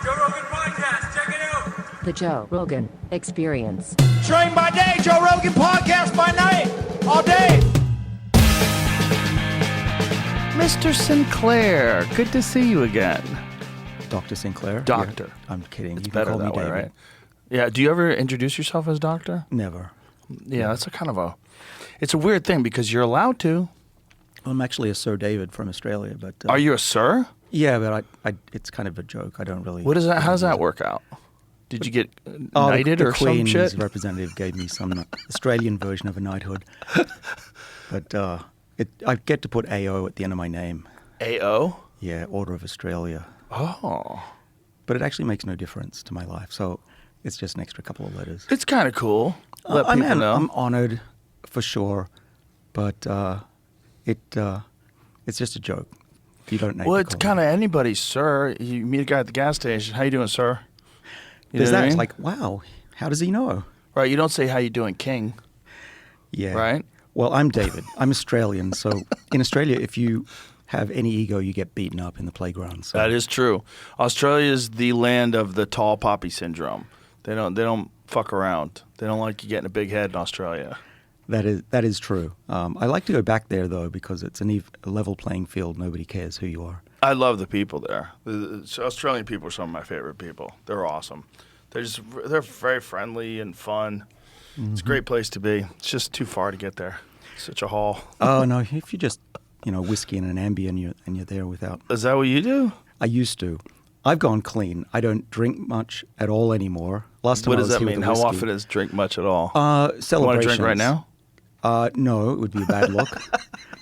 Joe Rogan Podcast. Check it out. The Joe Rogan Experience. Train by day, Joe Rogan Podcast by night, all day. Mr. Sinclair, good to see you again. Dr. Sinclair? Doctor. Yeah, I'm kidding. It's you better can call that me way, David. right? Yeah, do you ever introduce yourself as doctor? Never. Yeah, that's a kind of a, it's a weird thing because you're allowed to. Well, I'm actually a Sir David from Australia, but... Are you a sir? Yeah, but I it's kind of a joke. I don't really... What is that? How does that work out? Did you get Oh, knighted the or some Queen's shit? representative gave me some Australian version of a knighthood. But I get to put AO at the end of my name. AO? Yeah, Order of Australia. Oh. But it actually makes no difference to my life, so it's just an extra couple of letters. It's kind of cool. Let people know. I'm honored, for sure, but it's just a joke. You don't know. Well, it's kind of anybody's sir. You meet a guy at the gas station. How you doing, sir? You There's know what that. I It's mean? like, wow, how does he know? Right, you don't say how you doing, king. Yeah. Right? Well, I'm David. I'm Australian, so in Australia, if you have any ego, you get beaten up in the playground. So. That is true. Australia is the land of the tall poppy syndrome. They don't fuck around. They don't like you getting a big head in Australia. That is true. I like to go back there though because it's a level playing field. Nobody cares who you are. I love the people there. The Australian people are some of my favorite people. They're awesome. They're very friendly and fun. Mm-hmm. It's a great place to be. It's just too far to get there. Such a haul. Oh no! If you just whiskey and an Ambien and you're there without. Is that what you do? I used to. I've gone clean. I don't drink much at all anymore. Last time What I does was that here with mean? the How whiskey. often is drink much at all? Celebrations. You want to drink right now? No, it would be a bad look.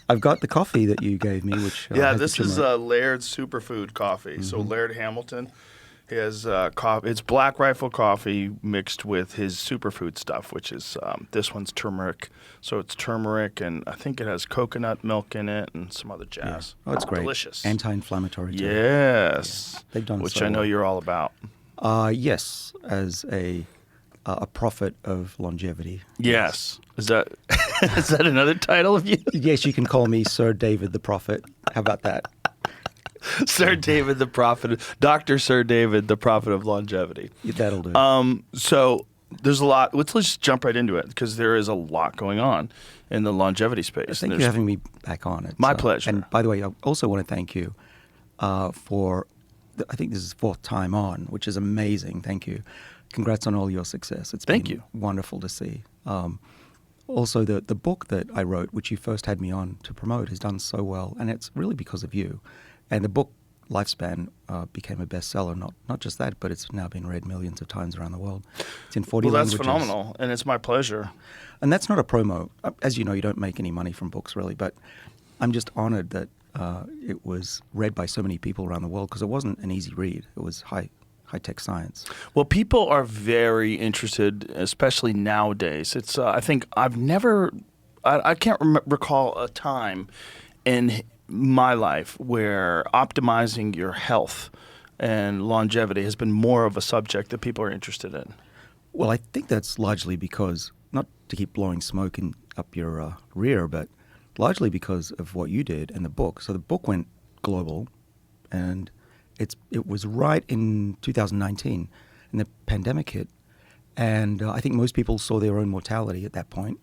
I've got the coffee that you gave me, which Yeah, has this the is turmeric. Laird Superfood coffee. So Laird Hamilton, he has coffee. It's Black Rifle coffee mixed with his superfood stuff, which is this one's turmeric. So it's turmeric, and I think it has coconut milk in it and some other jazz. Oh, it's great. Delicious. Anti-inflammatory. Too. Yes. Yeah. They've done which so I know well. you're all about. Yes, as a prophet of longevity. Yes. Is that is that another title of you? Yes, you can call me Sir David the Prophet. How about that? Sir David the Prophet, Dr. Sir David the Prophet of Longevity. That'll do. So there's a lot. Let's just jump right into it because there is a lot going on in the longevity space. Thank you for having me back on it. My pleasure. And by the way, I also want to thank you for, I think this is fourth time on, which is amazing. Thank you. Congrats on all your success. It's Thank been you. wonderful to see. Also, the book that I wrote, which you first had me on to promote, has done so well, and it's really because of you. And the book, Lifespan, became a bestseller. Not just that, but it's now been read millions of times around the world. It's in 40 Well, that's languages. phenomenal, and it's my pleasure. And that's not a promo. As you know, you don't make any money from books, really, but I'm just honored that it was read by so many people around the world because it wasn't an easy read. It was high-tech science. Well, people are very interested, especially nowadays. It's I think I can't recall a time in my life where optimizing your health and longevity has been more of a subject that people are interested in. Well, I think that's largely because, not to keep blowing smoke up your rear, but largely because of what you did and the book. So the book went global, and it was right in 2019, and the pandemic hit. And I think most people saw their own mortality at that point.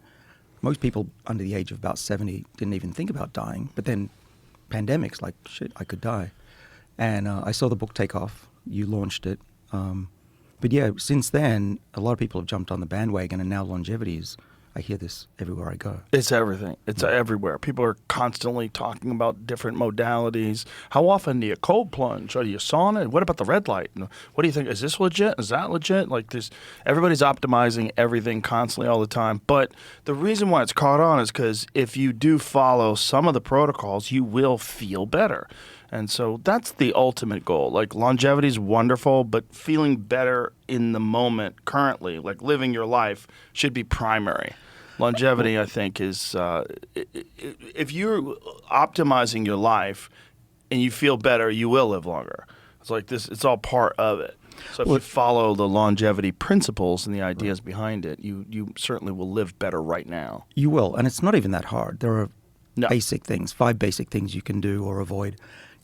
Most people under the age of about 70 didn't even think about dying, but then pandemics, like, shit, I could die. And I saw the book take off. You launched it. But yeah, since then, a lot of people have jumped on the bandwagon, and now longevity is, I hear this everywhere I go. It's everything. It's everywhere. People are constantly talking about different modalities. How often do you cold plunge? Or do you sauna? What about the red light? What do you think? Is this legit? Is that legit? Like this, everybody's optimizing everything constantly all the time. But the reason why it's caught on is because if you do follow some of the protocols, you will feel better. And so that's the ultimate goal. Like longevity is wonderful, but feeling better in the moment currently, like living your life, should be primary. Longevity, I think, is if you're optimizing your life and you feel better, you will live longer. It's like this. It's all part of it. So if you follow the longevity principles and the ideas behind it, you certainly will live better right now. You will, and it's not even that hard. There are No. basic things, 5 basic things you can do or avoid.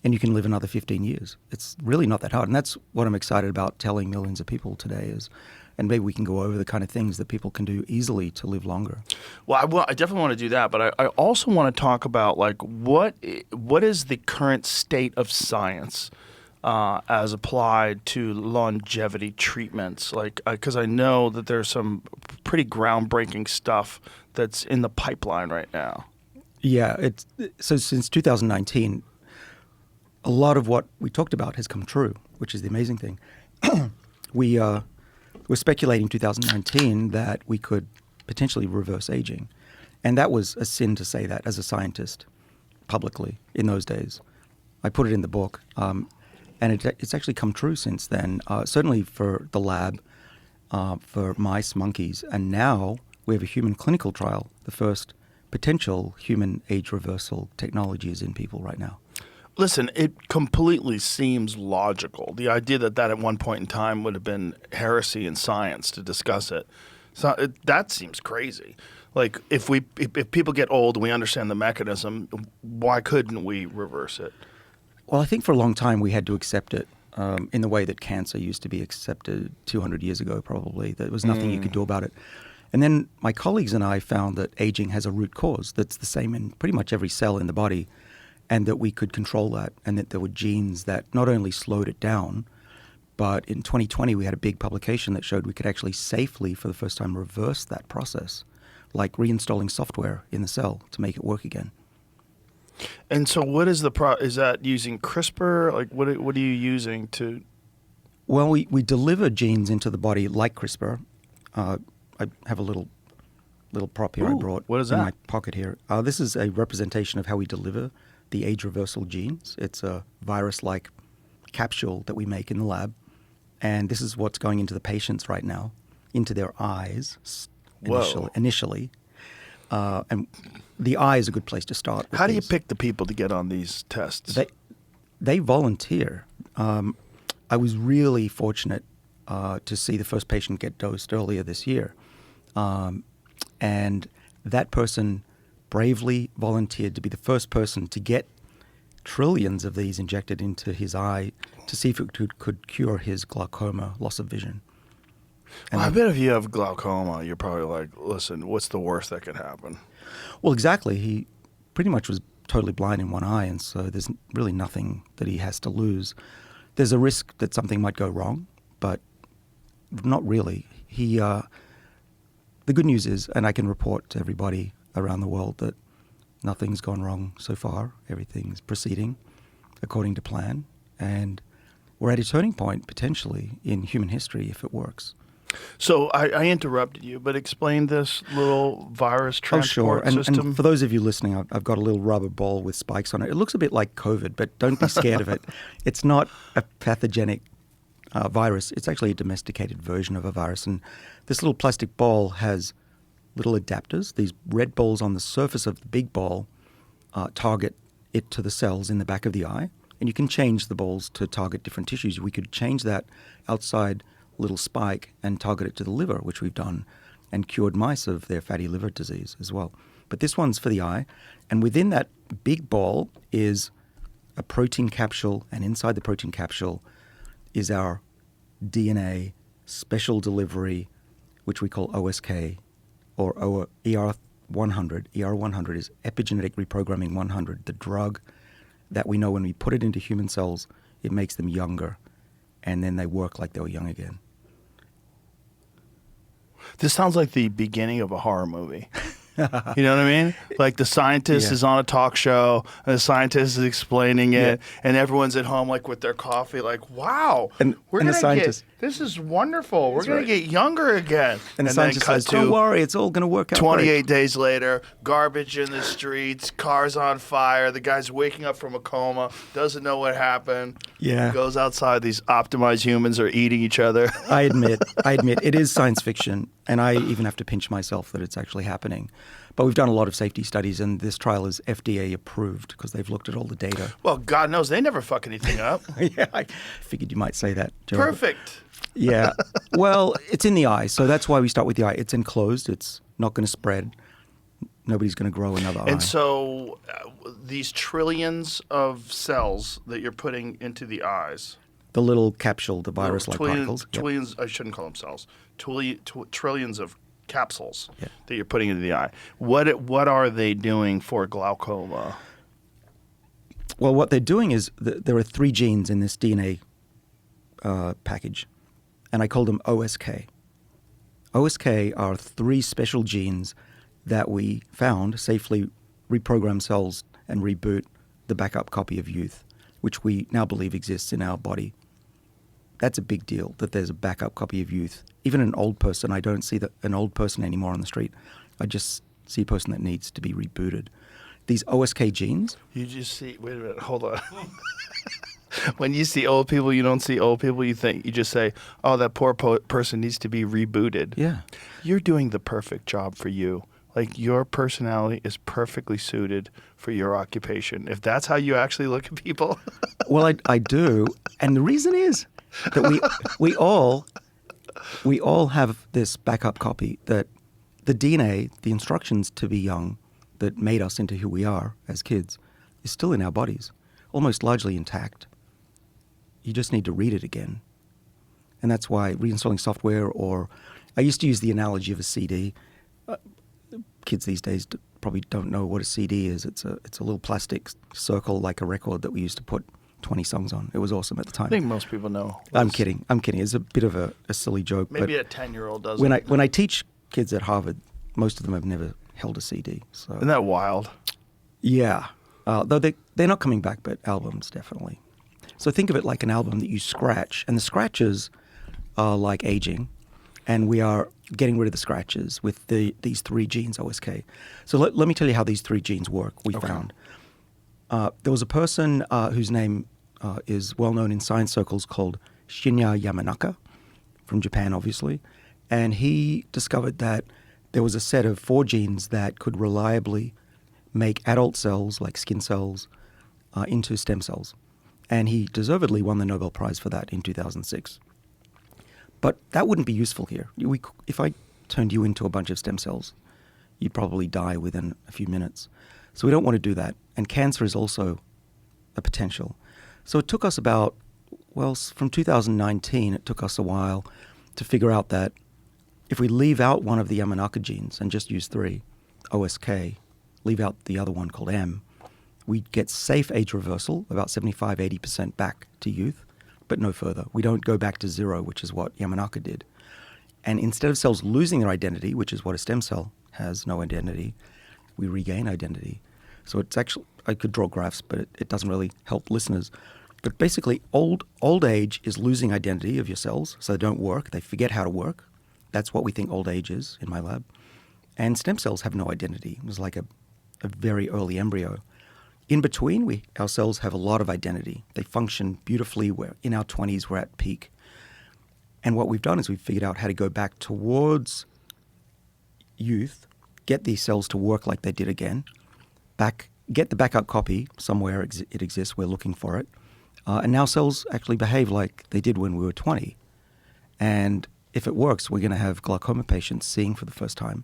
and you can live another 15 years. It's really not that hard. And that's what I'm excited about telling millions of people today is, and maybe we can go over the kind of things that people can do easily to live longer. Well, I definitely want to do that, but I also want to talk about like what is the current state of science as applied to longevity treatments? Like, because I know that there's some pretty groundbreaking stuff that's in the pipeline right now. Yeah, so since 2019, a lot of what we talked about has come true, which is the amazing thing. We were speculating in 2019 that we could potentially reverse aging. And that was a sin to say that as a scientist publicly in those days. I put it in the book. And it's actually come true since then, certainly for the lab, for mice, monkeys. And now we have a human clinical trial. The first potential human age reversal technology is in people right now. Listen, it completely seems logical. The idea that at one point in time would have been heresy in science to discuss it. So that seems crazy. Like if people get old, we understand the mechanism. Why couldn't we reverse it? Well, I think for a long time we had to accept it in the way that cancer used to be accepted 200 years ago, probably. There was nothing you could do about it. And then my colleagues and I found that aging has a root cause that's the same in pretty much every cell in the body, and that we could control that, and that there were genes that not only slowed it down, but in 2020 we had a big publication that showed we could actually safely, for the first time, reverse that process, like reinstalling software in the cell to make it work again. And so what is is that using CRISPR? Like what are you using to? Well, we deliver genes into the body like CRISPR. I have a little prop here I brought what is in that? my pocket here. This is a representation of how we deliver the age reversal genes. It's a virus-like capsule that we make in the lab. And this is what's going into the patients right now, into their eyes initially. And the eye is a good place to start. How do you pick the people to get on these tests? They volunteer. I was really fortunate to see the first patient get dosed earlier this year. And that person bravely volunteered to be the first person to get trillions of these injected into his eye to see if it could cure his glaucoma, loss of vision. Well, I bet if you have glaucoma, you're probably like, listen, what's the worst that could happen? Well, exactly. He pretty much was totally blind in one eye, and so there's really nothing that he has to lose. There's a risk that something might go wrong, but not really. The good news is, and I can report to everybody around the world, that nothing's gone wrong so far. Everything's proceeding according to plan, and we're at a turning point, potentially, in human history if it works. So I interrupted you, but explain this little virus transport system. And for those of you listening, I've got a little rubber ball with spikes on it. It looks a bit like COVID, but don't be scared of it. It's not a pathogenic virus. It's actually a domesticated version of a virus. And this little plastic ball has little adapters. These red balls on the surface of the big ball target it to the cells in the back of the eye. And you can change the balls to target different tissues. We could change that outside little spike and target it to the liver, which we've done, and cured mice of their fatty liver disease as well. But this one's for the eye. And within that big ball is a protein capsule, and inside the protein capsule is our DNA special delivery, which we call OSK, or ER100. ER100 is epigenetic reprogramming 100, the drug that we know when we put it into human cells, it makes them younger, and then they work like they were young again. This sounds like the beginning of a horror movie. You know what I mean? Like the scientist is on a talk show, and the scientist is explaining it, and everyone's at home like with their coffee, like, wow, we're going to get, this is wonderful. We're going to get younger again. And the scientist says, don't worry, it's all going to work out 28 days later, garbage in the streets, cars on fire, the guy's waking up from a coma, doesn't know what happened. Yeah. Goes outside, these optimized humans are eating each other. I admit, it is science fiction, and I even have to pinch myself that it's actually happening. But we've done a lot of safety studies, and this trial is FDA approved because they've looked at all the data. Well, God knows they never fuck anything up. Yeah, I figured you might say that, Gerald. Perfect. Yeah. Well, it's in the eye, so that's why we start with the eye. It's enclosed. It's not going to spread. nobody's going to grow another eye. And so these trillions of cells that you're putting into the eyes. The little capsule, the virus-like particles. Yep. Trillions, I shouldn't call them cells. Trillions of capsules Yeah. that you're putting into the eye. What are they doing for glaucoma? Well, what they're doing is there are 3 genes in this DNA package, and I call them OSK. OSK are 3 special genes that we found safely reprogram cells and reboot the backup copy of youth, which we now believe exists in our body. That's a big deal, that there's a backup copy of youth. Even an old person, I don't see an old person anymore on the street. I just see a person that needs to be rebooted. These OSK genes... You just see... Wait a minute. Hold on. When you see old people, you don't see old people. You just say, oh, that poor person needs to be rebooted. Yeah. You're doing the perfect job for you. Like, your personality is perfectly suited for your occupation. If that's how you actually look at people. Well, I do. And the reason is that we all have this backup copy, that the DNA, the instructions to be young that made us into who we are as kids, is still in our bodies, almost largely intact. You just need to read it again. And that's why reinstalling software, or I used to use the analogy of a CD. Kids these days probably don't know what a CD is. It's a little plastic circle like a record that we used to put 20 songs on. It was awesome at the time. I think most people know. I'm kidding. It's a bit of a silly joke. Maybe but a 10-year-old does. When I teach kids at Harvard, most of them have never held a CD. So Isn't that wild? yeah, though they're not coming back, but albums definitely. So think of it like an album that you scratch, and the scratches are like aging, and we are getting rid of the scratches with these 3 genes, OSK. So let me tell you how these 3 genes work, we found. There was a person whose name is well known in science circles called Shinya Yamanaka, from Japan, obviously, and he discovered that there was a set of 4 genes that could reliably make adult cells, like skin cells, into stem cells. And he deservedly won the Nobel Prize for that in 2006. But that wouldn't be useful here. If I turned you into a bunch of stem cells, you'd probably die within a few minutes. So we don't want to do that. And cancer is also a potential. So it took us from 2019, it took us a while to figure out that if we leave out one of the Yamanaka genes and just use 3, OSK, leave out the other one called M, we get safe age reversal, about 75-80% back to youth, but no further. We don't go back to 0, which is what Yamanaka did. And instead of cells losing their identity, which is what a stem cell has, no identity, we regain identity. So it's actually, I could draw graphs, but it doesn't really help listeners. But basically, old age is losing identity of your cells, so they don't work. They forget how to work. That's what we think old age is in my lab. And stem cells have no identity. It was like a very early embryo. In between, our cells have a lot of identity. They function beautifully. We're in our 20s, we're at peak. And what we've done is we've figured out how to go back towards youth, get these cells to work like they did again, get the backup copy somewhere it exists, we're looking for it. And now cells actually behave like they did when we were 20. And if it works, we're going to have glaucoma patients seeing for the first time.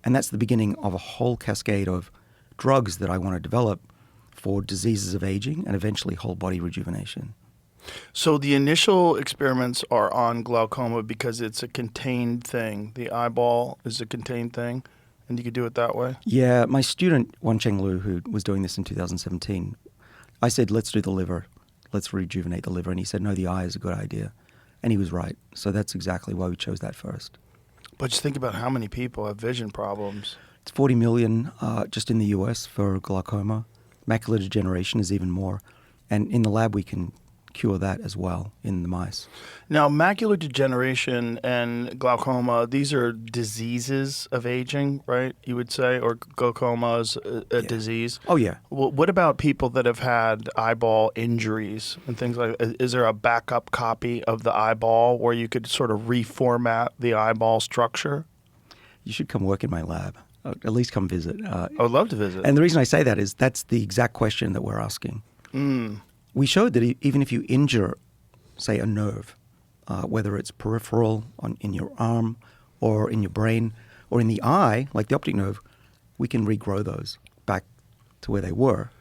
And that's the beginning of a whole cascade of drugs that I want to develop for diseases of aging and eventually whole body rejuvenation. So the initial experiments are on glaucoma because it's a contained thing. The eyeball is a contained thing, and you could do it that way? Yeah, my student, Wancheng Lu, who was doing this in 2017, I said, let's do the liver. Let's rejuvenate the liver. And he said, no, the eye is a good idea. And he was right. So that's exactly why we chose that first. But just think about how many people have vision problems. It's 40 million just in the US for glaucoma. Macular degeneration is even more. And in the lab, we can cure that as well in the mice. Now, macular degeneration and glaucoma, these are diseases of aging, right, you would say? Or glaucoma is a disease? Oh, yeah. Well, what about people that have had eyeball injuries and things like that? Is there a backup copy of the eyeball where you could sort of reformat the eyeball structure? You should come work in my lab. At least come visit. I would love to visit. And the reason I say that is that's the exact question that we're asking. We showed that even if you injure, say, a nerve, whether it's peripheral in your arm or in your brain or in the eye, like the optic nerve, we can regrow those back to where they were.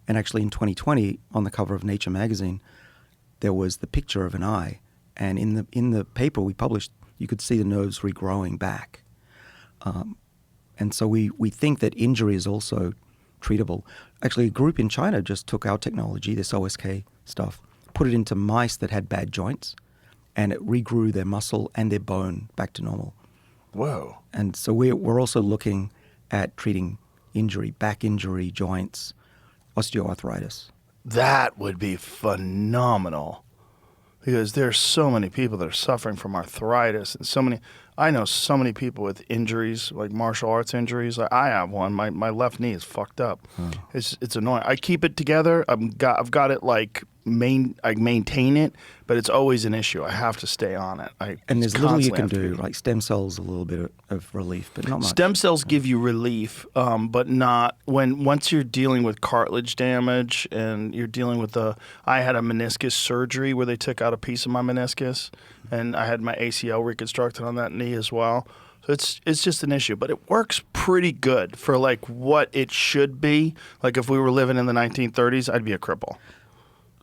And actually in 2020, on the cover of Nature magazine, there was the picture of an eye. And in the paper we published, you could see the nerves regrowing back. And so we think that injury is also treatable. Actually, a group in China just took our technology, this OSK stuff, put it into mice that had bad joints, and it regrew their muscle and their bone back to normal. Whoa. And so we're also looking at treating injury, back injury, joints, osteoarthritis. That would be phenomenal. Because there's so many people that are suffering from arthritis, and I know so many people with injuries, like martial arts injuries. Like I have one. My left knee is fucked up. It's annoying. I keep it together. I've got it I maintain it, but it's always an issue. I have to stay on it. And there's little you can do, like stem cells, a little bit of relief, but not much. Stem cells give you relief, but not once you're dealing with cartilage damage and you're dealing with I had a meniscus surgery where they took out a piece of my meniscus, and I had my ACL reconstructed on that knee as well. So it's just an issue, but it works pretty good for like what it should be. Like if we were living in the 1930s, I'd be a cripple.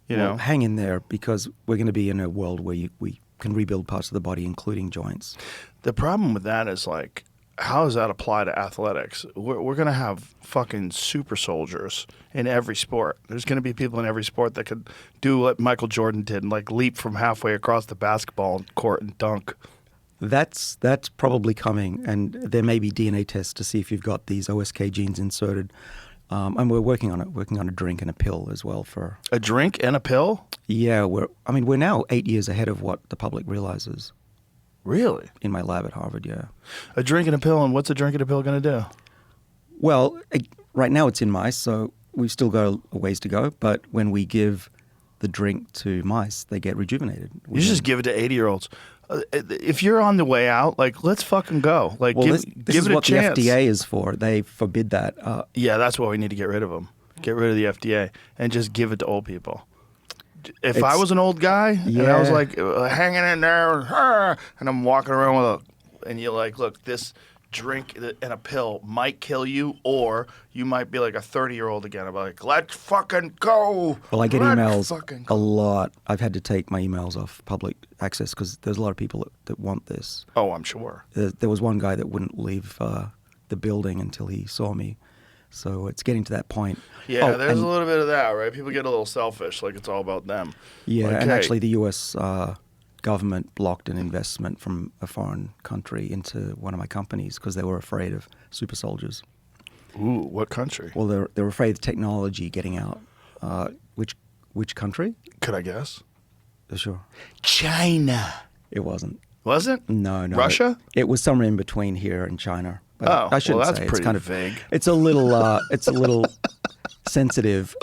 You know, hang in there, because we're going to be in a world where we can rebuild parts of the body, including joints. The problem with that is like, how does that apply to athletics? We're going to have fucking super soldiers in every sport. There's going to be people in every sport that could do what Michael Jordan did and like leap from halfway across the basketball court and dunk. That's probably coming, and there may be DNA tests to see if you've got these OSK genes inserted. And we're working on a drink and a pill as well for... A drink and a pill? Yeah, we're now 8 years ahead of what the public realizes. Really? In my lab at Harvard, yeah. A drink and a pill, and what's a drink and a pill going to do? Well, right now it's in mice, so we've still got a ways to go. But when we give the drink to mice, they get rejuvenated. You should just give it to 80-year-olds. If you're on the way out, like, let's fucking go. Like, well, give this is it a what chance. the FDA is for. They forbid that. Yeah, that's why we need to get rid of them. Get rid of the FDA and just give it to old people. If I was an old guy and I was like hanging in there and I'm walking around and you're like, look, this drink and a pill might kill you, or you might be like a 30-year-old again. I'm like, let's fucking go. Well, I get emails a lot. I've had to take my emails off public access because there's a lot of people that want this. Oh, I'm sure. There was one guy that wouldn't leave the building until he saw me. So it's getting to that point. Yeah, there's a little bit of that, right? People get a little selfish, like it's all about them. Yeah, like, and actually the U.S. Government blocked an investment from a foreign country into one of my companies because they were afraid of super soldiers. Ooh, what country? Well, they're afraid of technology getting out. Which country? Could I guess? Sure. China. It wasn't. Was it? No. Russia? It was somewhere in between here and China. But Oh, I shouldn't well, that's say. pretty It's kind of vague. It's a little sensitive.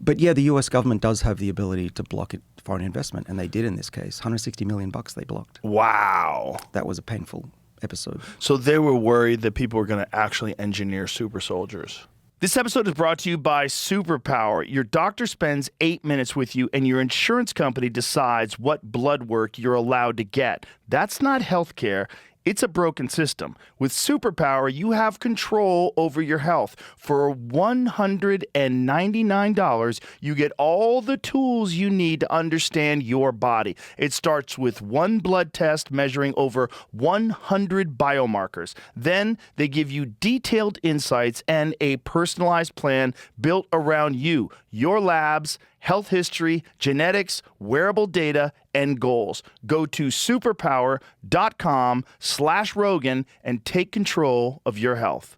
But yeah, the U.S. government does have the ability to block foreign investment, and they did in this case. $160 million they blocked. Wow. That was a painful episode. So they were worried that people were going to actually engineer super soldiers. This episode is brought to you by Superpower. Your doctor spends 8 minutes with you, and your insurance company decides what blood work you're allowed to get. That's not healthcare. It's a broken system. With Superpower, you have control over your health. For $199, you get all the tools you need to understand your body. It starts with one blood test measuring over 100 biomarkers. Then they give you detailed insights and a personalized plan built around you, your labs, health history, genetics, wearable data, and goals. Go to superpower.com/Rogan and take control of your health.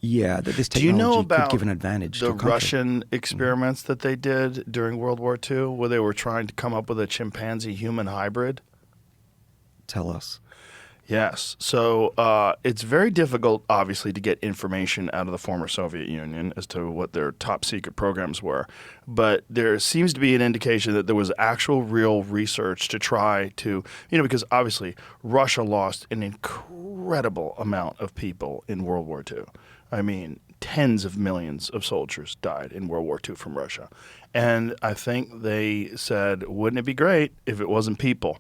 Yeah, that this Do you know technology about could give an advantage to the a country. Russian experiments that they did during World War II where they were trying to come up with a chimpanzee-human hybrid? Tell us. Yes. So it's very difficult, obviously, to get information out of the former Soviet Union as to what their top secret programs were. But there seems to be an indication that there was actual real research to try to, because obviously Russia lost an incredible amount of people in World War II. I mean, tens of millions of soldiers died in World War II from Russia. And I think they said, wouldn't it be great if it wasn't people?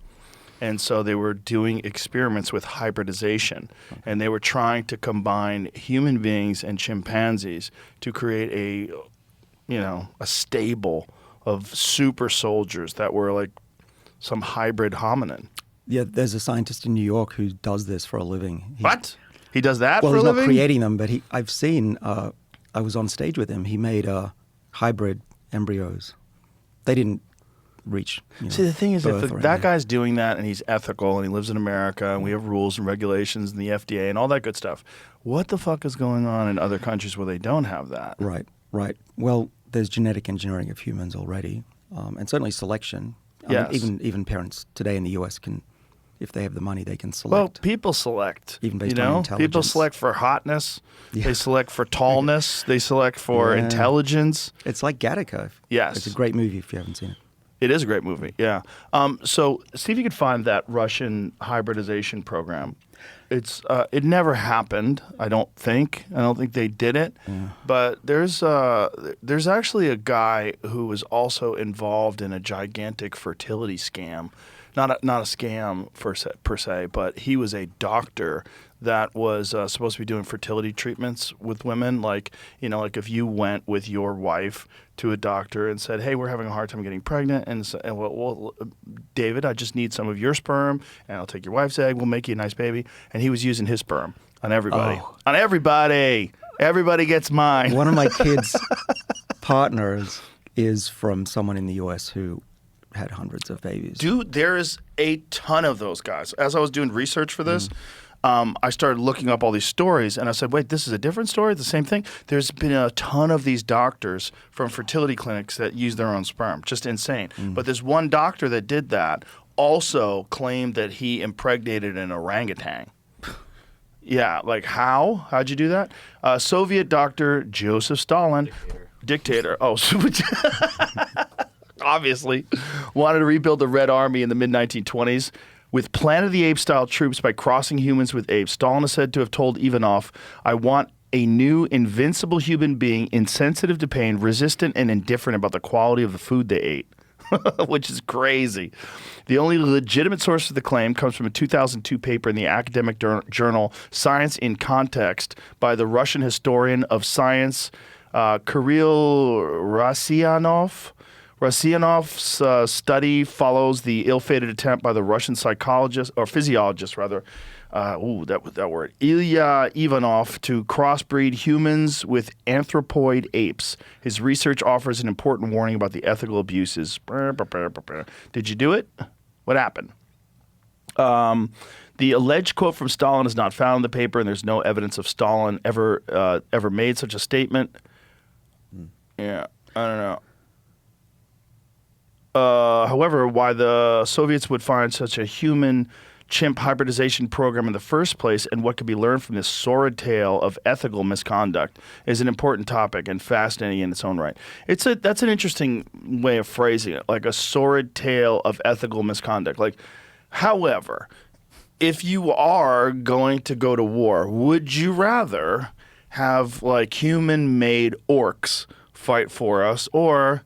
And so they were doing experiments with hybridization, and they were trying to combine human beings and chimpanzees to create a stable of super soldiers that were like some hybrid hominin. Yeah, there's a scientist in New York who does this for a living. What? He does that Well, for a he's living? not creating them, but I've seen, I was on stage with him. He made hybrid embryos. They didn't reach. See, the thing is, if birth or that anything. guy's doing that and he's ethical and he lives in America and we have rules and regulations and the FDA and all that good stuff, what the fuck is going on in other countries where they don't have that? Right, right. Well, there's genetic engineering of humans already, and certainly selection. Yes. Even parents today in the U.S. can, if they have the money, they can Well, select. people select. Even based you on know? intelligence. People select for hotness. Yeah. They select for tallness. They select for Yeah. intelligence. It's like Gattaca. Yes. It's a great movie if you haven't seen it. It is a great movie, yeah. So see if you could find that Russian hybridization program. It never happened. I don't think they did it. Yeah. But there's actually a guy who was also involved in a gigantic fertility scam. Not a scam per se, but he was a doctor that was supposed to be doing fertility treatments with women. Like if you went with your wife to a doctor and said, "Hey, we're having a hard time getting pregnant," and well, David, I just need some of your sperm, and I'll take your wife's egg. We'll make you a nice baby. And he was using his sperm on everybody. Oh. On everybody. Everybody gets mine. One of my kids' partners is from someone in the U.S. who had hundreds of babies. Dude, there is a ton of those guys. As I was doing research for this, I started looking up all these stories, and I said, wait, this is a different story? The same thing? There's been a ton of these doctors from fertility clinics that use their own sperm. Just insane. But there's one doctor that did that also claimed that he impregnated an orangutan. Yeah, like how? How'd you do that? Soviet doctor Joseph Stalin. Dictator. Oh, obviously, wanted to rebuild the Red Army in the mid-1920s with Planet of the Apes-style troops by crossing humans with apes. Stalin is said to have told Ivanov, "I want a new invincible human being, insensitive to pain, resistant and indifferent about the quality of the food they ate," which is crazy. The only legitimate source for the claim comes from a 2002 paper in the academic journal Science in Context by the Russian historian of science, Kirill Rasyanov's study follows the ill-fated attempt by the Russian physiologist, that word, Ilya Ivanov, to crossbreed humans with anthropoid apes. His research offers an important warning about the ethical abuses. Did you do it? What happened? The alleged quote from Stalin is not found in the paper, and there's no evidence of Stalin ever made such a statement. Yeah, I don't know. However, why the Soviets would find such a human-chimp hybridization program in the first place and what could be learned from this sordid tale of ethical misconduct is an important topic and fascinating in its own right. That's an interesting way of phrasing it, like a sordid tale of ethical misconduct. Like, however, if you are going to go to war, would you rather have like human-made orcs fight for us, or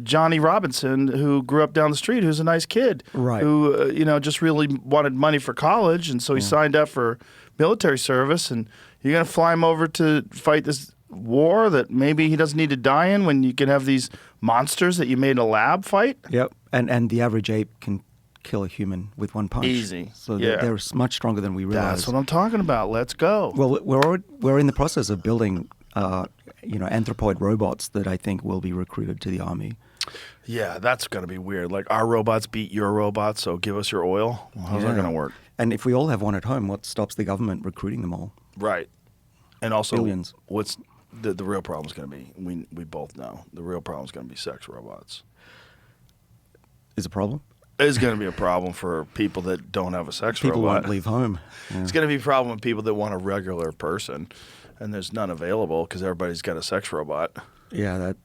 Johnny Robinson, who grew up down the street, who's a nice kid, Right. who just really wanted money for college, and so he signed up for military service, and you're going to fly him over to fight this war that maybe he doesn't need to die in when you can have these monsters that you made in a lab fight? Yep. And the average ape can kill a human with one punch. Easy. So Yeah. they're much stronger than we realize. That's what I'm talking about. Let's go. Well, we're in the process of building, anthropoid robots that I think will be recruited to the army. Yeah, that's going to be weird. Like, our robots beat your robots, so give us your oil. Well, how's that Yeah. going to work? And if we all have one at home, what stops the government recruiting them all? Right. And also, Billions. what's the real problem is going to be, we both know, the real problem is going to be sex robots. Is a problem? It's going to be a problem for people that don't have a sex People robot. won't leave home. Yeah. It's going to be a problem with people that want a regular person, and there's none available because everybody's got a sex robot. Yeah, it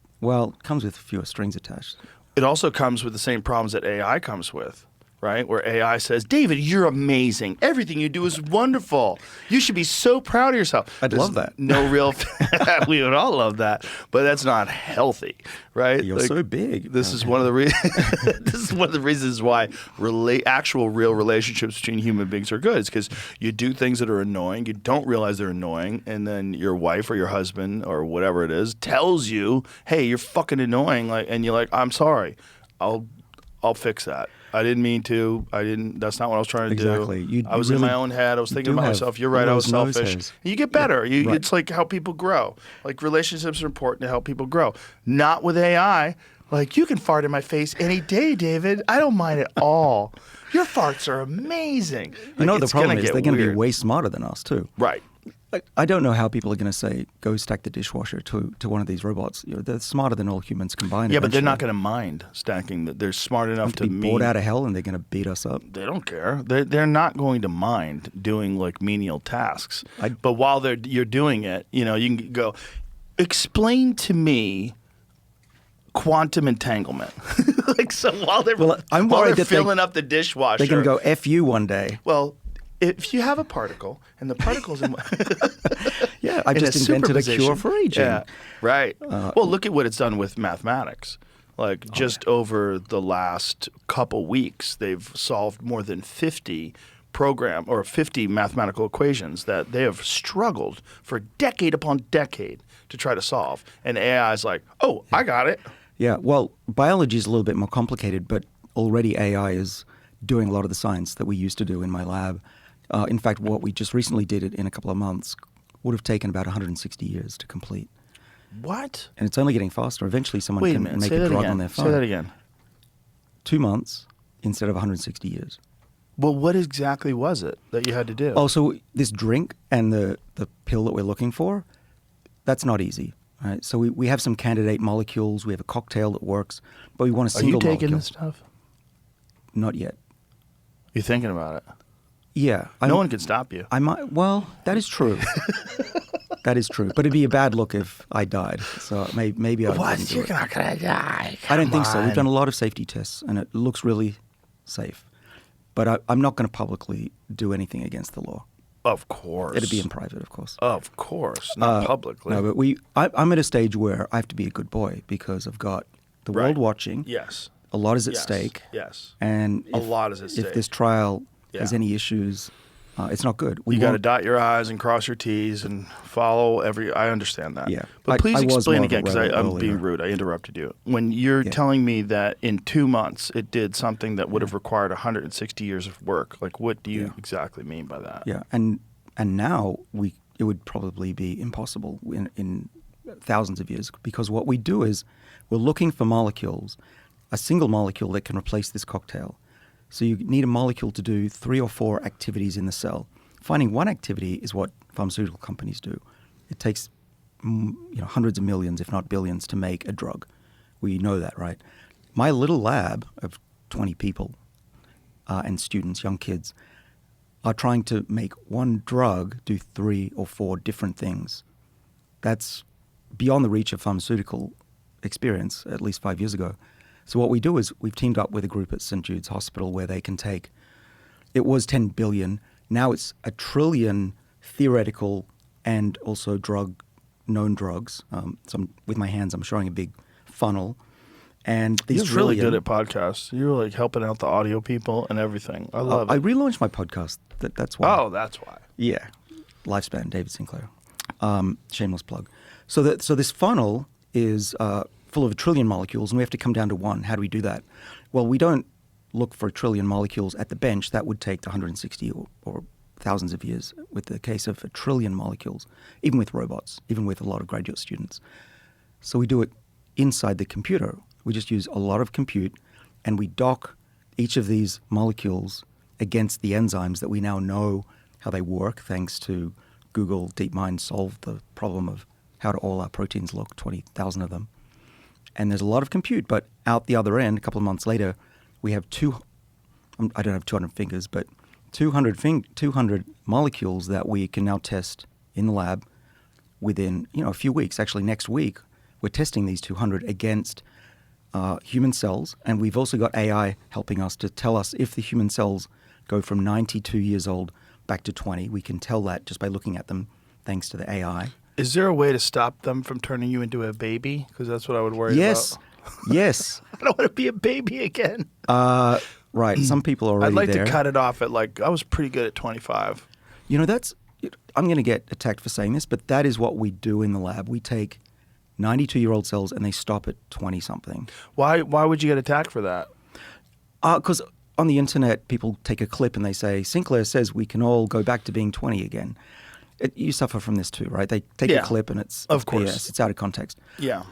comes with fewer strings attached. It also comes with the same problems that AI comes with. right? Where AI says, David, you're amazing. Everything you do is wonderful. You should be so proud of yourself. I'd love that. No real, we would all love that, but that's not healthy, right? You're so big. This is one of the this is one of the reasons why actual real relationships between human beings are good. It's because you do things that are annoying, you don't realize they're annoying, and then your wife or your husband or whatever it is tells you, "Hey, you're fucking annoying," and you're like, "I'm sorry, I'll fix that. I didn't mean to. That's not what I was trying to do. Exactly. I was in my own head. I was thinking about myself. You're right. I was selfish." You get better. Right. It's like how people grow. Like relationships are important to help people grow. Not with AI. Like, you can fart in my face any day, David. I don't mind at all. Your farts are amazing. You know, Like, the it's gonna problem is get they're going to be weird. way smarter than us too. Right. I don't know how people are going to say, go stack the dishwasher to one of these robots. They're smarter than all humans combined. Yeah, but they're eventually. not going to mind stacking. They're smart enough to be mean. bored out of hell, and they're going to beat us up. They don't care. They're not going to mind doing like menial tasks. But while you're doing it, you can go, explain to me quantum entanglement. Like, so while they're I'm while worried they're that filling up the dishwasher, They're going to go F you one day. Well, if you have a particle and the particle's in Yeah, I in just invented a superposition. cure for aging. Yeah, right. Well, look at what it's done with mathematics. Like, just over the last couple weeks, they've solved more than 50 mathematical equations that they have struggled for decade upon decade to try to solve. And AI is like, oh, I got it. Yeah, well, biology is a little bit more complicated, but already AI is doing a lot of the science that we used to do in my lab. In fact, what we just recently did it in a couple of months would have taken about 160 years to complete. What? And it's only getting faster. Eventually, someone Wait a can minute. make Say a that drug again. on their phone. Say that again. 2 months instead of 160 years. Well, what exactly was it that you had to do? Oh, so this drink and the pill that we're looking for, that's not easy. Right? So we have some candidate molecules. We have a cocktail that works, but we want a Are you single taking molecule. this stuff? Not yet. You're thinking about it. Yeah. No one can stop you. I might. Well, that is true. That is true. But it'd be a bad look if I died. So maybe I wouldn't do You're it. not gonna die. I don't think so. Come We've done a on. lot of safety tests, and it looks really safe. But I'm not going to publicly do anything against the law. Of course. It'd be in private, of course. Of course, not publicly. No, but I'm at a stage where I have to be a good boy because I've got the Right. world watching. Yes. A lot is at Yes. stake. Yes. And A lot is at If stake. this trial has Yeah. any issues, it's not good. You got to want- dot your I's and cross your T's and follow I understand that. Yeah. But please I was explain more of a again, because rebel I'm earlier. being rude. I interrupted you. When you're telling me that in 2 months it did something that would have required 160 years of work, like what do you exactly mean by that? Yeah, and now it would probably be impossible in thousands of years, because what we do is we're looking for molecules, a single molecule that can replace this cocktail. So you need a molecule to do 3 or 4 activities in the cell. Finding one activity is what pharmaceutical companies do. It takes hundreds of millions, if not billions, to make a drug. We know that, right? My little lab of 20 people and students, young kids, are trying to make one drug do 3 or 4 different things. That's beyond the reach of pharmaceutical experience, at least 5 years ago. So what we do is we've teamed up with a group at St. Jude's Hospital where they can take, it was 10 billion, now it's 1 trillion theoretical and also known drugs. With my hands, I'm showing a big funnel. And these You're really trillion, good at podcasts. You're like helping out the audio people and everything. I love I it. relaunched my podcast. That's why. Oh, that's why. Yeah, Lifespan, David Sinclair. Shameless plug. So this funnel is full of 1 trillion molecules, and we have to come down to one. How do we do that? Well, we don't look for 1 trillion molecules at the bench. That would take 160 or thousands of years. With the case of 1 trillion molecules, even with robots, even with a lot of graduate students. So we do it inside the computer. We just use a lot of compute, and we dock each of these molecules against the enzymes that we now know how they work, thanks to Google DeepMind solved the problem of how do all our proteins look, 20,000 of them. And there's a lot of compute, but out the other end, a couple of months later, we have I don't have 200 fingers, but 200 molecules that we can now test in the lab within a few weeks. Actually, next week, we're testing these 200 against human cells, and we've also got AI helping us to tell us if the human cells go from 92 years old back to 20. We can tell that just by looking at them thanks to the AI. Is there a way to stop them from turning you into a baby? Because that's what I would worry Yes. about. Yes. I don't want to be a baby again. Right. Some people are already I'd like there. to cut it off at I was pretty good at 25. You know, I'm going to get attacked for saying this, but that is what we do in the lab. We take 92-year-old cells and they stop at 20-something. Why would you get attacked for that? Because on the internet, people take a clip and they say, Sinclair says we can all go back to being 20 again. You suffer from this too, right? They take a clip and it's of course. BS. It's out of context. Yeah.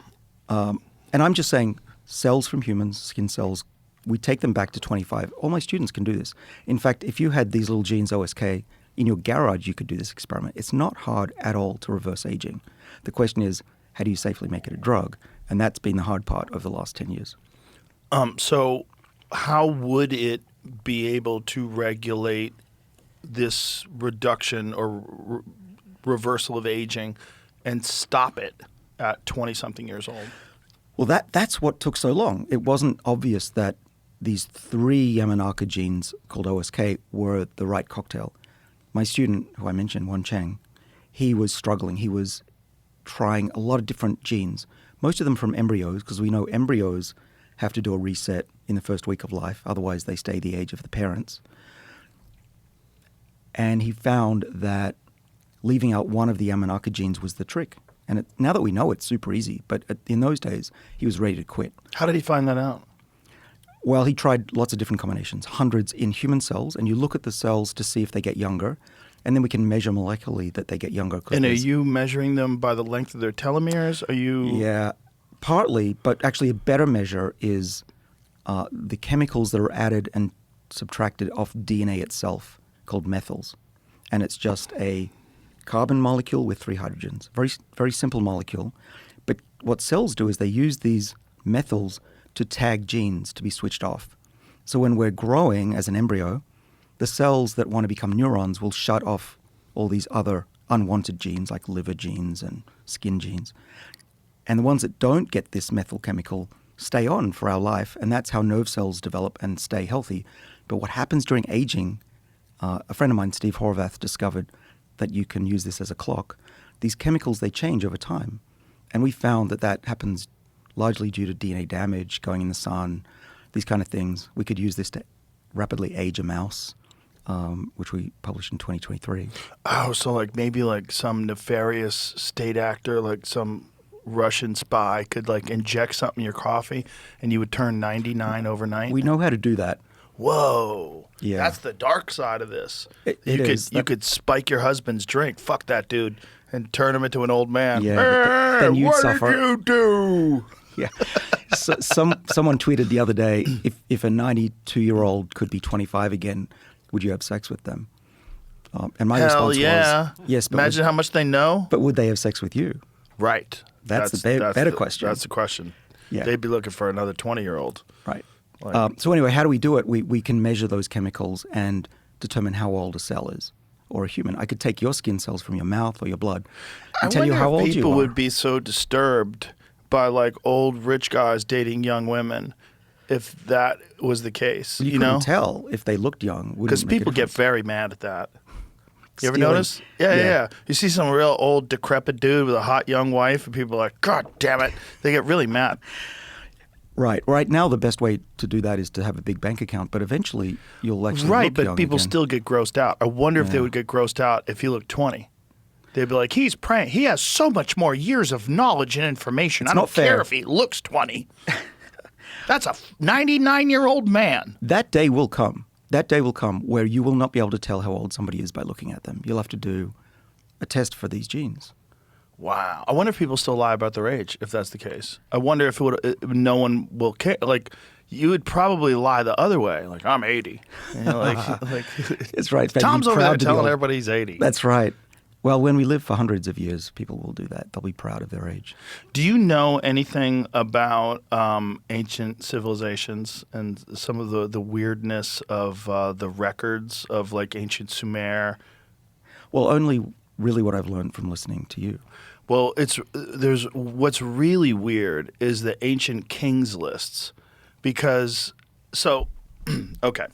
And I'm just saying, cells from humans, skin cells, we take them back to 25. All my students can do this. In fact, if you had these little genes OSK in your garage, you could do this experiment. It's not hard at all to reverse aging. The question is, how do you safely make it a drug? And that's been the hard part over the last 10 years. So how would it be able to regulate this reduction or reversal of aging and stop it at 20-something years old? Well, that's what took so long. It wasn't obvious that these 3 Yamanaka genes called OSK were the right cocktail. My student, who I mentioned, Wan Cheng, he was struggling. He was trying a lot of different genes, most of them from embryos, because we know embryos have to do a reset in the first week of life. Otherwise, they stay the age of the parents. And he found that leaving out one of the Yamanaka genes was the trick. And now that we know, it's super easy. But in those days, he was ready to quit. How did he find that out? Well, he tried lots of different combinations, hundreds in human cells, and you look at the cells to see if they get younger, and then we can measure molecularly that they get younger. And are you measuring them by the length of their telomeres? Are you? Yeah, partly, but actually a better measure is the chemicals that are added and subtracted off DNA itself, called methyls. And it's just a carbon molecule with 3 hydrogens. Very, very simple molecule. But what cells do is they use these methyls to tag genes to be switched off. So when we're growing as an embryo, the cells that want to become neurons will shut off all these other unwanted genes like liver genes and skin genes. And the ones that don't get this methyl chemical stay on for our life, and that's how nerve cells develop and stay healthy. But what happens during aging, a friend of mine, Steve Horvath, discovered that you can use this as a clock. These chemicals, they change over time. And we found that happens largely due to DNA damage, going in the sun, these kind of things. We could use this to rapidly age a mouse, which we published in 2023. Oh, so maybe some nefarious state actor, like some Russian spy could inject something in your coffee and you would turn 99 overnight? We know how to do that. Whoa. Yeah. That's the dark side of this. You could spike your husband's drink. Fuck that dude. And turn him into an old man. Yeah, but then you'd what suffer. did you do? Yeah. So, someone tweeted the other day, if a 92-year-old could be 25 again, would you have sex with them? And my Hell response yeah. was, yes. But imagine how much they know. But would they have sex with you? Right. That's the better question. That's the question. Yeah. They'd be looking for another 20-year-old. Right. So anyway, how do we do it? We can measure those chemicals and determine how old a cell is, or a human. I could take your skin cells from your mouth or your blood and tell you how old you are. People would be so disturbed by old rich guys dating young women if that was the case. You couldn't tell if they looked young. Because people get very mad at that. You ever Stealing. notice? Yeah. You see some real old decrepit dude with a hot young wife, and people are like, God damn it. They get really mad. Right. Right now, the best way to do that is to have a big bank account, but eventually you'll actually Right, look but young people again. still get grossed out. I wonder if they Yeah. would get grossed out if he looked 20. They'd be like, he's praying. He has so much more years of knowledge and information. It's I don't not fair. care if he looks 20. That's a 99-year-old man. That day will come. That day will come where you will not be able to tell how old somebody is by looking at them. You'll have to do a test for these genes. Wow. I wonder if people still lie about their age, if that's the case. I wonder if no one will care. You would probably lie the other way. I'm 80. You know, It's right. Tom's Be over there proud to be telling old. everybody he's 80. That's right. Well, when we live for hundreds of years, people will do that. They'll be proud of their age. Do you know anything about ancient civilizations and some of the weirdness of the records of ancient Sumer? Well, only really what I've learned from listening to you. Well, there's what's really weird is the ancient kings lists, because okay.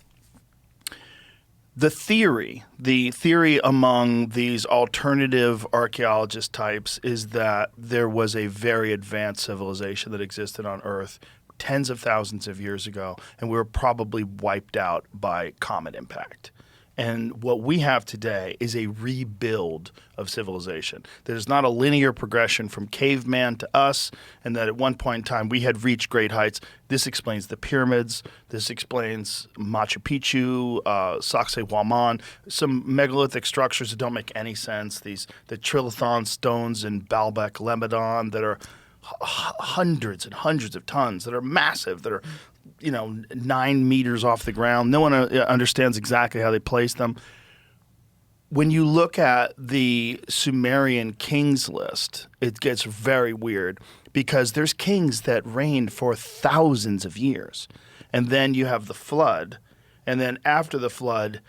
The theory among these alternative archaeologist types is that there was a very advanced civilization that existed on Earth tens of thousands of years ago, and we were probably wiped out by comet impact. And what we have today is a rebuild of civilization. There's not a linear progression from caveman to us, and that at one point in time we had reached great heights. This explains the pyramids. This explains Machu Picchu, Sacsayhuaman, some megalithic structures that don't make any sense. The trilithon stones in Baalbek, Lebanon, that are hundreds and hundreds of tons, that are massive, that are 9 meters off the ground. No one understands exactly how they place them. When you look at the Sumerian kings list, it gets very weird because there's kings that reigned for thousands of years. And then you have the flood. And then after the flood,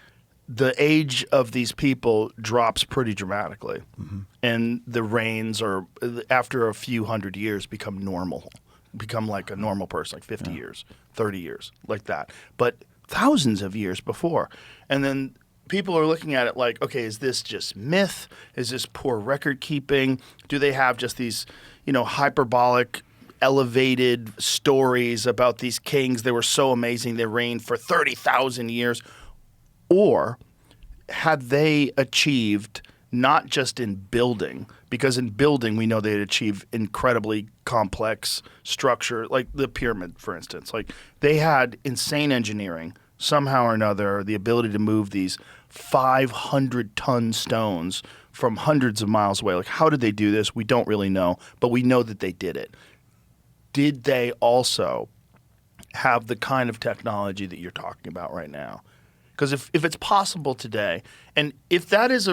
the age of these people drops pretty dramatically. Mm-hmm. And the reigns are, after a few hundred years, become normal. Become like a normal person, like 50 years, 30 years, like that. But thousands of years before. And then people are looking at it like, okay, is this just myth? Is this poor record keeping? Do they have just these, hyperbolic, elevated stories about these kings? They were so amazing. They reigned for 30,000 years. Or had they achieved not just in building, because in building we know they'd achieve incredibly complex structure, like the pyramid, for instance. Like they had insane engineering, somehow or another, the ability to move these 500-ton stones from hundreds of miles away. Like, how did they do this? We don't really know, but we know that they did it. Did they also have the kind of technology that you're talking about right now? Because if it's possible today, and if that is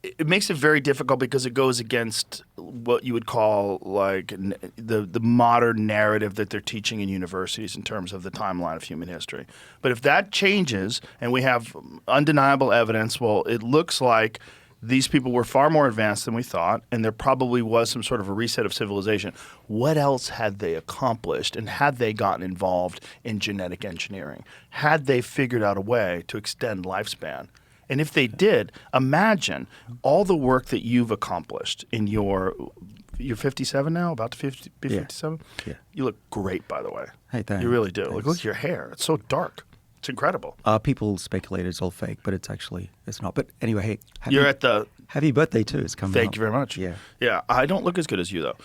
it makes it very difficult because it goes against what you would call like the modern narrative that they're teaching in universities in terms of the timeline of human history. But if that changes and we have undeniable evidence, well, it looks like these people were far more advanced than we thought, and there probably was some sort of a reset of civilization. What else had they accomplished, and had they gotten involved in genetic engineering? Had they figured out a way to extend lifespan? And if they did, imagine all the work that you've accomplished in you're 57 now, about to be 57? Yeah. You look great, by the way. Hey, thanks. You really do. Thanks. Like, look at your hair. It's so dark. It's incredible. People speculate it's all fake, but it's not. But anyway, hey, happy birthday too. It's coming Thank up. you very much. Yeah. Yeah, I don't look as good as you, though.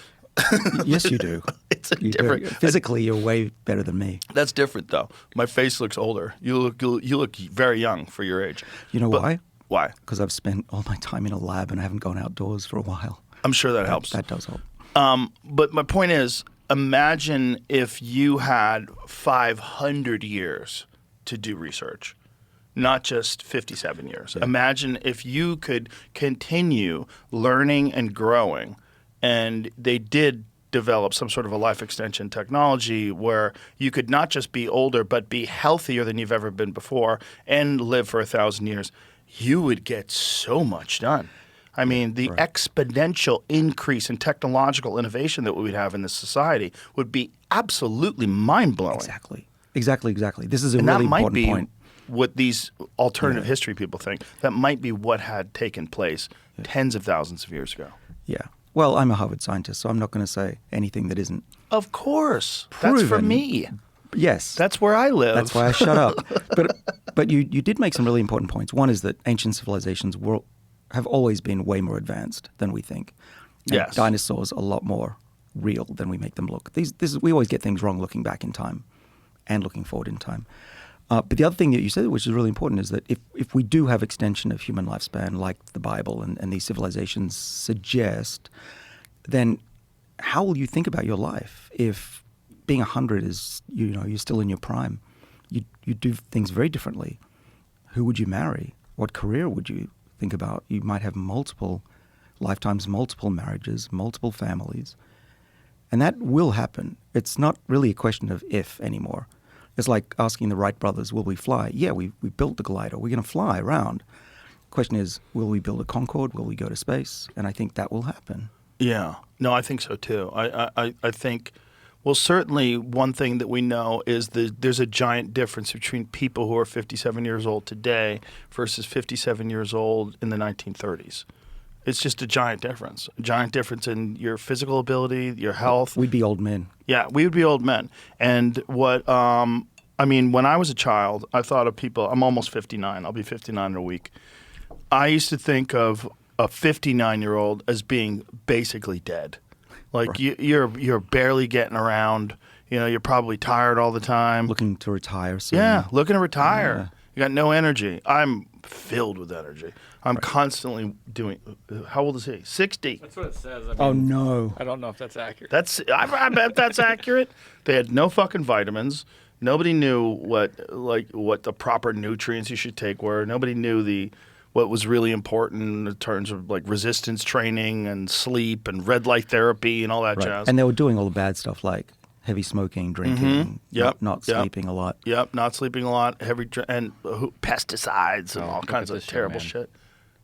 Yes, you do. It's different. Physically, you're way better than me. That's different, though. My face looks older. You look very young for your age. You know why? Why? Because I've spent all my time in a lab and I haven't gone outdoors for a while. I'm sure that helps. That does help. But my point is, imagine if you had 500 years to do research, not just 57 years. Yeah. Imagine if you could continue learning and growing, and they did develop some sort of a life extension technology where you could not just be older, but be healthier than you've ever been before and live for 1,000 years. You would get so much done. I mean, the exponential increase in technological innovation that we would have in this society would be absolutely mind-blowing. Exactly. This is a really important point. What these alternative history people think. That might be what had taken place tens of thousands of years ago. Yeah. Well, I'm a Harvard scientist, so I'm not going to say anything that isn't. Of course. Proven. That's for me. Yes. That's where I live. That's why I shut up. But you did make some really important points. One is that ancient civilizations have always been way more advanced than we think. And yes. Dinosaurs are a lot more real than we make them look. We always get things wrong looking back in time and looking forward in time. But the other thing that you said, which is really important, is that if we do have extension of human lifespan, like the Bible and these civilizations suggest, then how will you think about your life if being 100 is, you're still in your prime? You do things very differently. Who would you marry? What career would you think about? You might have multiple lifetimes, multiple marriages, multiple families. And that will happen. It's not really a question of if anymore. It's like asking the Wright brothers, will we fly? Yeah, we built the glider. We're going to fly around. The question is, will we build a Concorde? Will we go to space? And I think that will happen. Yeah. No, I think so too. I think, well, certainly one thing that we know is there's a giant difference between people who are 57 years old today versus 57 years old in the 1930s. It's just a giant difference. A giant difference in your physical ability, your health. We'd be old men. Yeah, we would be old men. And what, I mean, when I was a child, I thought of people, I'm almost 59. I'll be 59 in a week. I used to think of a 59-year-old as being basically dead. Like Right. you're barely getting around. You know, you're probably tired all the time. Looking to retire soon. Yeah, looking to retire. Yeah. You got no energy. I'm filled with energy. I'm constantly doing. How old is he? 60. That's what it says. I mean, Oh, no. I don't know if that's accurate. I bet that's accurate. They had no fucking vitamins. Nobody knew what the proper nutrients you should take were. Nobody knew what was really important in terms of like resistance training and sleep and red light therapy and all that Right. jazz. And they were doing all the bad stuff like heavy smoking, drinking, Yep. not Yep. sleeping a lot. Yep, not sleeping a lot, and pesticides and all look kinds at of this young terrible man. shit.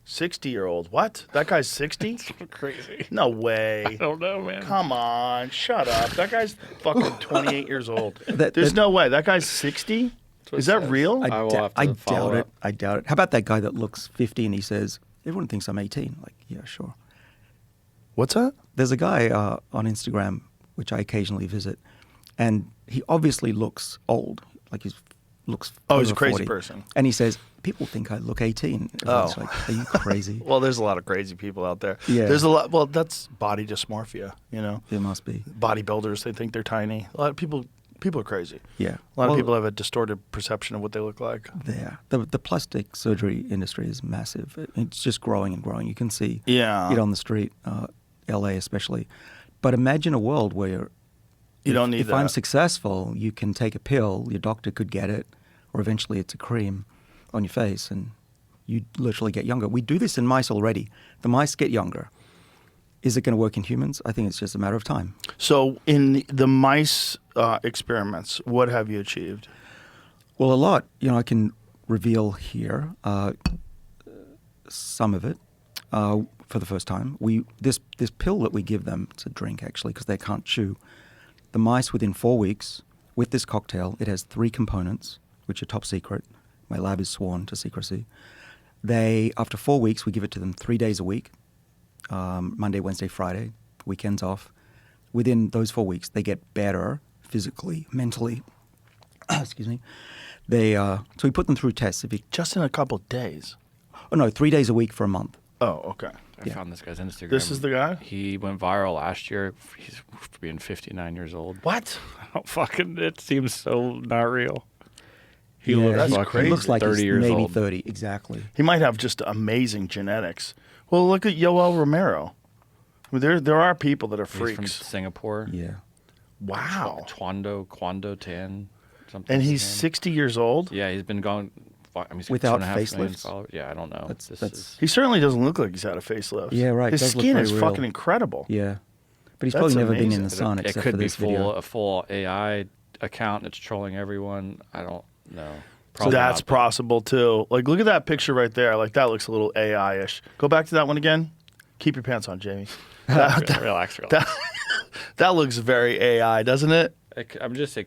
60-year-old. What? That guy's 60? Crazy. No way. I don't know, man. Come on, shut up. That guy's fucking 28 years old. That- There's that- no way. That guy's 60? what Is it that says. real? I will have to I follow doubt it. up. I doubt it. How about that guy that looks 50 and he says, everyone thinks I'm 18? Like, yeah, sure. What's that? There's a guy on Instagram, which I occasionally visit, and he obviously looks old. Like looks Oh, he's a over crazy 40. person. And he says, people think I look 18. Everyone's Oh. like, are you crazy? Well, there's a lot of crazy people out there. Yeah. There's a lot. Well, that's body dysmorphia, you know? It must be. Bodybuilders, they think they're tiny. A lot of people are crazy. Yeah. A lot Well, of people have a distorted perception of what they look like. There. The plastic surgery industry is massive. It's just growing and growing. You can see Yeah. it on the street, LA especially. But imagine a world where You don't need if that. I'm successful, you can take a pill, your doctor could get it, or eventually it's a cream on your face and you literally get younger. We do this in mice already. The mice get younger. Is it going to work in humans? I think it's just a matter of time. So in the mice experiments, what have you achieved? Well, a lot. You know, I can reveal here some of it for the first time. This pill that we give them, it's a drink actually because they can't chew. The mice within 4 weeks with this cocktail, it has 3 components, which are top secret. My lab is sworn to secrecy. After 4 weeks, we give it to them 3 days a week, Monday, Wednesday, Friday, weekends off. Within those 4 weeks, they get better physically, mentally. Excuse me. So we put them through tests. Just in a couple days. 3 days a week for a month. Oh, okay. I found this guy's Instagram. This is the guy? He went viral last year. He's for being 59 years old. What? It seems so not real. He Yeah, looks that's fucking crazy. He looks like 30 he's years maybe old. 30, exactly. He might have just amazing genetics. Well, look at Yoel Romero. I mean, there are people that are He's from freaks. Singapore. Yeah. Wow. Kwando Tan. Something. And is he's his name. 60 years old? Yeah, he's been gone. I mean, he's got Without 2.5 million facelifts? followers. Yeah, I don't know. That's- He certainly doesn't look like he's had a facelift. Yeah, right. His Does look skin very is real. fucking incredible. Yeah. But he's That's probably never been in amazing. the sun it except could for be this video. a full AI account that's trolling everyone. I don't know. So Probably that's not, but- possible too. Like, look at that picture right there. Like, that looks a little AI-ish. Go back to that one again. Keep your pants on, Jamie. Relax. That looks very AI, doesn't it? It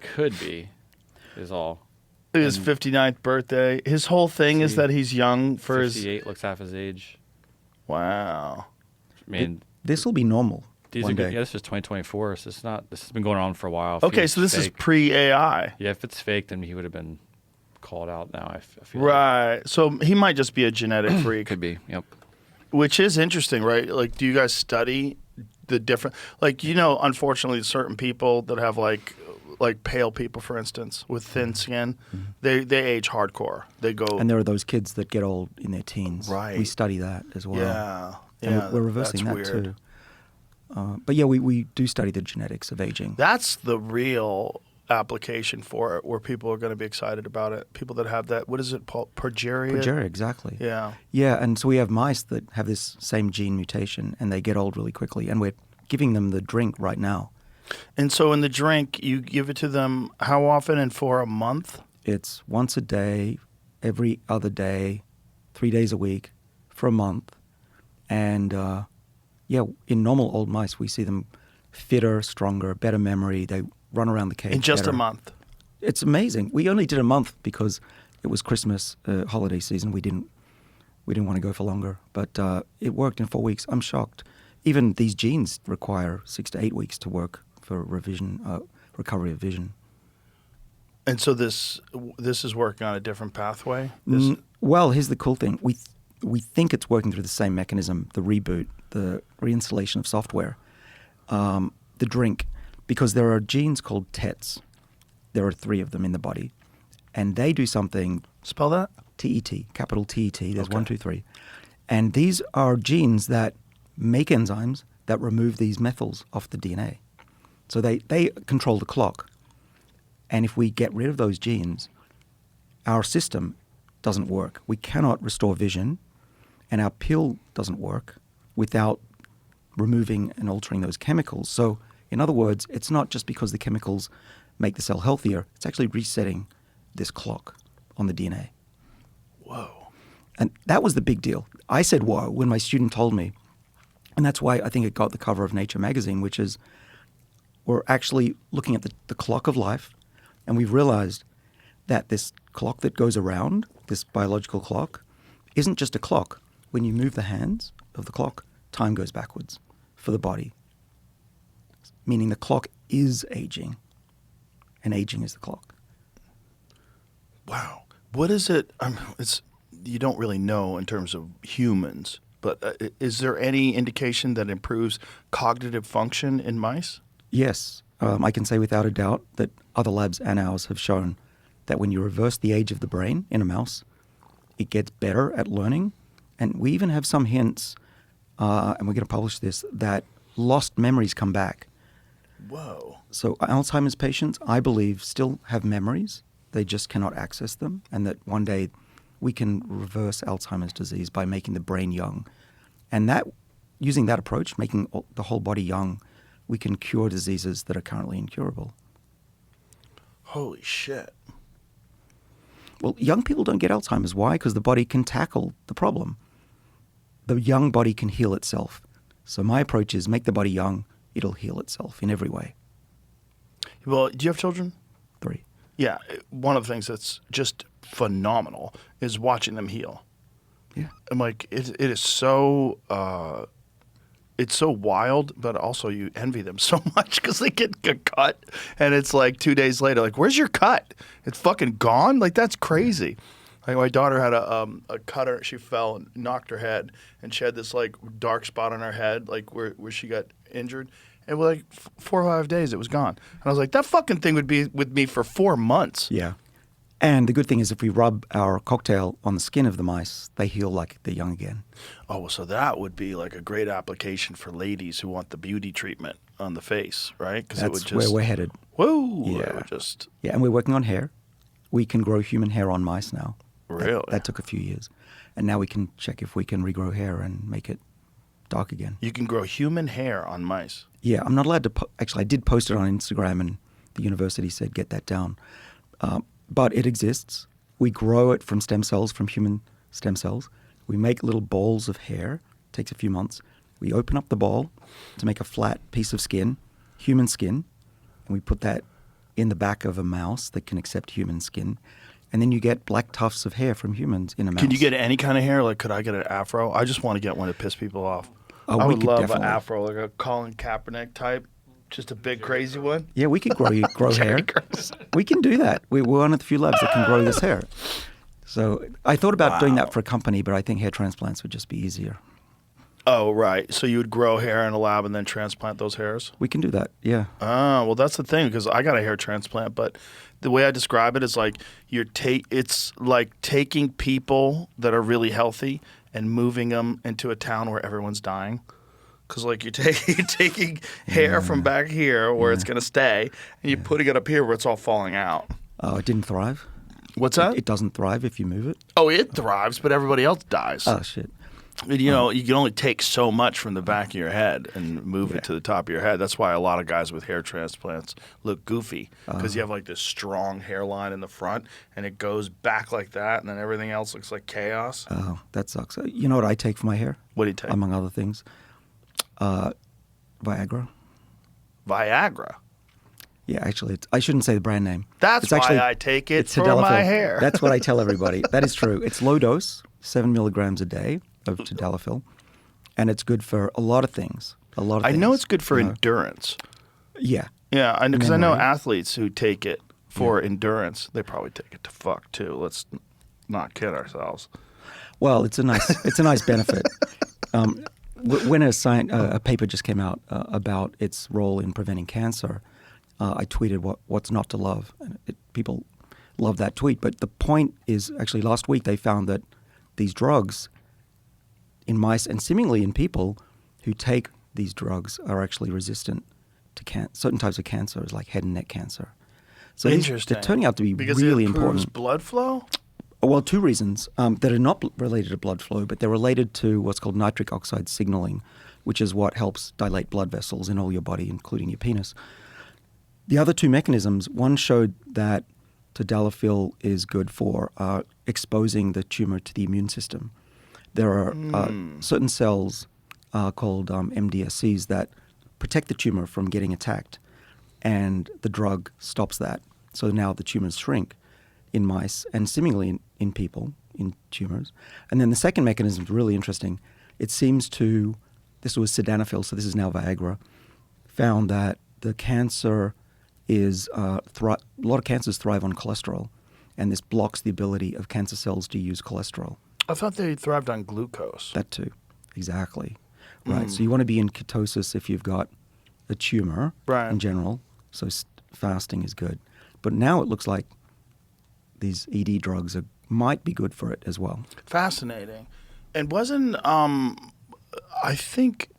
could be, is all. His 59th birthday. His whole thing is See, that he's young for his. 58 looks half his age. Wow. I mean, This will be normal these one are good. day. Yeah, this is 2024, so it's not. This has been going on for a while. If Okay, it's so this is fake- pre-AI. Yeah, if it's fake, then he would have been called out now. I feel Right. So he might just be a genetic like. freak, Could be. Yep. which is interesting, right? Like, do you guys study the different? Like, unfortunately, certain people that have like pale people, for instance, with thin skin, they age hardcore. They go. And there are those kids that get old in their teens. Right. We study that as well. yeah. And Yeah. we're reversing that's that weird. too. But yeah, we do study the genetics of aging. That's the real application for it, where people are going to be excited about it. People that have that, what is it called? Progeria? Progeria, exactly. Yeah. Yeah, and so we have mice that have this same gene mutation and they get old really quickly. And we're giving them the drink right now. And so in the drink, you give it to them how often and for a month? It's once a day, every other day, 3 days a week for a month. And Yeah, in normal old mice, we see them fitter, stronger, better memory. They run around the cage In just better. a month. It's amazing. We only did a month because it was Christmas holiday season. We didn't want to go for longer, but it worked in 4 weeks. I'm shocked. Even these genes require 6 to 8 weeks to work for recovery of vision. And so this is working on a different pathway? Well, here's the cool thing. We think it's working through the same mechanism, the reboot, the reinstallation of software, the drink, because there are genes called TETs. There are 3 of them in the body, and they do something. Spell that? TET, capital TET. There's Okay. 1, 2, 3. And these are genes that make enzymes that remove these methyls off the DNA. So they control the clock. And if we get rid of those genes, our system doesn't work. We cannot restore vision, and our pill doesn't work without removing and altering those chemicals. So, in other words, it's not just because the chemicals make the cell healthier, it's actually resetting this clock on the DNA. Whoa. And that was the big deal. I said, whoa, when my student told me. And that's why I think it got the cover of Nature magazine, which is we're actually looking at the clock of life, and we've realized that this clock that goes around, this biological clock, isn't just a clock. When you move the hands of the clock, time goes backwards for the body, meaning the clock is aging, and aging is the clock. Wow. What is it? You don't really know in terms of humans, but is there any indication that improves cognitive function in mice? Yes, I can say without a doubt that other labs and ours have shown that when you reverse the age of the brain in a mouse, it gets better at learning. And we even have some hints, and we're going to publish this, that lost memories come back. Whoa. So Alzheimer's patients, I believe, still have memories. They just cannot access them. And that one day we can reverse Alzheimer's disease by making the brain young. And that, using that approach, making the whole body young, we can cure diseases that are currently incurable. Holy shit. Well, young people don't get Alzheimer's. Why? Because the body can tackle the problem. The young body can heal itself. So my approach is make the body young, it'll heal itself in every way. Well, do you have children? 3. Yeah. One of the things that's just phenomenal is watching them heal. Yeah. I'm like, it is so, it's so wild, but also you envy them so much because they get a cut and it's like 2 days later, like, where's your cut? It's fucking gone? Like, that's crazy. Like, my daughter had a cutter. She fell and knocked her head, and she had this, like, dark spot on her head, like, where she got injured. And, like, 4 or 5 days, it was gone. And I was like, that fucking thing would be with me for 4 months. Yeah. And the good thing is if we rub our cocktail on the skin of the mice, they heal like they're young again. Oh, well, so that would be, like, a great application for ladies who want the beauty treatment on the face, right? Because it would That's just... where we're headed. Whoa! Yeah. It would just... Yeah, and we're working on hair. We can grow human hair on mice now. Really? That took a few years. And now we can check if we can regrow hair and make it dark again. You can grow human hair on mice. Yeah, I'm not allowed to... Actually, I did post it on Instagram, and the university said, get that down. But it exists. We grow it from stem cells, from human stem cells. We make little balls of hair. It takes a few months. We open up the ball to make a flat piece of skin, human skin, and we put that in the back of a mouse that can accept human skin. And then you get black tufts of hair from humans in a mouse. Can you get any kind of hair? Like, could I get an afro? I just want to get one to piss people off. Oh, I we would could love an definitely. afro, like a Colin Kaepernick type, just a big crazy one. Yeah, we could grow hair. We can do that. We're one of the few labs that can grow this hair. So I thought about doing that for a company, but I think hair transplants would just be easier. Oh, right. So you would grow hair in a lab and then transplant those hairs? We can do that, yeah. Oh, well, that's the thing, because I got a hair transplant, but the way I describe it is like it's like taking people that are really healthy and moving them into a town where everyone's dying. Because, like, you're taking hair from back here where it's going to stay, and you're putting it up here where it's all falling out. Oh, it didn't thrive? What's that? It doesn't thrive if you move it? Oh, it thrives, but everybody else dies. Oh, shit. You know, you can only take so much from the back of your head and move it to the top of your head. That's why a lot of guys with hair transplants look goofy, because you have like this strong hairline in the front, and it goes back like that, and then everything else looks like chaos. Oh, that sucks. You know what I take for my hair? What do you take? Among other things? Viagra. Viagra. Yeah, actually, I shouldn't say the brand name. That's it's actually, why I take it it's for tadalafil. my hair. That's what I tell everybody. That is true. It's low dose, 7 milligrams a day of tadalafil, and it's good for a lot of things. I know it's good for endurance. Yeah. Yeah, because I know Memory. athletes who take it for endurance. They probably take it to fuck too. Let's not kid ourselves. Well, it's a nice benefit. When a paper just came out about its role in preventing cancer, I tweeted what's not to love, and people love that tweet. But the point is, actually, last week they found that these drugs in mice and seemingly in people who take these drugs are actually resistant to certain types of cancers, like head and neck cancer. So Interesting. they're turning out to be Because really it improves important. blood flow? Well, two reasons that are not related to blood flow, but they're related to what's called nitric oxide signaling, which is what helps dilate blood vessels in all your body, including your penis. The other two mechanisms, one showed that tadalafil is good for exposing the tumor to the immune system. There are certain cells called MDSCs that protect the tumor from getting attacked, and the drug stops that. So now the tumors shrink in mice and seemingly in people, in tumors. And then the second mechanism is really interesting. It seems to, this was sildenafil, so this is now Viagra, found that the cancer is, a lot of cancers thrive on cholesterol, and this blocks the ability of cancer cells to use cholesterol. I thought they thrived on glucose. That too, exactly. Right, so you want to be in ketosis if you've got a tumor in general, so fasting is good. But now it looks like these ED drugs might be good for it as well. Fascinating. And wasn't, I think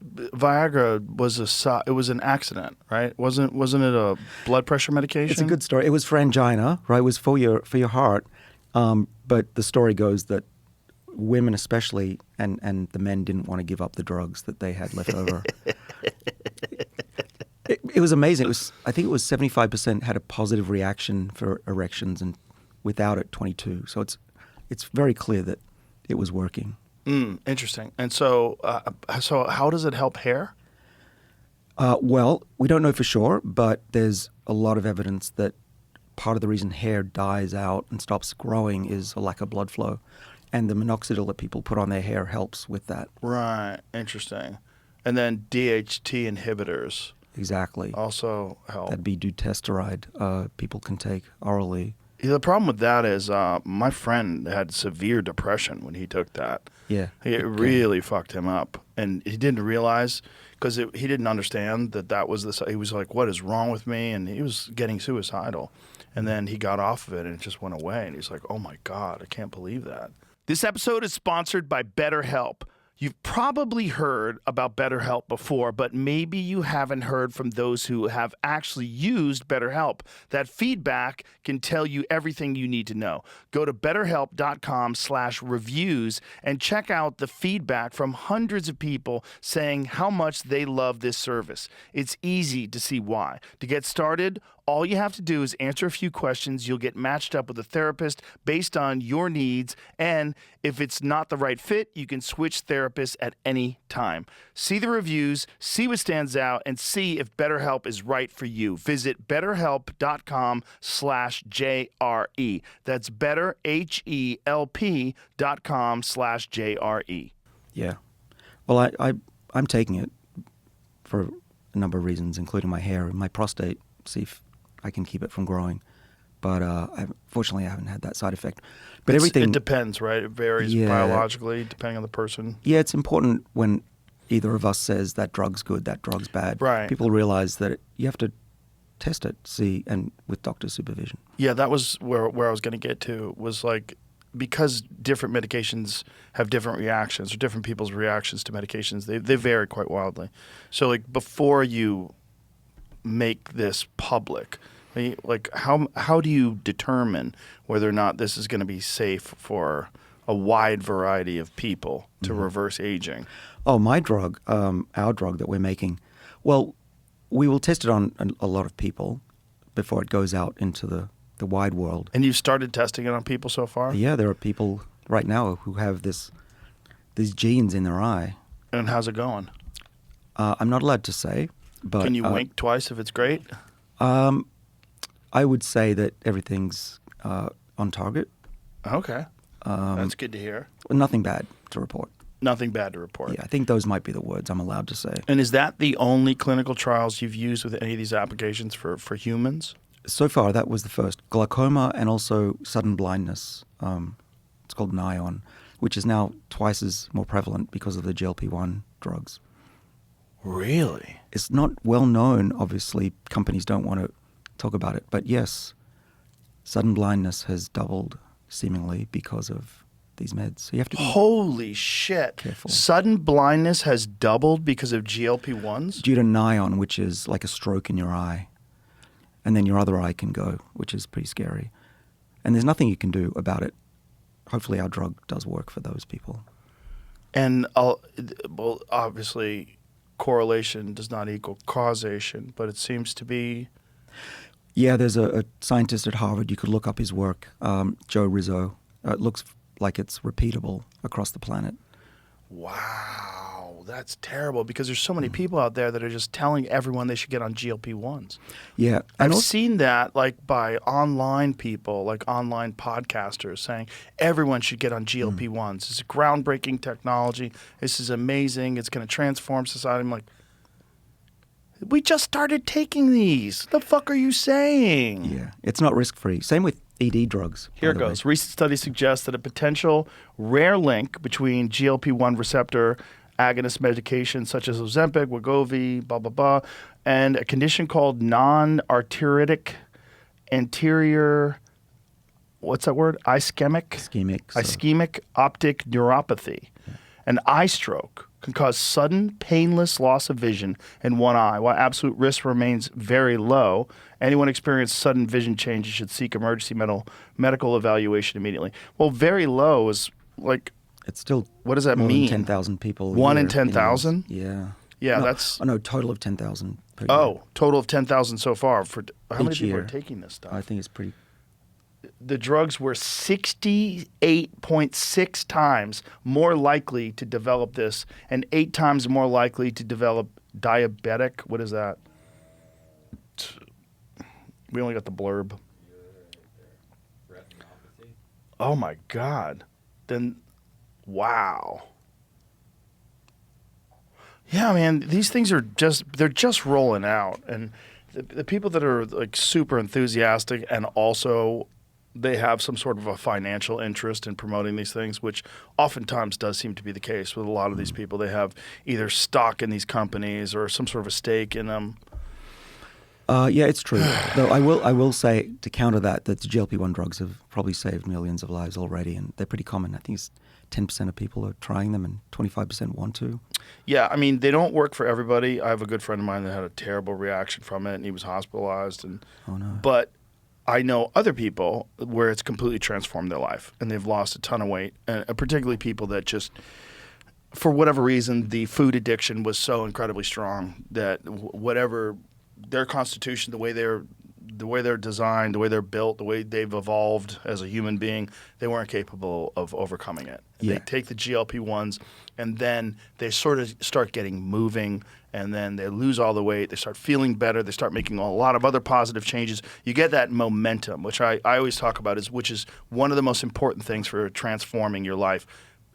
Viagra was an accident, right? Wasn't it a blood pressure medication? It's a good story. It was for angina, right? It was for your heart. But the story goes that women especially and the men didn't want to give up the drugs that they had left over. It was amazing. I think it was 75% had a positive reaction for erections, and without it, 22. So it's very clear that it was working. Interesting. And so how does it help hair? Well, we don't know for sure, but there's a lot of evidence that part of the reason hair dies out and stops growing is a lack of blood flow. And the minoxidil that people put on their hair helps with that. Right. Interesting. And then DHT inhibitors. Exactly. Also help. That'd be dutasteride. People can take orally. Yeah, the problem with that is my friend had severe depression when he took that. Yeah. It really fucked him up. And he didn't realize, because he didn't understand that was he was like, what is wrong with me? And he was getting suicidal. And then he got off of it and it just went away. And he's like, oh my God, I can't believe that. This episode is sponsored by BetterHelp. You've probably heard about BetterHelp before, but maybe you haven't heard from those who have actually used BetterHelp. That feedback can tell you everything you need to know. Go to betterhelp.com/reviews and check out the feedback from hundreds of people saying how much they love this service. It's easy to see why. To get started, all you have to do is answer a few questions. You'll get matched up with a therapist based on your needs. And if it's not the right fit, you can switch therapists at any time. See the reviews, see what stands out, and see if BetterHelp is right for you. Visit betterhelp.com/JRE. That's betterhelp.com/JRE. Yeah. Well, I'm taking it for a number of reasons, including my hair and my prostate, see if I can keep it from growing. But fortunately, I haven't had that side effect. But It depends, right? It varies biologically depending on the person. Yeah, it's important when either of us says that drug's good, that drug's bad. Right. People realize that you have to test it, see, and with doctor supervision. Yeah, that was where I was going to get to, was like, because different medications have different reactions, or different people's reactions to medications, they vary quite wildly. So, like, before you make this public, like, how do you determine whether or not this is going to be safe for a wide variety of people to reverse aging? Oh, my drug, our drug that we're making, well, we will test it on a lot of people before it goes out into the wide world. And you've started testing it on people so far? Yeah, there are people right now who have these genes in their eye And how's it going? I'm not allowed to say, but Can you wink twice if it's great? I would say that everything's on target. Okay. That's good to hear. Nothing bad to report. Nothing bad to report. Yeah, I think those might be the words I'm allowed to say. And is that the only clinical trials you've used with any of these applications for humans? So far, that was the first. Glaucoma and also sudden blindness. It's called Nion, which is now twice as more prevalent because of the GLP-1 drugs. Really? It's not well known, obviously. Companies don't want to talk about it. But yes, sudden blindness has doubled seemingly because of these meds. So you have to be Holy shit. careful. Sudden blindness has doubled because of GLP-1s? Due to Nion, which is like a stroke in your eye. And then your other eye can go, which is pretty scary. And there's nothing you can do about it. Hopefully our drug does work for those people. And well, obviously, correlation does not equal causation, but it seems to be. Yeah, there's a scientist at Harvard. You could look up his work, Joe Rizzo. It looks like it's repeatable across the planet. Wow, that's terrible because there's so many people out there that are just telling everyone they should get on GLP-1s. Yeah. I've also, seen that like by online people, like online podcasters saying everyone should get on GLP-1s. This is groundbreaking technology. This is amazing. It's going to transform society. I'm like, we just started taking these. The fuck are you saying? Yeah, it's not risk-free. Same with ED drugs. Here it by the way. goes. Recent studies suggest that a potential rare link between GLP-1 receptor agonist medications such as Ozempic, Wegovy, blah, blah, blah, and a condition called non-arteritic anterior, what's that word? Ischemic? Ischemic optic neuropathy. An eye stroke can cause sudden, painless loss of vision in one eye. While absolute risk remains very low, anyone experiencing sudden vision changes should seek emergency medical evaluation immediately. Well, very low is like, It's still what does that more mean? than 10,000 people. a 1 in year 10,000? Yeah. Yeah, No, that's. Oh, no, total of 10,000 per year. Oh, total of 10,000 so far. For how many Each people year. are taking this stuff? I think it's pretty... The drugs were 68.6 times more likely to develop this and 8 times more likely to develop diabetic. What is that? We only got the blurb. Oh my God. Then, wow. Yeah, man, these things are they're just rolling out. And the people that are like super enthusiastic and also they have some sort of a financial interest in promoting these things, which oftentimes does seem to be the case with a lot of these people. They have either stock in these companies or some sort of a stake in them. Yeah, it's true. Though I will say to counter that the GLP-1 drugs have probably saved millions of lives already, and they're pretty common. I think it's 10% of people are trying them, and 25% want to. Yeah, I mean, they don't work for everybody. I have a good friend of mine that had a terrible reaction from it, and he was hospitalized. Oh no! But I know other people where it's completely transformed their life, and they've lost a ton of weight, and particularly people that just, for whatever reason, the food addiction was so incredibly strong that whatever their constitution, the way they're designed, the way they're built, the way they've evolved as a human being, they weren't capable of overcoming it. Yeah. They take the GLP-1s, and then they sort of start getting moving, and then they lose all the weight. They start feeling better. They start making a lot of other positive changes. You get that momentum, which I always talk about, which is one of the most important things for transforming your life.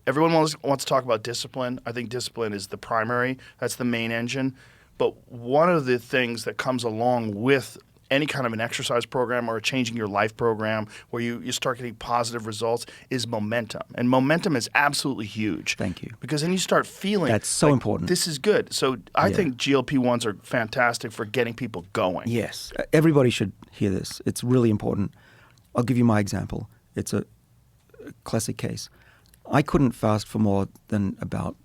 Everyone wants to talk about discipline. I think discipline is the primary. That's the main engine. But one of the things that comes along with any kind of an exercise program or a changing your life program where you start getting positive results is momentum. And momentum is absolutely huge. Thank you. Because then you start feeling That's so like, important. This is good. So I Yeah. think GLP-1s are fantastic for getting people going. Yes, everybody should hear this. It's really important. I'll give you my example. It's a classic case. I couldn't fast for more than about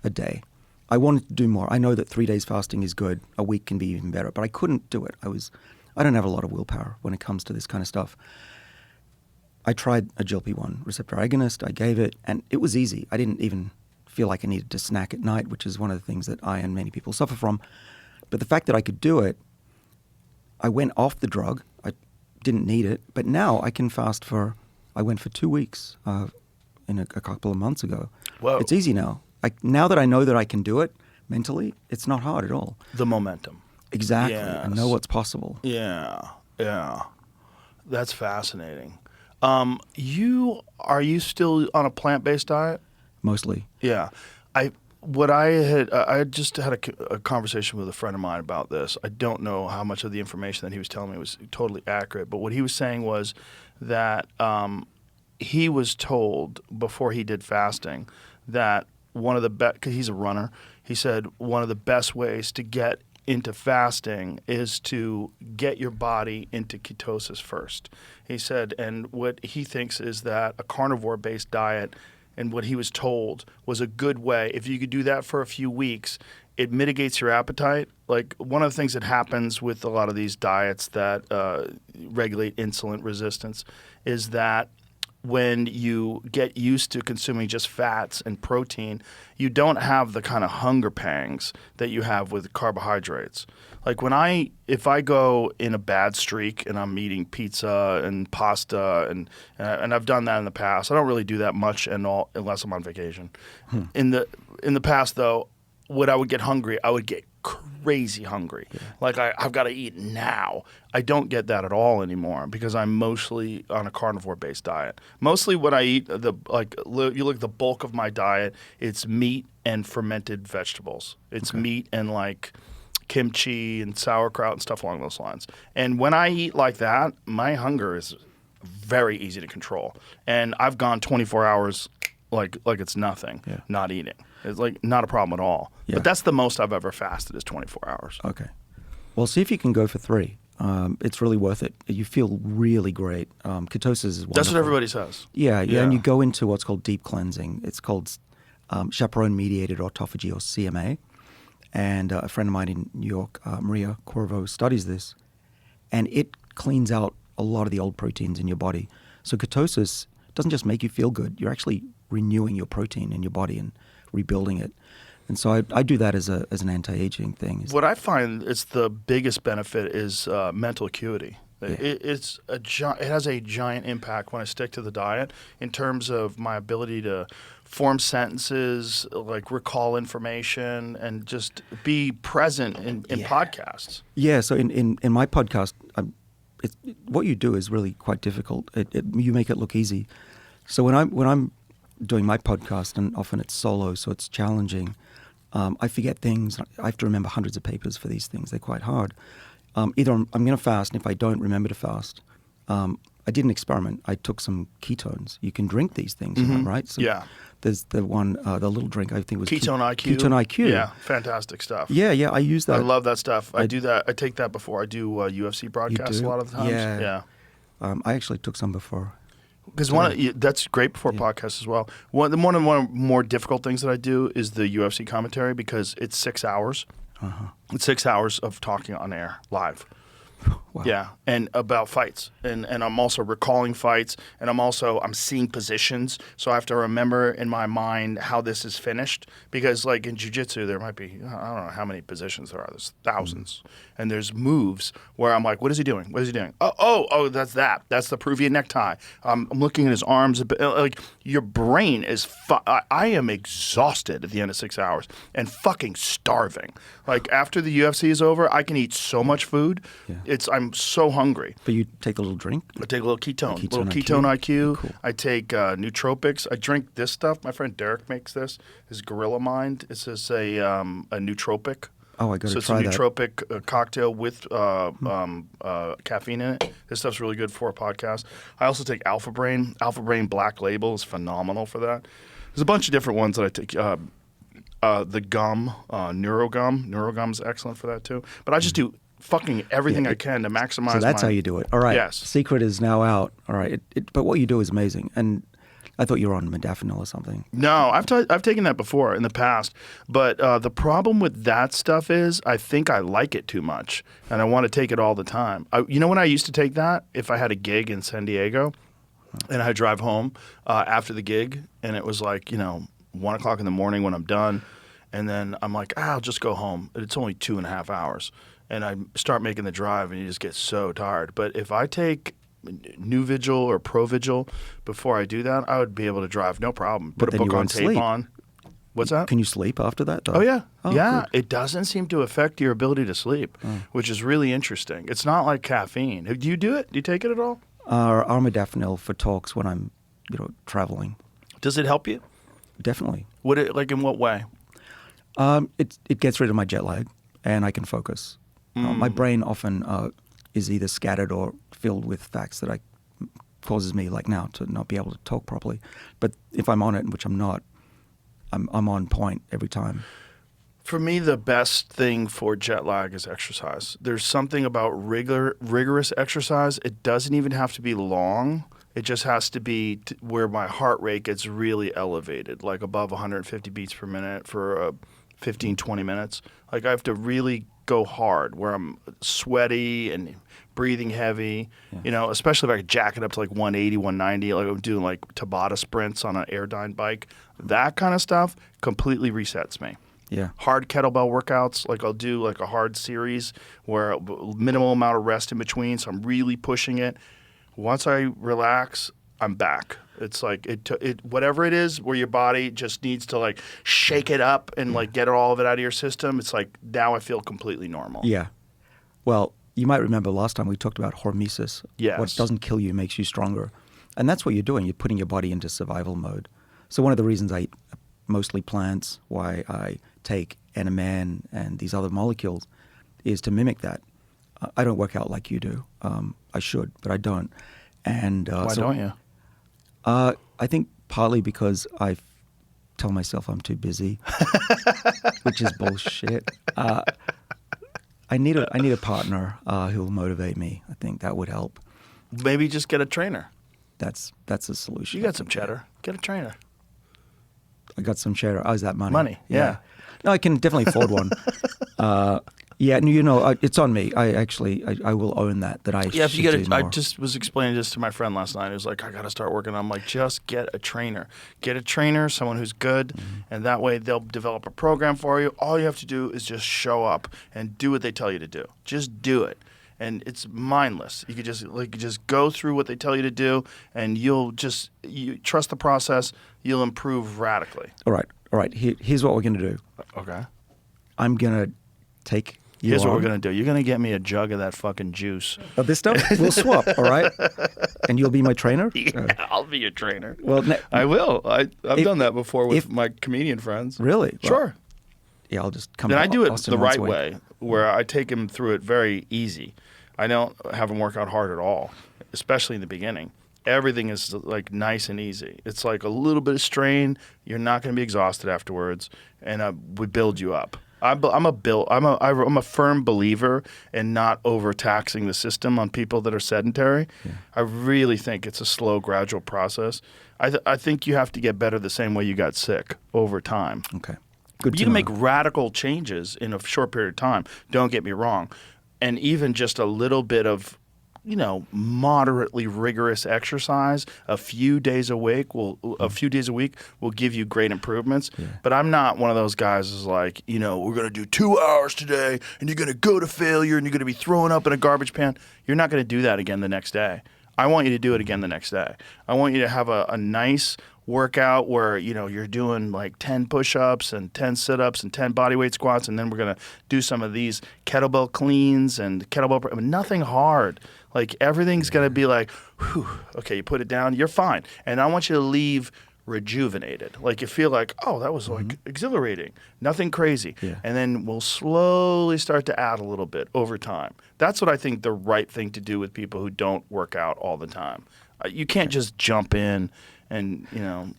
a day. I wanted to do more. I know that 3 days fasting is good. A week can be even better, but I couldn't do it. I don't have a lot of willpower when it comes to this kind of stuff. I tried a GLP-1 receptor agonist. I gave it, and it was easy. I didn't even feel like I needed to snack at night, which is one of the things that I and many people suffer from. But the fact that I could do it, I went off the drug. I didn't need it, but now I can fast I went for 2 weeks a couple of months ago. Whoa. It's easy now. now that I know that I can do it mentally, it's not hard at all. The momentum. Exactly. Yes. I know what's possible. Yeah, yeah. That's fascinating. Are you still on a plant-based diet? Mostly. Yeah. I just had a conversation with a friend of mine about this. I don't know how much of the information that he was telling me was totally accurate, but what he was saying was that he was told before he did fasting that one of the best, because he's a runner, he said one of the best ways to get into fasting is to get your body into ketosis first. He said, and what he thinks is that a carnivore-based diet, and what he was told was a good way. If you could do that for a few weeks, it mitigates your appetite. Like one of the things that happens with a lot of these diets that regulate insulin resistance is that when you get used to consuming just fats and protein, you don't have the kind of hunger pangs that you have with carbohydrates. Like if I go in a bad streak and I'm eating pizza and pasta and I've done that in the past. I don't really do that much unless I'm on vacation. In the past though, when I would get hungry, I would get crazy hungry. Yeah. Like I've got to eat now. I don't get that at all anymore because I'm mostly on a carnivore-based diet. Mostly what I eat, you look at the bulk of my diet, it's meat and fermented vegetables. It's meat and like kimchi and sauerkraut and stuff along those lines. And when I eat like that, my hunger is very easy to control. And I've gone 24 hours like it's nothing, not eating. It's like not a problem at all. Yeah. But that's the most I've ever fasted is 24 hours. Okay. Well, see if you can go for 3. It's really worth it. You feel really great. Ketosis is wonderful. That's what everybody says. Yeah, and you go into what's called deep cleansing. It's called chaperone-mediated autophagy, or CMA. And a friend of mine in New York, Maria Corvo, studies this. And it cleans out a lot of the old proteins in your body. So ketosis doesn't just make you feel good. You're actually renewing your protein in your body and rebuilding it. And so I do that as an anti-aging thing. What I find is the biggest benefit is mental acuity. Yeah. It has a giant impact when I stick to the diet in terms of my ability to form sentences, like recall information, and just be present in podcasts. Yeah, so in my podcast, what you do is really quite difficult. You make it look easy. So when I'm doing my podcast, and often it's solo, so it's challenging, I forget things. I have to remember hundreds of papers for these things. They're quite hard. Either I'm going to fast, and if I don't remember to fast, I did an experiment. I took some ketones. You can drink these things, right? So yeah. There's the one, the little drink I think was Ketone IQ. Ketone IQ. Yeah, fantastic stuff. Yeah, I use that. I love that stuff. I do that. I take that before I do UFC broadcasts a lot of the times. Yeah. I actually took some before. Because that's great before podcasts as well. One of the more difficult things that I do is the UFC commentary because it's 6 hours. It's 6 hours of talking on air live. Wow. Yeah, and about fights, and I'm also recalling fights, and I'm seeing positions, so I have to remember in my mind how this is finished, because like in jiu-jitsu there might be, I don't know how many positions there are, there's thousands, and there's moves where I'm like, what is he doing? Oh, that's the Peruvian necktie. I'm looking at his arms, like your brain is, I am exhausted at the end of 6 hours, and fucking starving. Like after the UFC is over, I can eat so much food. Yeah. I'm so hungry. But you take a little drink? I take a little ketone. Ketone IQ. Cool. I take nootropics. I drink this stuff. My friend Derek makes this. His Gorilla Mind. It's just a nootropic. Oh, I got to try that. So it's a nootropic cocktail with caffeine in it. This stuff's really good for a podcast. I also take Alpha Brain. Alpha Brain Black Label is phenomenal for that. There's a bunch of different ones that I take. The gum, Neurogum. Neurogum's excellent for that too. But I just do fucking everything I can to maximize. So that's how you do it. All right. Yes. Secret is now out. All right. But what you do is amazing. And I thought you were on modafinil or something. No, I've taken that before in the past. But the problem with that stuff is I think I like it too much, and I want to take it all the time. When I used to take that, if I had a gig in San Diego, and I drive home after the gig, and it was like 1 o'clock in the morning when I'm done, and then I'm like, I'll just go home. It's only 2.5 hours. And I start making the drive, and you just get so tired. But if I take Nuvigil or Provigil before I do that, I would be able to drive no problem. Put a book on tape on. What's that? Can you sleep after that, though? Oh, yeah. Oh, yeah. good. It doesn't seem to affect your ability to sleep, which is really interesting. It's not like caffeine. Do you do it? Do you take it at all? Armodafinil for talks when I'm, traveling. Does it help you? Definitely. Would it, like, in what way? It gets rid of my jet lag, and I can focus. My brain often is either scattered or filled with facts that causes me, like now, to not be able to talk properly. But if I'm on it, which I'm not, I'm on point every time. For me, the best thing for jet lag is exercise. There's something about rigorous exercise. It doesn't even have to be long. It just has to be where my heart rate gets really elevated, like above 150 beats per minute for 15, 20 minutes. Like I have to really go hard where I'm sweaty and breathing heavy, especially if I could jack it up to like 180, 190, like I'm doing like Tabata sprints on an Airdyne bike. That kind of stuff completely resets me. Yeah. Hard kettlebell workouts, like I'll do like a hard series where minimal amount of rest in between, so I'm really pushing it. Once I relax, I'm back. It's like whatever it is where your body just needs to like shake it up and like get all of it out of your system. It's like now I feel completely normal. Yeah. Well, you might remember last time we talked about hormesis. Yes. What doesn't kill you makes you stronger. And that's what you're doing. You're putting your body into survival mode. So one of the reasons I eat mostly plants, why I take NMN and these other molecules, is to mimic that. I don't work out like you do. I should, but I don't. And Why don't you? I think partly because I tell myself I'm too busy, which is bullshit. I need a partner who'll motivate me. I think that would help. Maybe just get a trainer. That's a solution. You got some cheddar. Get a trainer. I got some cheddar. Oh, is that money? Money, yeah. No, I can definitely afford one. It's on me. I will own that I Yeah, if should you get do it, more. I just was explaining this to my friend last night. He was like, I got to start working. I'm like, just get a trainer. Get a trainer, someone who's good, and that way they'll develop a program for you. All you have to do is just show up and do what they tell you to do. Just do it. And it's mindless. You could just go through what they tell you to do, and you trust the process. You'll improve radically. All right. Here's what we're going to do. Okay. I'm going to take you Here's what on. we're going to do. You're going to get me a jug of that fucking juice. Of this stuff? We'll swap, all right? And you'll be my trainer? Yeah, I'll be your trainer. Well, I will. I've if- done that before with if- my comedian friends. Really? Well, Sure. yeah, I'll just come Then to I do it Austin the once right a week. way, where I take him through it very easy. I don't have him work out hard at all, especially in the beginning. Everything is like nice and easy. It's like a little bit of strain. You're not going to be exhausted afterwards, and we build you up. I'm a firm believer in not overtaxing the system on people that are sedentary. Yeah. I really think it's a slow, gradual process. I think you have to get better the same way you got sick over time. Okay. Good. You can make radical changes in a short period of time. Don't get me wrong. And even just a little bit of, moderately rigorous exercise, a few days a week will give you great improvements. Yeah. But I'm not one of those guys who's like, we're going to do 2 hours today, and you're going to go to failure, and you're going to be throwing up in a garbage pan. You're not going to do that again the next day. I want you to do it again the next day. I want you to have a nice workout where you're doing like 10 push-ups and 10 sit-ups and 10 bodyweight squats, and then we're going to do some of these kettlebell cleans and nothing hard. Like everything's going to be like, whew, okay, you put it down, you're fine. And I want you to leave rejuvenated. Like you feel like, oh, that was like exhilarating. Nothing crazy. Yeah. And then we'll slowly start to add a little bit over time. That's what I think the right thing to do with people who don't work out all the time. You can't just jump in and,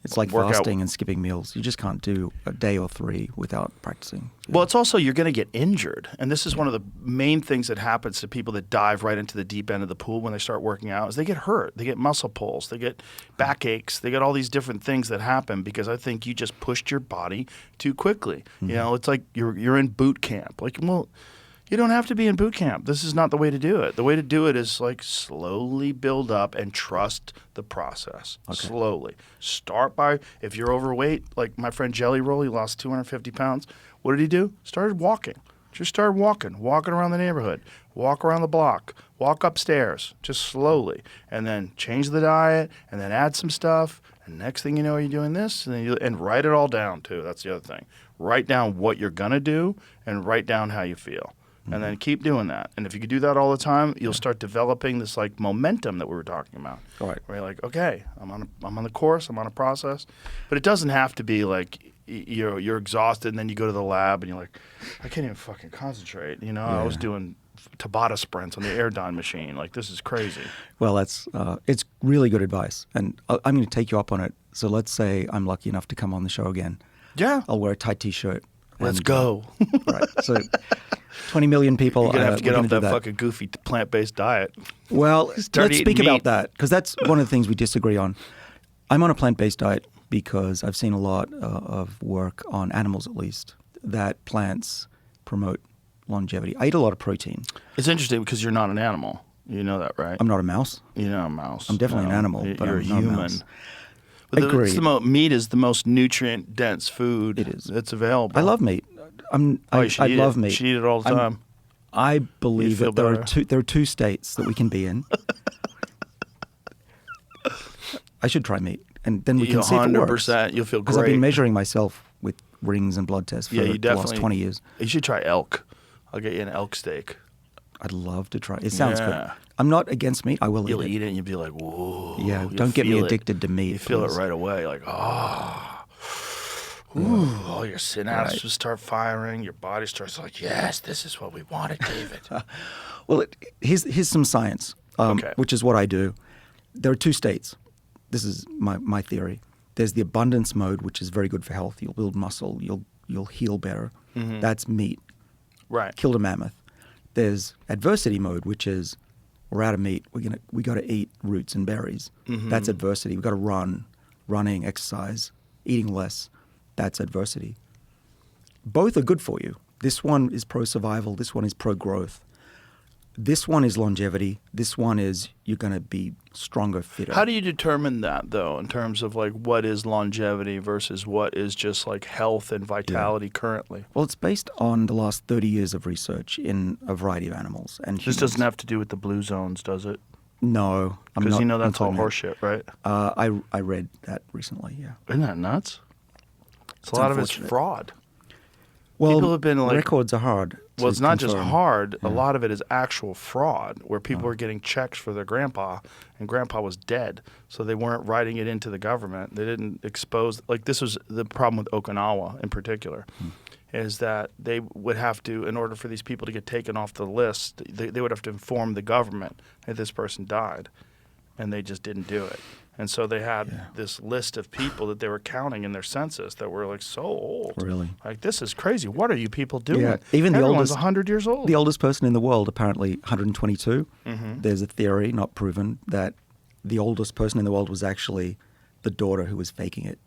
it's like work fasting out. and skipping meals. You just can't do a day or 3 without practicing. Yeah. Well, it's also you're going to get injured. And this is one of the main things that happens to people that dive right into the deep end of the pool when they start working out is they get hurt. They get muscle pulls. They get backaches. They get all these different things that happen because I think you just pushed your body too quickly. Mm-hmm. It's like you're in boot camp. Like, well, you don't have to be in boot camp. This is not the way to do it. The way to do it is like slowly build up and trust the process. Okay. Slowly. Start by, if you're overweight, like my friend Jelly Roll, he lost 250 pounds. What did he do? Started walking. Just start walking around the neighborhood, walk around the block, walk upstairs, just slowly, and then change the diet, and then add some stuff. And next thing you know, you're doing this, and write it all down too. That's the other thing. Write down what you're gonna do, and write down how you feel, and then keep doing that. And if you could do that all the time, you'll start developing this like momentum that we were talking about. Right. Where you're like, okay, I'm on the course, I'm on a process, but it doesn't have to be like you're exhausted, and then you go to the lab and you're like, I can't even fucking concentrate. I was doing Tabata sprints on the Airdyne machine. Like, this is crazy. Well, that's it's really good advice, and I'm going to take you up on it. So let's say I'm lucky enough to come on the show again. Yeah. I'll wear a tight T-shirt. Let's go. Right. So 20 million people. You're going to have to get we're off gonna that do fucking goofy plant-based diet. Well, Start let's eating speak about meat. that, because that's one of the things we disagree on. I'm on a plant-based diet because I've seen a lot of work on animals, at least, that plants promote longevity. I eat a lot of protein. It's interesting because you're not an animal. You know that, right? I'm not a mouse. You're not a mouse. I'm definitely an animal, but you're I'm a not a human. mouse. It's Agreed. meat is the most nutrient-dense food It is. that's available. I love meat. Oh, you should I eat love it. meat. You should eat it all the time. I believe feel that there better. are two states that we can be in. I should try meat, and then we can see if it works. 100%. You'll feel Because I've been great. measuring myself with rings and blood tests for Yeah, you the last definitely 20 years. You should try elk. I'll get you an elk steak. I'd love to try. It sounds Yeah. good. I'm not against meat. I will You'll eat it. eat it and you'll be like, whoa. Yeah, You'll don't get me feel it. addicted to meat, You feel please. it right away. Like, ooh, all your synapses Right. start firing. Your body starts like, yes, this is what we wanted, David. Well, here's some science, Okay. which is what I do. There are two states. This is my theory. There's the abundance mode, which is very good for health. You'll build muscle. You'll heal better. Mm-hmm. That's meat. Right. Killed a mammoth. There's adversity mode, which is we're out of meat. We got to eat roots and berries. Mm-hmm. That's adversity. We got to running, exercise, eating less. That's adversity. Both are good for you. This one is pro survival. This one is pro growth. This one is longevity. This one is you're going to be stronger, fitter. How do you determine that, though, in terms of like what is longevity versus what is just like health and vitality currently? Well, it's based on the last 30 years of research in a variety of animals and humans. This doesn't have to do with the blue zones, does it? No, I'm Because not. you know that's all including that. horseshit, right? I read that recently. Yeah. Isn't that nuts? It's a lot of it's unfortunate. fraud. Well, People have been like- records are hard. Well, it's not just confirm. hard. Yeah. A lot of it is actual fraud, where people were getting checks for their grandpa, and grandpa was dead, so they weren't writing it into the government. They didn't expose. Like, this was the problem with Okinawa in particular, is that they would have to, in order for these people to get taken off the list, they would have to inform the government that this person died, and they just didn't do it. And so they had this list of people that they were counting in their census that were like so old. Really? Like, this is crazy. What are you people doing? Yeah, even the Everyone's oldest- 100 years old. The oldest person in the world, apparently 122. Mm-hmm. There's a theory, not proven, that the oldest person in the world was actually the daughter who was faking it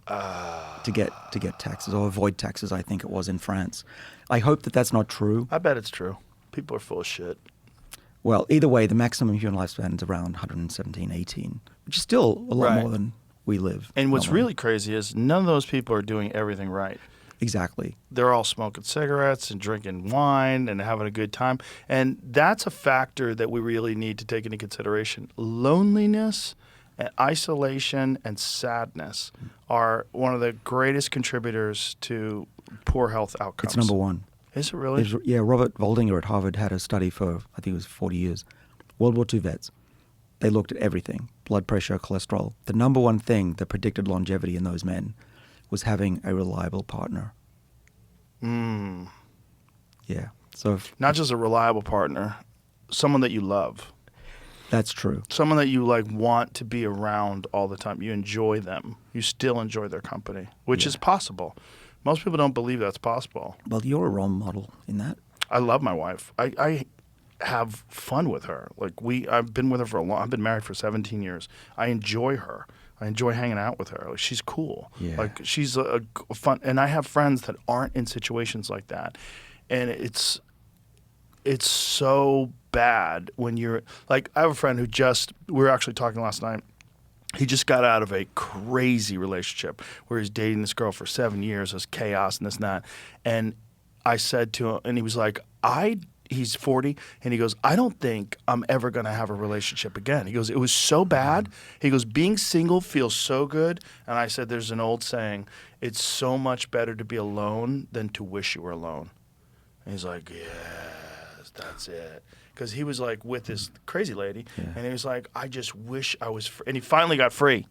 to get taxes or avoid taxes. I think it was in France. I hope that that's not true. I bet it's true. People are full of shit. Well, either way, the maximum human lifespan is around 117, 18, which is still a lot Right. more than we live. And what's normally. really crazy is none of those people are doing everything right. Exactly. They're all smoking cigarettes and drinking wine and having a good time. And that's a factor that we really need to take into consideration. Loneliness and isolation and sadness are one of the greatest contributors to poor health outcomes. It's number one. Is it really? Yeah, Robert Waldinger at Harvard had a study for, I think it was 40 years. World War II vets. They looked at everything, blood pressure, cholesterol. The number one thing that predicted longevity in those men was having a reliable partner. Yeah. So Not just a reliable partner, someone that you love. that's true. Someone that you like want to be around all the time. You enjoy them. You still enjoy their company, which is possible. Most people don't believe that's possible. Well, you're a role model in that. I love my wife. I have fun with her. Like I've been with her for I've been married for 17 years. I enjoy her. I enjoy hanging out with her. Like, she's cool. Yeah. Like she's a fun. And I have friends that aren't in situations like that, and it's so bad when you're like. I have a friend who we were actually talking last night. He just got out of a crazy relationship where he's dating this girl for 7 years. It was chaos and this and that. And I said to him, and he was like, he's 40, and he goes, I don't think I'm ever going to have a relationship again. He goes, it was so bad. He goes, being single feels so good. And I said, there's an old saying, it's so much better to be alone than to wish you were alone. And he's like, yes, that's it. Because he was like with this crazy lady, and he was like, I just wish I was free. And he finally got free.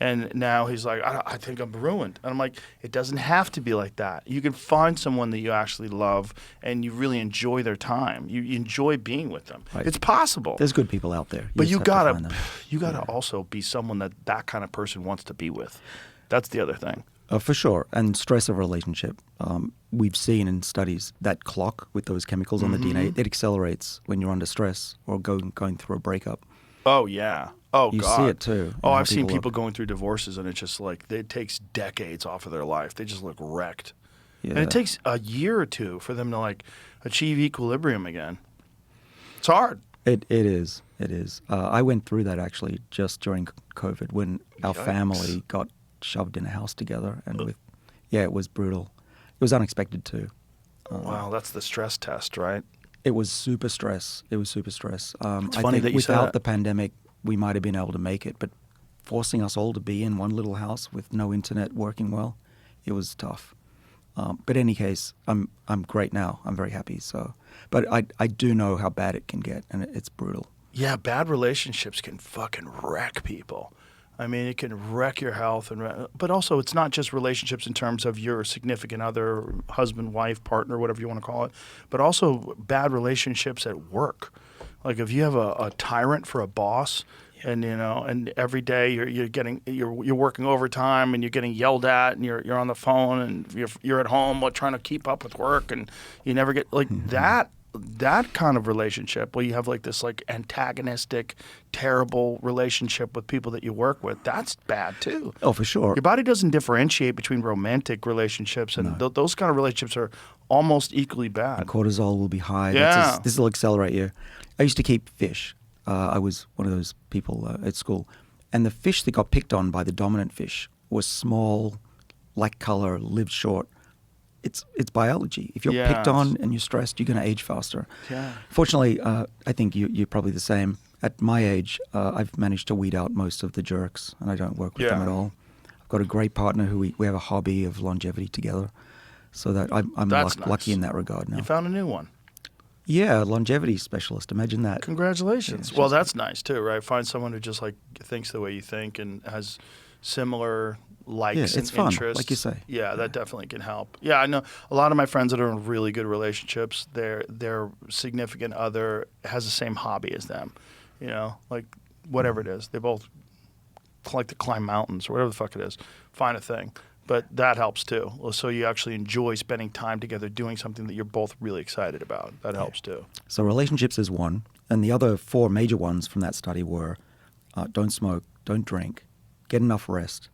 And now he's like, I think I'm ruined. And I'm like, it doesn't have to be like that. You can find someone that you actually love and you really enjoy their time. You enjoy being with them. Right. It's possible. There's good people out there. But just you have to find gotta them. also be someone that kind of person wants to be with. That's the other thing. For sure. And stress of a relationship. We've seen in studies that clock with those chemicals on the DNA, it accelerates when you're under stress or going through a breakup. Oh, yeah. Oh, You God. see it too. Oh, in how I've seen people look. going through divorces, and it's just like it takes decades off of their life. They just look wrecked. Yeah. And it takes a year or two for them to like achieve equilibrium again. It's hard. It is. It is. I went through that actually just during COVID when our Yikes. family got shoved in a house together, and it was brutal. It was unexpected too. Wow, that's the stress test, right? It was super stress. It's funny I think that you said without that. the pandemic, we might have been able to make it, but forcing us all to be in one little house with no internet working well, it was tough. But in any case, I'm great now. I'm very happy. So, but I do know how bad it can get, and it's brutal. Yeah, bad relationships can fucking wreck people. I mean, it can wreck your health, but also it's not just relationships in terms of your significant other, husband, wife, partner, whatever you want to call it, but also bad relationships at work. Like if you have a tyrant for a boss, and and every day you're working overtime and you're getting yelled at, and you're on the phone and you're at home while trying to keep up with work, and you never get like that kind of relationship where you have like this like antagonistic, terrible relationship with people that you work with. That's bad too. Oh, for sure. Your body doesn't differentiate between romantic relationships, and those kind of relationships are almost equally bad. Cortisol will be high. Yeah. This will accelerate you. I used to keep fish. I was one of those people at school. And the fish that got picked on by the dominant fish was small, light color, lived short. It's biology. If you're picked on and you're stressed, you're going to age faster. Yeah. Fortunately, I think you're probably the same. At my age, I've managed to weed out most of the jerks, and I don't work with them at all. I've got a great partner who we have a hobby of longevity together, so that I'm That's nice. lucky in that regard now. You found a new one. Yeah, longevity specialist. Imagine that. Congratulations. Yeah, Well, that's nice too, right? Find someone who just like thinks the way you think and has similar likes it's and fun, interests. like you say. Yeah, that definitely can help. Yeah, I know a lot of my friends that are in really good relationships, their significant other has the same hobby as them. Like whatever it is. They both like to climb mountains or whatever the fuck it is. Find a thing. But that helps too. So you actually enjoy spending time together doing something that you're both really excited about. That helps too. So relationships is one, and the other 4 major ones from that study were don't smoke, don't drink, get enough rest,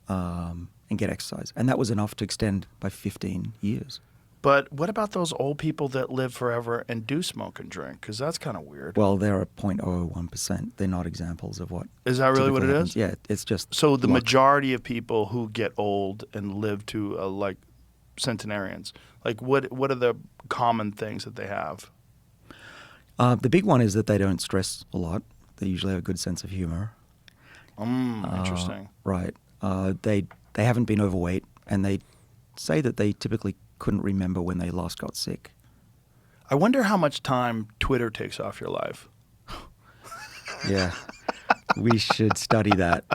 and get exercise. And that was enough to extend by 15 years. But what about those old people that live forever and do smoke and drink? Because that's kind of weird. Well, they're 0.001%. They're not examples of what. Is that really what it typically happens. is? Yeah, it's just. So the luck. majority of people who get old and live to like centenarians, like what are the common things that they have? The big one is that they don't stress a lot. They usually have a good sense of humor. Interesting. Right. They haven't been overweight, and they say that they typically couldn't remember when they last got sick. I wonder how much time Twitter takes off your life. Yeah. We should study that.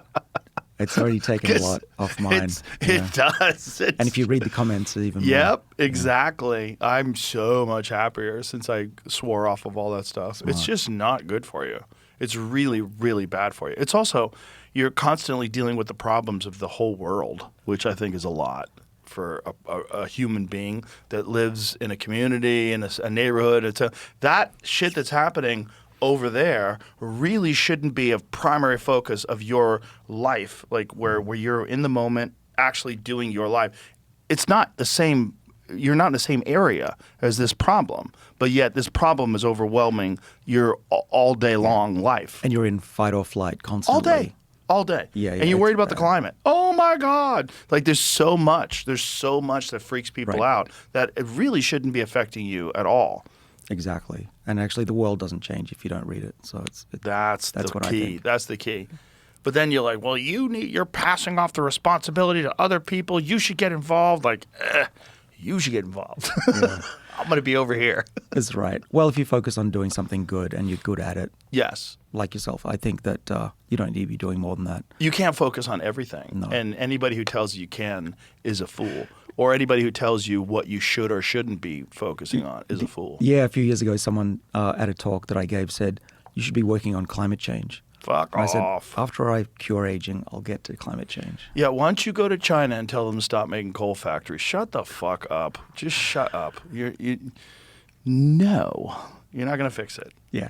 It's already taken a lot off mine. It does. And if you read the comments, even more. Yep, exactly. Yeah. I'm so much happier since I swore off of all that stuff. It's just not good for you. It's really, really bad for you. It's also, you're constantly dealing with the problems of the whole world, which I think is a lot for a human being that lives in a community, in a neighborhood. That shit that's happening over there really shouldn't be a primary focus of your life, like where you're in the moment actually doing your life. It's not the same. You're not in the same area as this problem, but yet this problem is overwhelming your all day long life. And you're in fight or flight constantly. All day. Yeah, and you're it's worried about the bad. climate. Oh my my God. Like there's so much that freaks people Right. out that it really shouldn't be affecting you at all. Exactly. And actually, the world doesn't change if you don't read it. So That's the what I key. think. That's the key. But then you're like, well, you're passing off the responsibility to other people. You should get involved. Like, you should get involved. I'm going to be over here. That's right. Well, if you focus on doing something good and you're good at it, Yes. like yourself, I think that you don't need to be doing more than that. You can't focus on everything. No. And anybody who tells you can is a fool. Or anybody who tells you what you should or shouldn't be focusing on is a fool. Yeah, a few years ago, someone at a talk that I gave said, you should be working on climate change. Fuck And I said, off. after I cure aging, I'll get to climate change. Yeah, why don't you go to China and tell them to stop making coal factories? Shut the fuck up. Just shut up. No, you're not going to fix it. Yeah.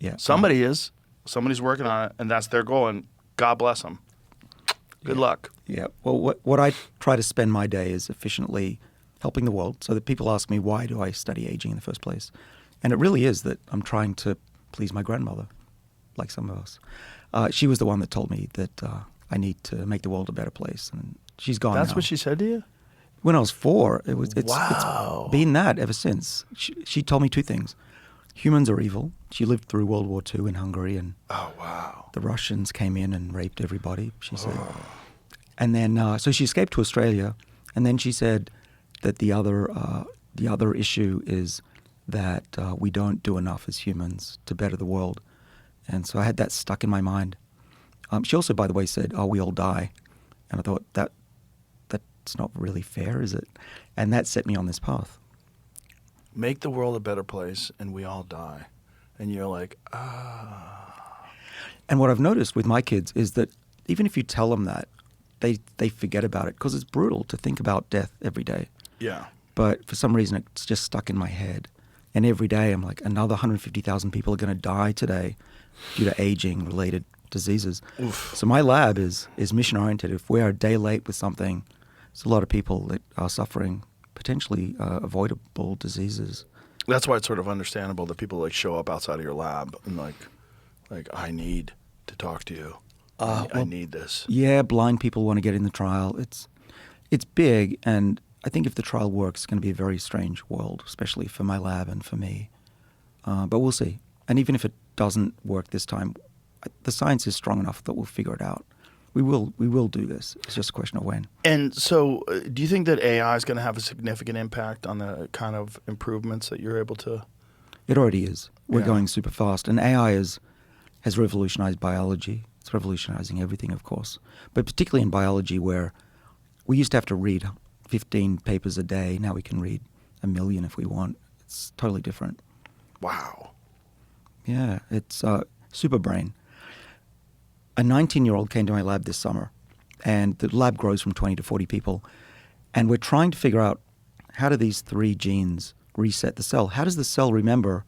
Yeah. Somebody is. Somebody's working on it, and that's their goal, and God bless them. Good luck. Yeah. Well, what I try to spend my day is efficiently helping the world so that people ask me, why do I study aging in the first place? And it really is that I'm trying to please my grandmother, like some of us. She was the one that told me that I need to make the world a better place, and she's gone That's now. what she said to you? When I was 4, it's Wow. been that ever since. She told me 2 things. Humans are evil. She lived through World War II in Hungary, and Oh, wow. the Russians came in and raped everybody, she said. And then, so she escaped to Australia, and then she said that the other issue is that we don't do enough as humans to better the world. And so I had that stuck in my mind. She also, by the way, said, "Oh, we all die," and I thought that's not really fair, is it? And that set me on this path. Make the world a better place, and we all die. And you're like, And what I've noticed with my kids is that even if you tell them that, they forget about it because it's brutal to think about death every day. yeah. But for some reason, it's just stuck in my head. And every day, I'm like, another 150,000 people are going to die today due to aging-related diseases. Oof. So my lab is mission-oriented. If we are a day late with something, there's a lot of people that are suffering potentially avoidable diseases. That's why it's sort of understandable that people like show up outside of your lab and like I need to talk to you. I need this. Yeah, blind people want to get in the trial. It's big, and I think if the trial works, it's going to be a very strange world, especially for my lab and for me. But we'll see. And even if it doesn't work this time, the science is strong enough that we'll figure it out. We will do this. It's just a question of when. And so, do you think that AI is going to have a significant impact on the kind of improvements that you're able to? It already is. We're Yeah. going super fast, and AI has revolutionized biology. It's revolutionizing everything, of course, but particularly in biology, where we used to have to read 15 papers a day. Now we can read 1 million if we want. It's totally different. Wow. Yeah, it's super brain. A 19-year-old came to my lab this summer, and the lab grows from 20 to 40 people, and we're trying to figure out how do these 3 genes reset the cell? How does the cell remember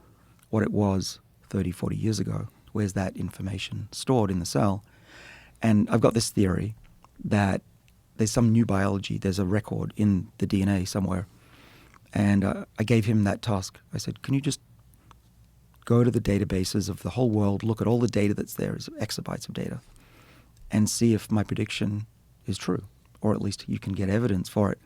what it was 30, 40 years ago? Where's that information stored in the cell? And I've got this theory that there's some new biology, there's a record in the DNA somewhere. And I gave him that task. I said, can you just go to the databases of the whole world, look at all the data that's there, is exabytes of data, and see if my prediction is true, or at least you can get evidence for it.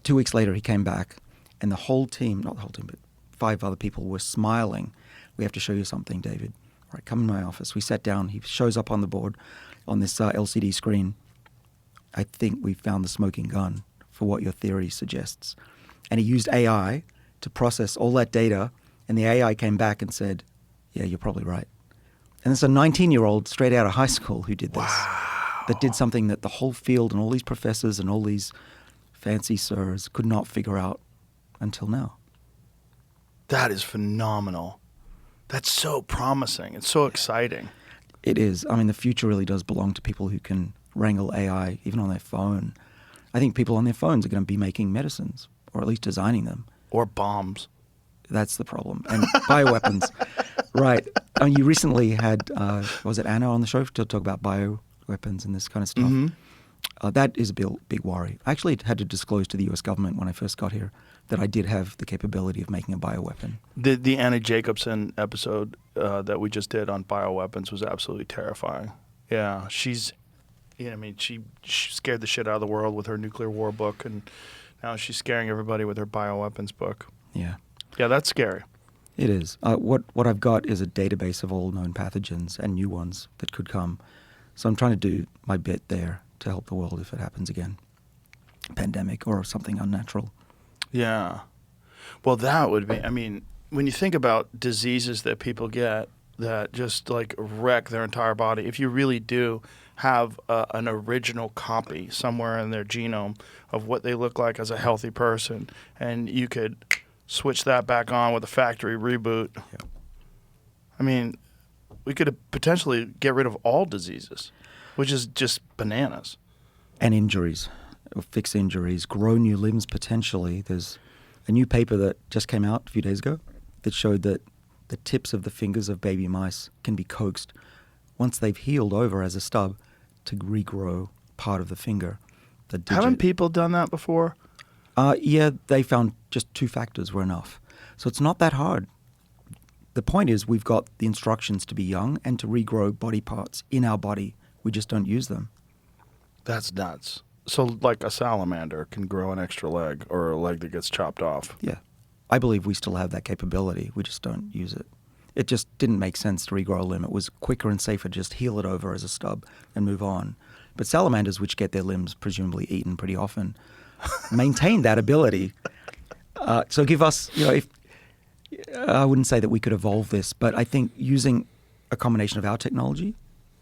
2 weeks later, he came back, and the whole team, not the whole team, but 5 other people were smiling. We have to show you something, David. All right, come in my office. We sat down. He shows up on the board on this LCD screen. I think we found the smoking gun for what your theory suggests. And he used AI to process all that data, and the AI came back and said, yeah, you're probably right. And it's a 19-year-old straight out of high school who did this. Wow. That did something that the whole field and all these professors and all these fancy sirs could not figure out until now. That is phenomenal. That's so promising. It's so exciting. It is. I mean, the future really does belong to people who can wrangle AI, even on their phone. I think people on their phones are going to be making medicines, or at least designing them. Or bombs. That's the problem. And bioweapons. Right. I mean, you recently had, was it Anna on the show to talk about bioweapons and this kind of stuff? Mm-hmm. That is a big worry. I actually had to disclose to the US government when I first got here that I did have the capability of making a bioweapon. The Anna Jacobson episode that we just did on bioweapons was absolutely terrifying. Yeah, she's I mean, she scared the shit out of the world with her nuclear war book, and now she's scaring everybody with her bioweapons book. Yeah. Yeah, that's scary. It is. What I've got is a database of all known pathogens and new ones that could come. So I'm trying to do my bit there to help the world if it happens again. Pandemic or something unnatural. Yeah. Well, that would be, I mean, when you think about diseases that people get that just like wreck their entire body, if you really do have an original copy somewhere in their genome of what they look like as a healthy person, and you could switch that back on with a factory reboot. Yeah. I mean, we could potentially get rid of all diseases, which is just bananas. And injuries, or fix injuries, grow new limbs potentially. There's a new paper that just came out a few days ago that showed that the tips of the fingers of baby mice can be coaxed once they've healed over as a stub to regrow part of the finger. The digit. Haven't people done that before? Yeah, they found just 2 factors were enough. So it's not that hard. The point is we've got the instructions to be young and to regrow body parts in our body. We just don't use them. That's nuts. So like a salamander can grow an extra leg or a leg that gets chopped off. Yeah. I believe we still have that capability. We just don't use it. It just didn't make sense to regrow a limb. It was quicker and safer to just heal it over as a stub and move on. But salamanders, which get their limbs presumably eaten pretty often, maintain that ability. So give us, if I wouldn't say that we could evolve this, but I think using a combination of our technology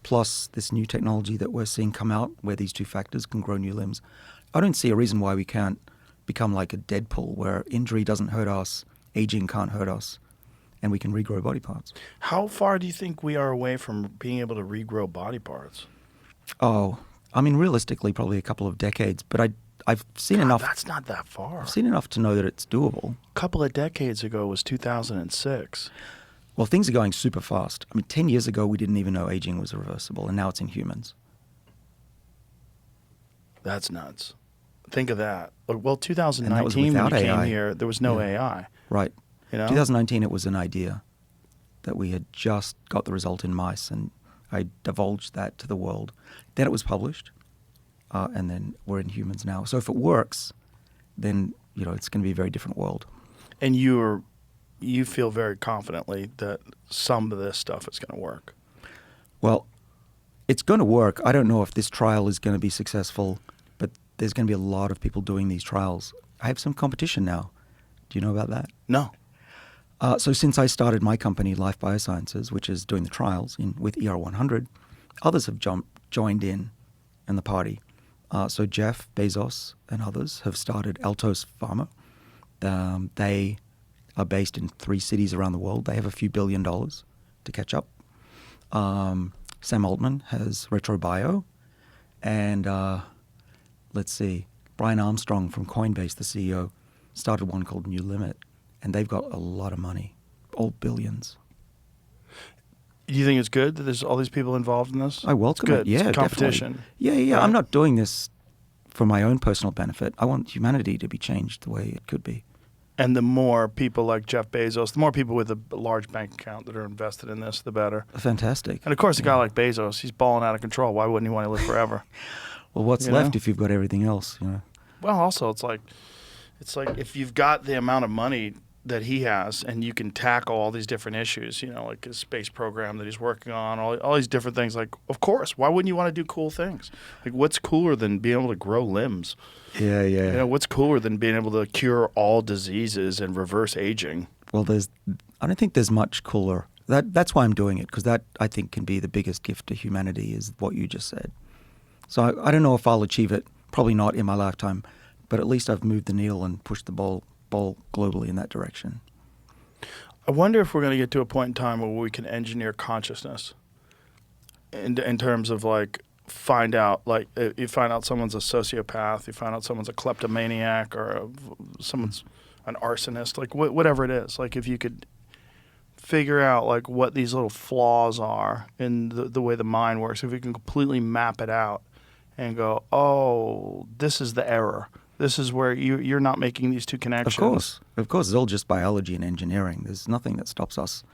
plus this new technology that we're seeing come out where these 2 factors can grow new limbs, I don't see a reason why we can't become like a Deadpool where injury doesn't hurt us, aging can't hurt us, and we can regrow body parts. How far do you think we are away from being able to regrow body parts? Oh, I mean, realistically, probably a couple of decades, but I've seen enough. That's not that far. I've seen enough to know that it's doable. A couple of decades ago was 2006. Well, things are going super fast. I mean, 10 years ago, we didn't even know aging was reversible, and now it's in humans. That's nuts. Think of that. Well, And 2019 that was when you without came AI. here, there was no AI. Right. You know? 2019, it was an idea that we had just got the result in mice, and I divulged that to the world. Then it was published, and then we're in humans now. So if it works, then it's going to be a very different world. And you feel very confidently that some of this stuff is going to work. Well, it's going to work. I don't know if this trial is going to be successful, but there's going to be a lot of people doing these trials. I have some competition now. Do you know about that? No. So since I started my company, Life Biosciences, which is doing the trials with ER100, others have joined in the party. So Jeff Bezos and others have started Altos Pharma. They are based in 3 cities around the world. They have a few $1 billion to catch up. Sam Altman has RetroBio. And let's see, Brian Armstrong from Coinbase, the CEO, started one called New Limit. And they've got a lot of money, all billions. Do you think it's good that there's all these people involved in this? I welcome it's good. it. Yeah, It's competition. Definitely. Yeah. Right? I'm not doing this for my own personal benefit. I want humanity to be changed the way it could be. And the more people like Jeff Bezos, the more people with a large bank account that are invested in this, the better. Fantastic. And of course, a guy like Bezos, he's balling out of control. Why wouldn't he want to live forever? Well, what's left if you've got everything else? Well, also, it's like if you've got the amount of money that he has and you can tackle all these different issues, like his space program that he's working on, all these different things, like, of course, why wouldn't you want to do cool things? Like, what's cooler than being able to grow limbs? Yeah. What's cooler than being able to cure all diseases and reverse aging? Well, I don't think there's much cooler. That's why I'm doing it, because that, I think, can be the biggest gift to humanity is what you just said. So I don't know if I'll achieve it, probably not in my lifetime, but at least I've moved the needle and pushed the ball globally in that direction. I wonder if we're going to get to a point in time where we can engineer consciousness in terms of find out you find out someone's a sociopath, you find out someone's a kleptomaniac or someone's an arsonist, whatever it is. If you could figure out what these little flaws are in the way the mind works, if we can completely map it out and go, oh, this is the error. This is where you're not making these 2 connections. Of course, it's all just biology and engineering. There's nothing that stops us.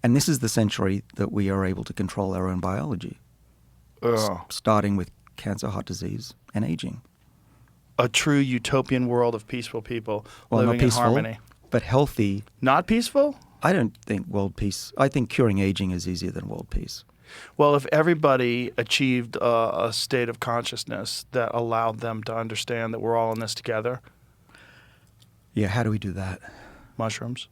And this is the century that we are able to control our own biology. Starting with cancer, heart disease, and aging. A true utopian world of peaceful people Well, living not peaceful, in harmony. but healthy. Not peaceful? I don't think world peace. I think curing aging is easier than world peace. Well, if everybody achieved a state of consciousness that allowed them to understand that we're all in this together, Yeah, how do we do that? mushrooms.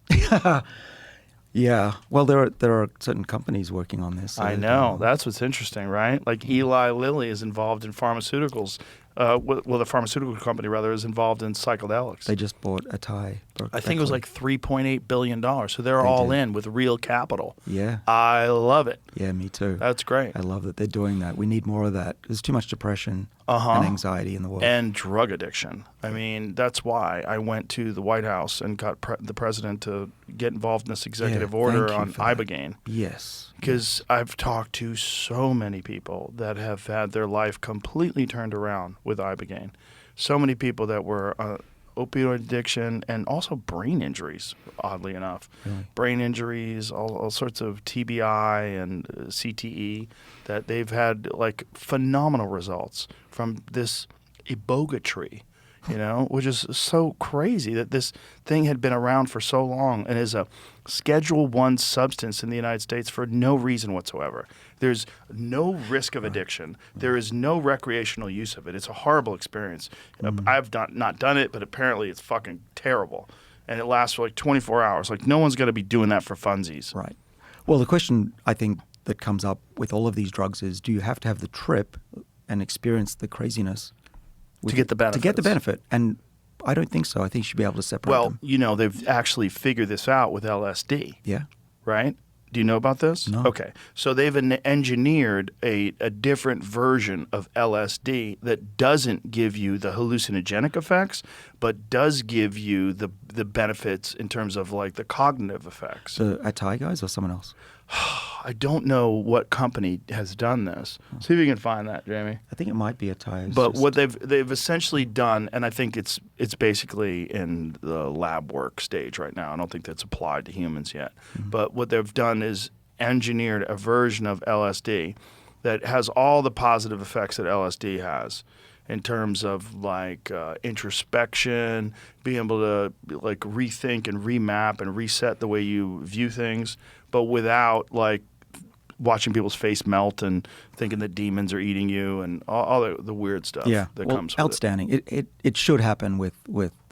Yeah, well, there are certain companies working on this. I know. That's what's interesting, right? Like Eli Lilly is involved in pharmaceuticals. The pharmaceutical company, rather, is involved in psychedelics. They just bought a Thai. I think it was like $3.8 billion. So they're all did. in with real capital. Yeah. I love it. Yeah, me too. That's great. I love that they're doing that. We need more of that. There's too much depression Uh-huh. and anxiety in the world. And drug addiction. I mean, that's why I went to the White House and got the president to get involved in this executive order thank you on for that. Ibogaine. Yes. Because I've talked to so many people that have had their life completely turned around with Ibogaine. So many people that were opioid addiction and also brain injuries, oddly enough. Really? Brain injuries, all sorts of TBI and CTE, that they've had like phenomenal results from this iboga tree, which is so crazy that this thing had been around for so long and is a Schedule 1 substance in the United States for no reason whatsoever. There's no risk of addiction. There is no recreational use of it. It's a horrible experience. I've not done it, but apparently it's fucking terrible. And it lasts for like 24 hours. Like no one's going to be doing that for funsies. Right. Well, the question I think that comes up with all of these drugs is, do you have to have the trip and experience the craziness To get the benefits. To get the benefit. And I don't think so. I think you should be able to separate Well, them. they've actually figured this out with LSD, Yeah. right? Do you know about this? No. Okay. So they've engineered a different version of LSD that doesn't give you the hallucinogenic effects, but does give you the benefits in terms of like the cognitive effects. So are Thai guys or someone else? I don't know what company has done this. See if you can find that, Jamie. I think it might be a Thai. It's But just- what they've essentially done, and I think it's basically in the lab work stage right now. I don't think that's applied to humans yet. But what they've done is engineered a version of LSD that has all the positive effects that LSD has in terms of like introspection, being able to like rethink and remap and reset the way you view things, but without like watching people's face melt and thinking that demons are eating you and all the weird stuff that comes with outstanding. It should happen with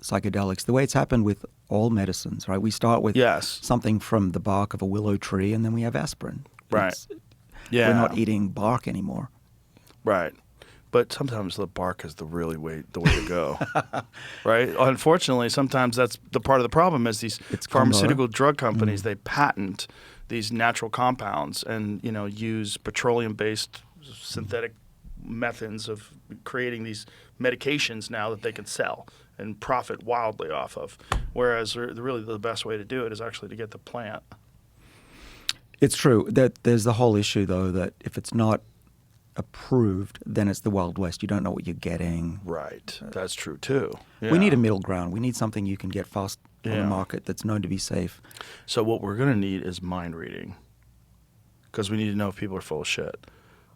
psychedelics the way it's happened with all medicines, right? We start with Yes. something from the bark of a willow tree, and then we have aspirin. Right. It's- Yeah. We're not eating bark anymore. Right. But sometimes the bark is the way to go, right? Unfortunately, sometimes that's the part of the problem is these It's pharmaceutical drug companies, they patent these natural compounds and, use petroleum-based synthetic methods of creating these medications now that they can sell and profit wildly off of. Whereas really the best way to do it is actually to get the plant. It's true that there's the whole issue, though, that if it's not approved, then it's the Wild West. You don't know what you're getting. Right. That's true, too. Yeah. We need a middle ground. We need something you can get fast on Yeah. the market that's known to be safe. So what we're going to need is mind reading because we need to know if people are full of shit.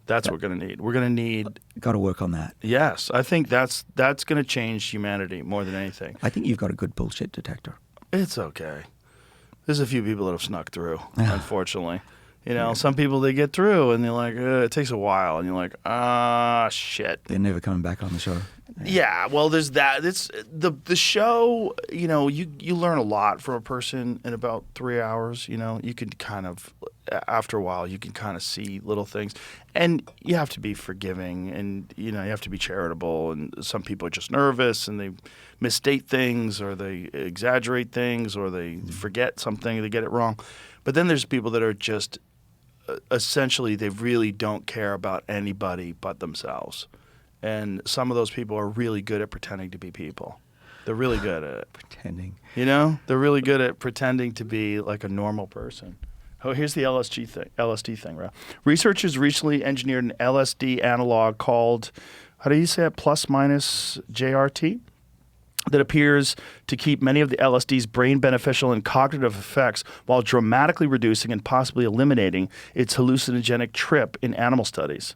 That's what we're going to need. We're going to need Got to work on that. yes, I think that's going to change humanity more than anything. I think you've got a good bullshit detector. It's okay. There's a few people that have snuck through, unfortunately. Some people they get through and they're like, it takes a while, and you're like, shit. They're never coming back on the show. Yeah, well, there's that. It's the show. You learn a lot from a person in about 3 hours. You can kind of after a while you can kind of see little things, and you have to be forgiving, and you have to be charitable. And some people are just nervous and they misstate things, or they exaggerate things, or they forget something, they get it wrong. But then there's people that are just essentially they really don't care about anybody but themselves. And some of those people are really good at pretending to be people. They're really good at it. Pretending. They're really good at pretending to be like a normal person. Oh, here's the LSD thing, right? Researchers recently engineered an LSD analog called, how do you say it, plus minus JRT? That appears to keep many of the LSD's brain beneficial and cognitive effects while dramatically reducing and possibly eliminating its hallucinogenic trip in animal studies.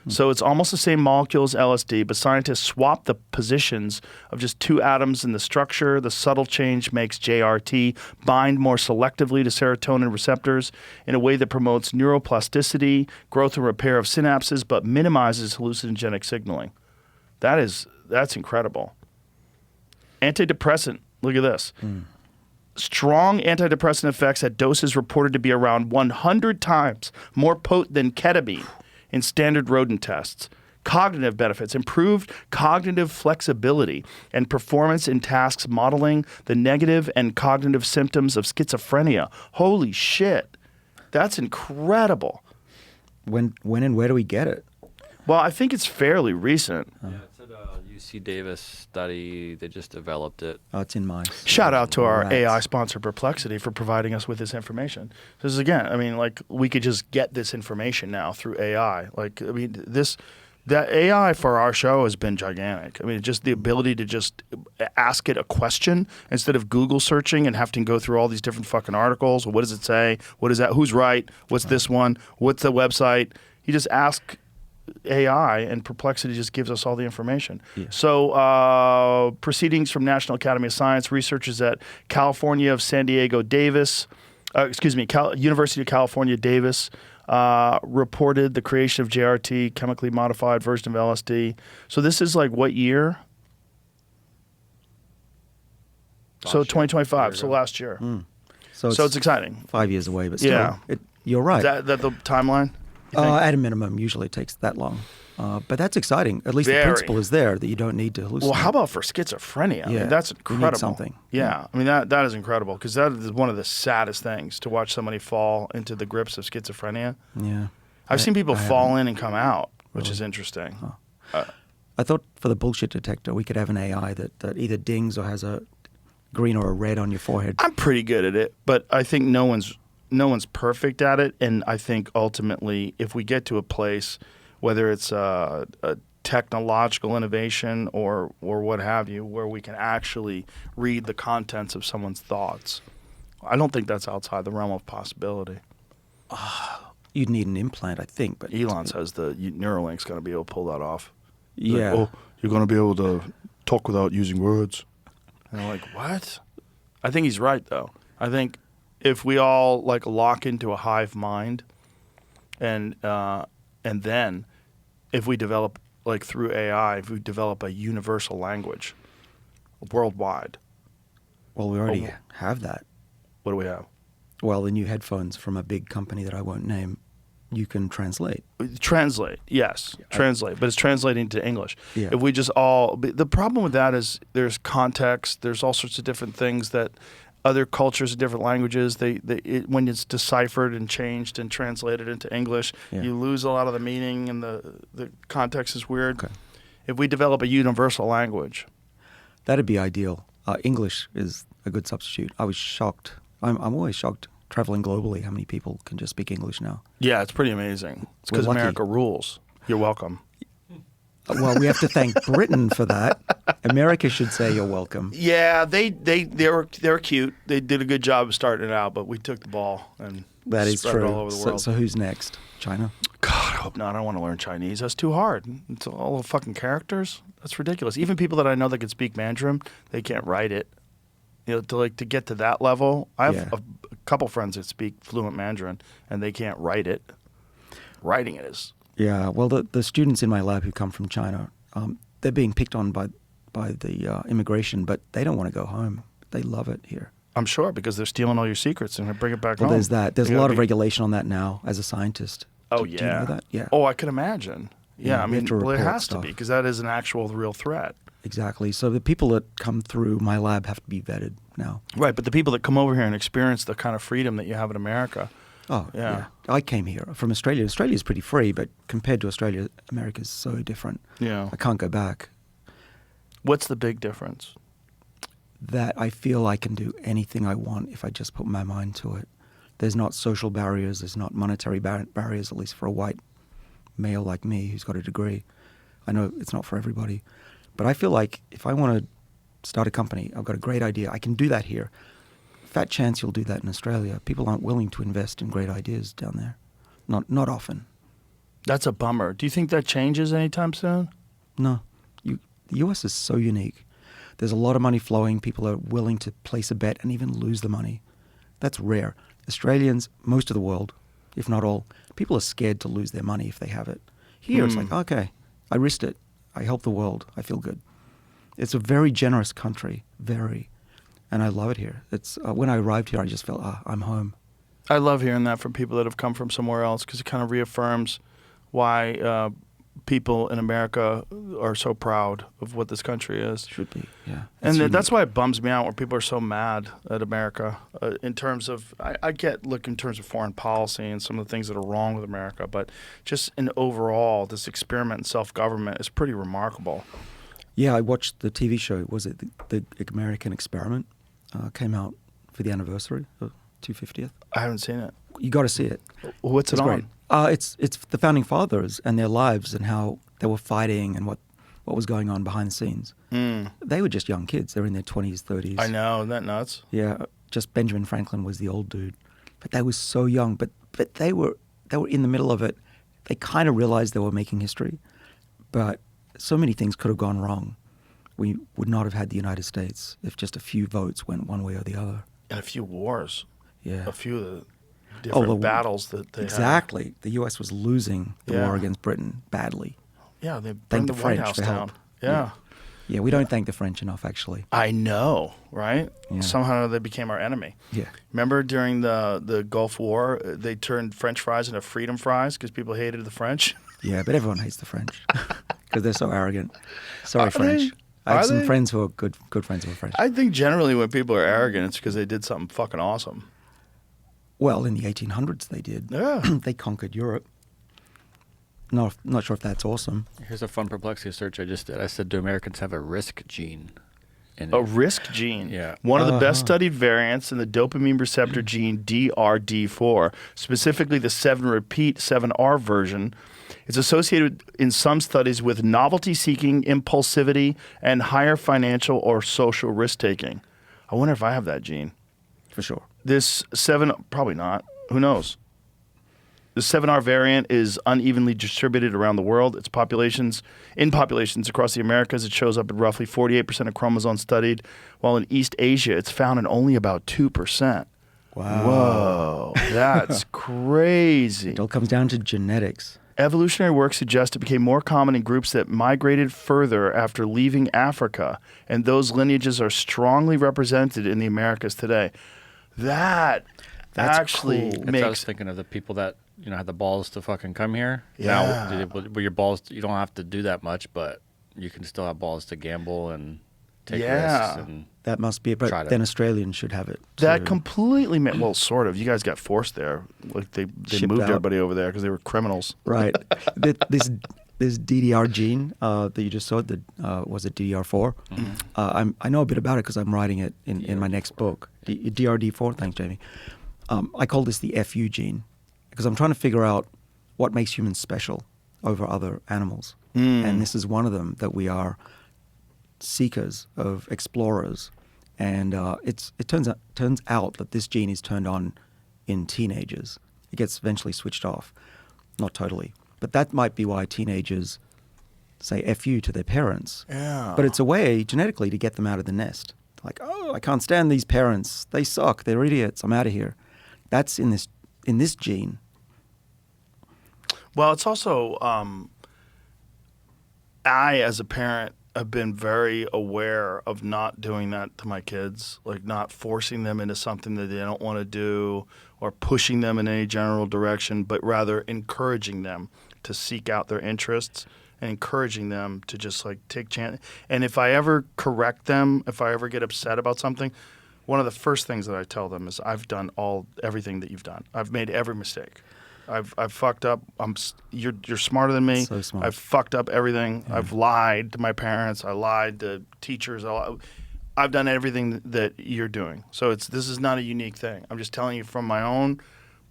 So it's almost the same molecule as LSD, but scientists swap the positions of just two atoms in the structure. The subtle change makes JRT bind more selectively to serotonin receptors in a way that promotes neuroplasticity, growth and repair of synapses, but minimizes hallucinogenic signaling. That's incredible. Antidepressant, look at this. Strong antidepressant effects at doses reported to be around 100 times more potent than ketamine in standard rodent tests. Cognitive benefits, improved cognitive flexibility and performance in tasks modeling the negative and cognitive symptoms of schizophrenia. Holy shit. That's incredible. When and where do we get it? Well, I think it's fairly recent. Yeah, it's at a UC Davis study. They just developed it. Oh, it's in mice. Shout out to our Rats. AI sponsor, Perplexity, for providing us with this information. This is, again, I mean, like, we could just get this information now through AI. Like, I mean, that AI for our show has been gigantic. I mean, just the ability to just ask it a question instead of Google searching and having to go through all these different fucking articles. What does it say? What is that? Who's right? What's this one? What's the website? You just ask AI, and Perplexity just gives us all the information. Yeah. So proceedings from National Academy of Science, researchers at University of California, Davis, reported the creation of JRT, chemically modified version of LSD. So this is like what year? So 2025, so last year. So it's exciting. 5 years away, but still, Yeah. you're right. Is that the timeline? you think? At a minimum, usually it takes that long. But that's exciting. At least Very. the principle is there that you don't need to hallucinate. Well, how about for schizophrenia? I Yeah, mean, that's you need incredible. something. Yeah, I mean that is incredible because that is one of the saddest things to watch somebody fall into the grips of schizophrenia. Yeah. I've seen people I fall haven't. in and come out, which Really? is interesting. I thought for the bullshit detector, we could have an AI that either dings or has a green or a red on your forehead. I'm pretty good at it, but I think no one's perfect at it, and I think ultimately, if we get to a place, whether it's a technological innovation or what have you, where we can actually read the contents of someone's thoughts, I don't think that's outside the realm of possibility. You'd need an implant, I think. But Elon says the Neuralink's going to be able to pull that off. Yeah. Like, oh, you're going to be able to talk without using words. And I'm like, what? I think he's right, though. I think if we all like lock into a hive mind, and then if we develop like through AI, if we develop a universal language worldwide, Well, we already have that. what do we have? Well, the new headphones from a big company that I won't name, you can translate. Translate, yes, translate, but it's translating to English. Yeah. If we just all, the problem with that is there's context, there's all sorts of different things that other cultures and different languages, when it's deciphered and changed and translated into English, Yeah. you lose a lot of the meaning and the context is weird. Okay. If we develop a universal language, That'd be ideal. English is a good substitute. I was shocked. I'm always shocked traveling globally how many people can just speak English now. yeah, it's pretty amazing. It's We're because lucky. America rules. You're welcome. Well, we have to thank Britain for that. America should say you're welcome. Yeah, they were cute. They did a good job of starting it out, but we took the ball and That is spread true. it all over the world. So who's next? China? God, I hope not. I don't want to learn Chinese. That's too hard. It's all the fucking characters. That's ridiculous. Even people that I know that can speak Mandarin, they can't write it. You know, to get to that level, I have Yeah. a couple friends that speak fluent Mandarin, and they can't write it. Writing it is. Yeah. Well, the students in my lab who come from China, they're being picked on by the immigration, but they don't want to go home. They love it here. I'm sure because they're stealing all your secrets and they bring it back Well, home. there's that. There's They a lot gotta of be- regulation on that now as a scientist. Oh, Do yeah. you know that? Yeah. Oh, I can imagine. Yeah, Yeah, I we have mean, to well, it report has to stuff. be because that is an actual real threat. Exactly. So the people that come through my lab have to be vetted now. Right, but the people that come over here and experience the kind of freedom that you have in America. Oh, Yeah. yeah. I came here from Australia. Australia's pretty free, but compared to Australia, America's so different. Yeah. I can't go back. What's the big difference? That I feel I can do anything I want if I just put my mind to it. There's not social barriers. There's not monetary barriers, at least for a white male like me who's got a degree. I know it's not for everybody. But I feel like if I want to start a company, I've got a great idea. I can do that here. Fat chance you'll do that in Australia. People aren't willing to invest in great ideas down there. Not often. That's a bummer. Do you think that changes anytime soon? No. The US is so unique. There's a lot of money flowing. People are willing to place a bet and even lose the money. That's rare. Australians, most of the world, if not all, people are scared to lose their money if they have it. Here, it's like, okay, I risked it. I helped the world. I feel good. It's a very generous country, very. And I love it here. It's when I arrived here, I just felt, I'm home. I love hearing that from people that have come from somewhere else because it kind of reaffirms why people in America are so proud of what this country is. Should be, yeah. And that's why it bums me out when people are so mad at America in terms of, I get, look, in terms of foreign policy and some of the things that are wrong with America, but just in overall, this experiment in self-government is pretty remarkable. Yeah, I watched the TV show. Was it the American Experiment? Came out for the anniversary of 250th. I haven't seen it. You got to see it. What's it It's on? great. It's the founding fathers and their lives and how they were fighting and what was going on behind the scenes. They were just young kids. They were in their 20s, 30s. I know, isn't that nuts? Yeah, just Benjamin Franklin was the old dude. But they were so young. But they were in the middle of it. They kind of realized they were making history. But so many things could have gone wrong. We would not have had the United States if just a few votes went one way or the other. And a few wars. Yeah. A few of the different battles that they had. Exactly. The U.S. was losing the Yeah. war against Britain badly. Yeah, they Thank burned the the White French House for down. help. Yeah. Yeah, we don't thank the French enough, actually. I know, right? Yeah. Somehow they became our enemy. Yeah. Remember during the Gulf War, they turned French fries into freedom fries because people hated the French? Yeah, but everyone hates the French because they're so arrogant. Sorry, Are French. they? I have Are some they? friends who are good friends who are French. I think generally when people are arrogant, it's because they did something fucking awesome. Well, in the 1800s they did. Yeah. They conquered Europe. No, not sure if that's awesome. Here's a fun perplexity search I just did. I said, do Americans have a risk gene? And A risk gene. Yeah. One of the best studied variants in the dopamine receptor gene DRD4, specifically the 7-repeat 7R version, is associated in some studies with novelty-seeking, impulsivity, and higher financial or social risk-taking. I wonder if I have that gene. For sure. This probably not. Who knows? The 7R variant is unevenly distributed around the world. In populations across the Americas, it shows up at roughly 48% of chromosomes studied, while in East Asia, it's found in only about 2%. Wow. Whoa, that's crazy. It all comes down to genetics. Evolutionary work suggests it became more common in groups that migrated further after leaving Africa, and those lineages are strongly represented in the Americas today. That's actually cool. I was makes thinking of the people that had the balls to fucking come here. Yeah. Now, with your balls, you don't have to do that much, but you can still have balls to gamble and take Yeah. risks. And That must be it. But Tried it. then Australians should have it. that too. completely well, sort of. You guys got forced there. Like they Shipped moved out. everybody over there because they were criminals. Right. This DDR gene that you just saw, was it DDR4? I know a bit about it because I'm writing it in my next book. DRD4, thanks, Jamie. I call this the FU gene because I'm trying to figure out what makes humans special over other animals. And this is one of them, that we are seekers, of explorers. And it turns out that this gene is turned on in teenagers. It gets eventually switched off. Not totally. But that might be why teenagers say FU to their parents. Yeah. But it's a way genetically to get them out of the nest. Like, oh, I can't stand these parents. They suck. They're idiots. I'm out of here. That's in this gene. Well, it's also I, as a parent, have been very aware of not doing that to my kids, like not forcing them into something that they don't want to do or pushing them in any general direction, but rather encouraging them to seek out their interests and encouraging them to just like take chance. And if I ever correct them, if I ever get upset about something, one of the first things that I tell them is, I've done everything that you've done. I've made every mistake. I've fucked up. You're smarter than me. So smart. I've fucked up everything. I've lied to my parents. I lied to teachers. I've done everything that you're doing. So this is not a unique thing. I'm just telling you from my own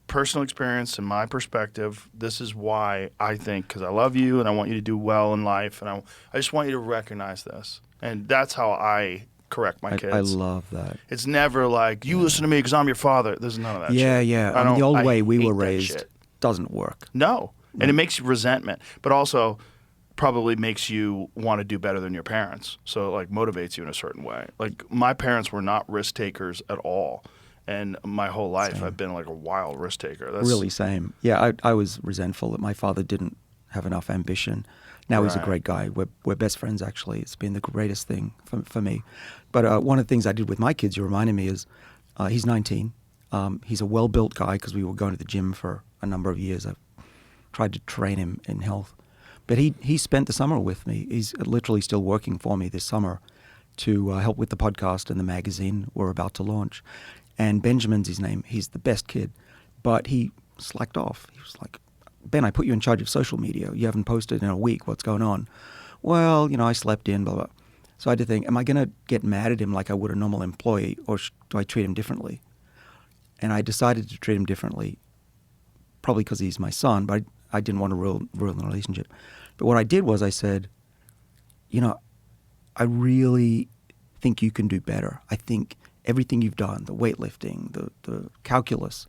personal experience and my perspective. This is why I think, because I love you and I want you to do well in life, and I just want you to recognize this. And that's how I correct my kids. I love that. It's never like, you listen to me because I'm your father. There's none of that Yeah, shit. yeah. I mean, the old way we hate were that raised shit. doesn't work. No. And it makes you resentment, but also probably makes you want to do better than your parents. So it like motivates you in a certain way. Like my parents were not risk takers at all. And my whole life I've been like a wild risk taker. That's Really same. Yeah, I was resentful that my father didn't have enough ambition. Now he's a Right. great guy. We're best friends, actually. It's been the greatest thing for me. But one of the things I did with my kids, you reminded me, is he's 19. He's a well-built guy because we were going to the gym for a number of years. I've tried to train him in health. But he spent the summer with me. He's literally still working for me this summer to help with the podcast and the magazine we're about to launch. And Benjamin's his name. He's the best kid. But he slacked off. He was like, Ben, I put you in charge of social media. You haven't posted in a week. What's going on? Well, I slept in, blah, blah. So I had to think, am I going to get mad at him like I would a normal employee, or do I treat him differently? And I decided to treat him differently, probably because he's my son, but I didn't want to ruin the relationship. But what I did was I said, I really think you can do better. I think everything you've done, the weightlifting, the calculus,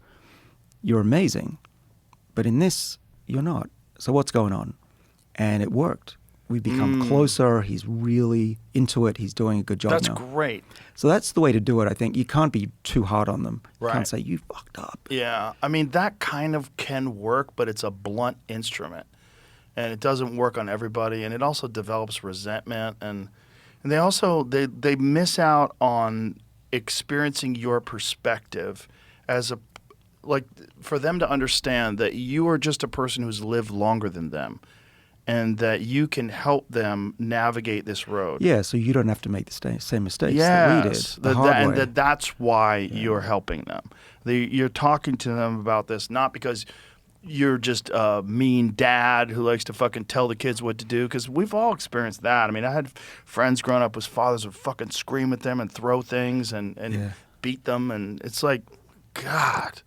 you're amazing. But in this, you're not. So what's going on? And it worked. We've become closer. He's really into it. He's doing a good job That's now. great. So that's the way to do it, I think. You can't be too hard on them. You Right. can't say, you fucked up. Yeah. I mean, that kind of can work, but it's a blunt instrument. And it doesn't work on everybody. And it also develops resentment. And they also, they miss out on experiencing your perspective as a, like, for them to understand that you are just a person who's lived longer than them. And that you can help them navigate this road. Yeah, so you don't have to make the same mistakes that we did. The hard way. And that's why you're helping them. You're talking to them about this, not because you're just a mean dad who likes to fucking tell the kids what to do, because we've all experienced that. I mean, I had friends growing up whose fathers would fucking scream at them and throw things and beat them, and it's like, God.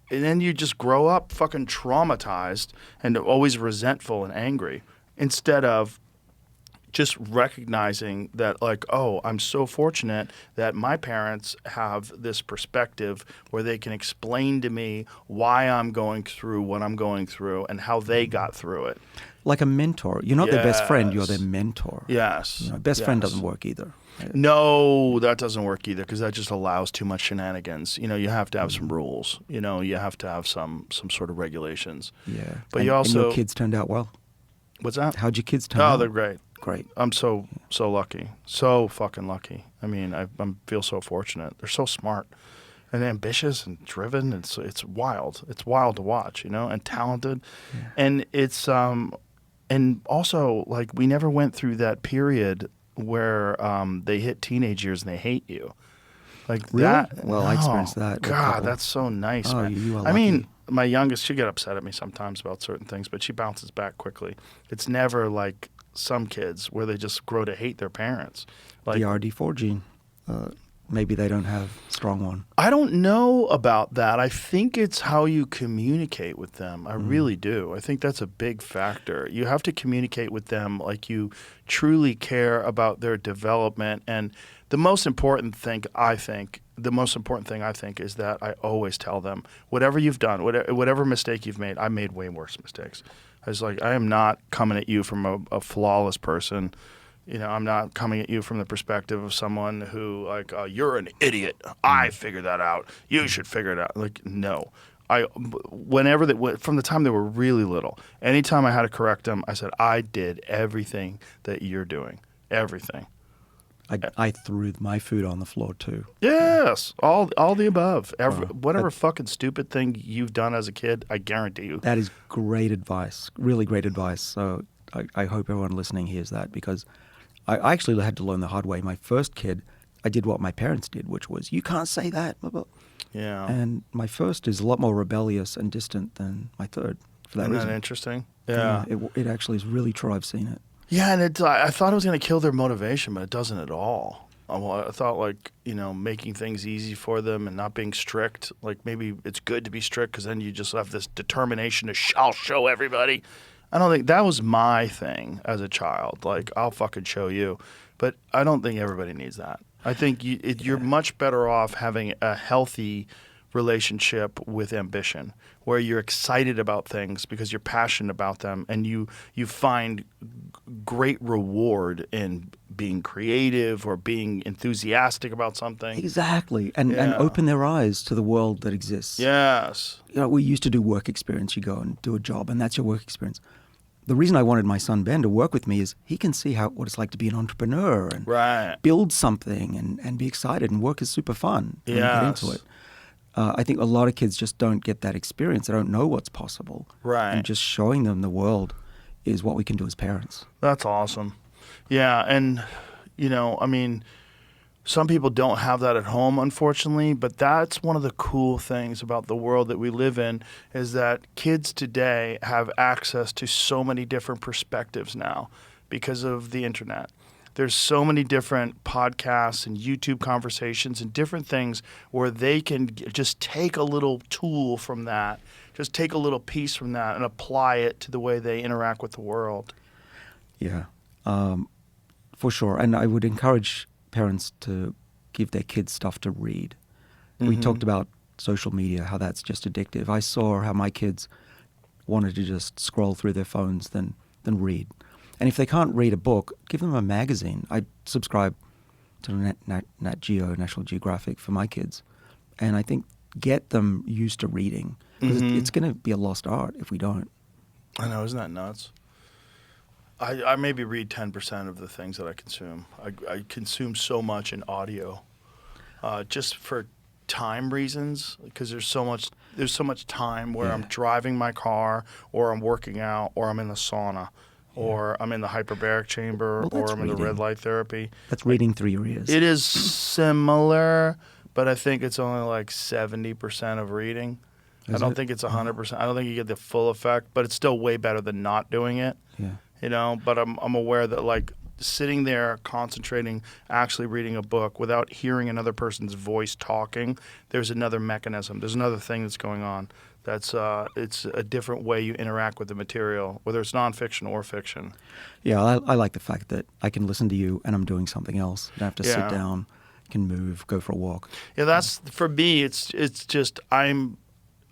And then you just grow up fucking traumatized and always resentful and angry, instead of just recognizing that, like, oh, I'm so fortunate that my parents have this perspective where they can explain to me why I'm going through what I'm going through and how they got through it. Like a mentor. You're not their best friend, you're Yes. their mentor. Yes. Best friend Yes. doesn't work either. No, that doesn't work either, because that just allows too much shenanigans. You have to have some rules. You have to have some sort of regulations. Yeah. But and, you also... and your kids turned out well. What's that? How'd your kids turn out? Oh, they're great. Great. I'm so lucky. So fucking lucky. I mean, I feel so fortunate. They're so smart and ambitious and driven. It's wild. It's wild to watch, and talented. Yeah. And it's and also, like, we never went through that period where they hit teenage years and they hate you. Like Really? that. Well, I experienced that with a God, couple. that's so nice, Oh, man. you are I mean, lucky. my youngest, she get upset at me sometimes about certain things, but she bounces back quickly. It's never like some kids where they just grow to hate their parents. Like, the RD4 gene. Maybe they don't have a strong one. I don't know about that. I think it's how you communicate with them. I really do. I think that's a big factor. You have to communicate with them like you truly care about their development. And the most important thing I think is that I always tell them, whatever you've done, whatever mistake you've made, I made way worse mistakes. I was like, I am not coming at you from a flawless person. I'm not coming at you from the perspective of someone who, like, you're an idiot. I figured that out. You should figure it out. Like, no. From the time they were really little, anytime I had to correct them, I said, I did everything that you're doing. Everything. I threw my food on the floor too. Yes. All the above. Whatever fucking stupid thing you've done as a kid, I guarantee you. That is great advice. Really great advice. So I hope everyone listening hears that, because I actually had to learn the hard way. My first kid, I did what my parents did, which was, you can't say that. Blah, blah. Yeah. And my first is a lot more rebellious and distant than my third, for that Isn't reason. that interesting? Yeah. It actually is really true. I've seen it. Yeah, and I thought it was going to kill their motivation, but it doesn't at all. I thought, like, making things easy for them and not being strict. Like, maybe it's good to be strict because then you just have this determination to I'll show everybody. I don't think that was my thing as a child. Like, I'll fucking show you. But I don't think everybody needs that. I think you're much better off having a healthy relationship with ambition, where you're excited about things because you're passionate about them, and you find great reward in being creative or being enthusiastic about something. Exactly. And Yeah. open their eyes to the world that exists. Yes. You know, we used to do work experience. You go and do a job, and that's your work experience. The reason I wanted my son Ben to work with me is he can see what it's like to be an entrepreneur and Right. build something and be excited, and work is super fun. And get into Yes. it. I think a lot of kids just don't get that experience. They don't know what's possible. Right. And just showing them the world is what we can do as parents. That's awesome. Yeah, and I mean, some people don't have that at home, unfortunately, but that's one of the cool things about the world that we live in, is that kids today have access to so many different perspectives now because of the internet. There's so many different podcasts and YouTube conversations and different things where they can just take a little tool from that, just take a little piece from that and apply it to the way they interact with the world. Yeah, for sure. And I would encourage parents to give their kids stuff to read. We talked about social media, how that's just addictive. I saw how my kids wanted to just scroll through their phones than read. And if they can't read a book, give them a magazine. I subscribe to Nat Geo, National Geographic for my kids. And I think get them used to reading. Because it's going to be a lost art if we don't. I know, isn't that nuts? I maybe read 10% of the things that I consume. I consume so much in audio, just for time reasons, because there's so much time where I'm driving my car, or I'm working out, or I'm in the sauna, or I'm in the hyperbaric chamber, Well, or that's I'm in the red reading. light therapy. That's reading through your ears. It is similar, but I think it's only like 70% of reading. I Is don't it? think it's 100%. I don't think you get the full effect, but it's still way better than not doing it. Yeah. But I'm aware that, like, sitting there concentrating, actually reading a book without hearing another person's voice talking, there's another mechanism. There's another thing that's going on. That's it's a different way you interact with the material, whether it's nonfiction or fiction. Yeah, I like the fact that I can listen to you and I'm doing something else. I don't have to Yeah. sit down, can move, go for a walk. Yeah, that's for me. It's just I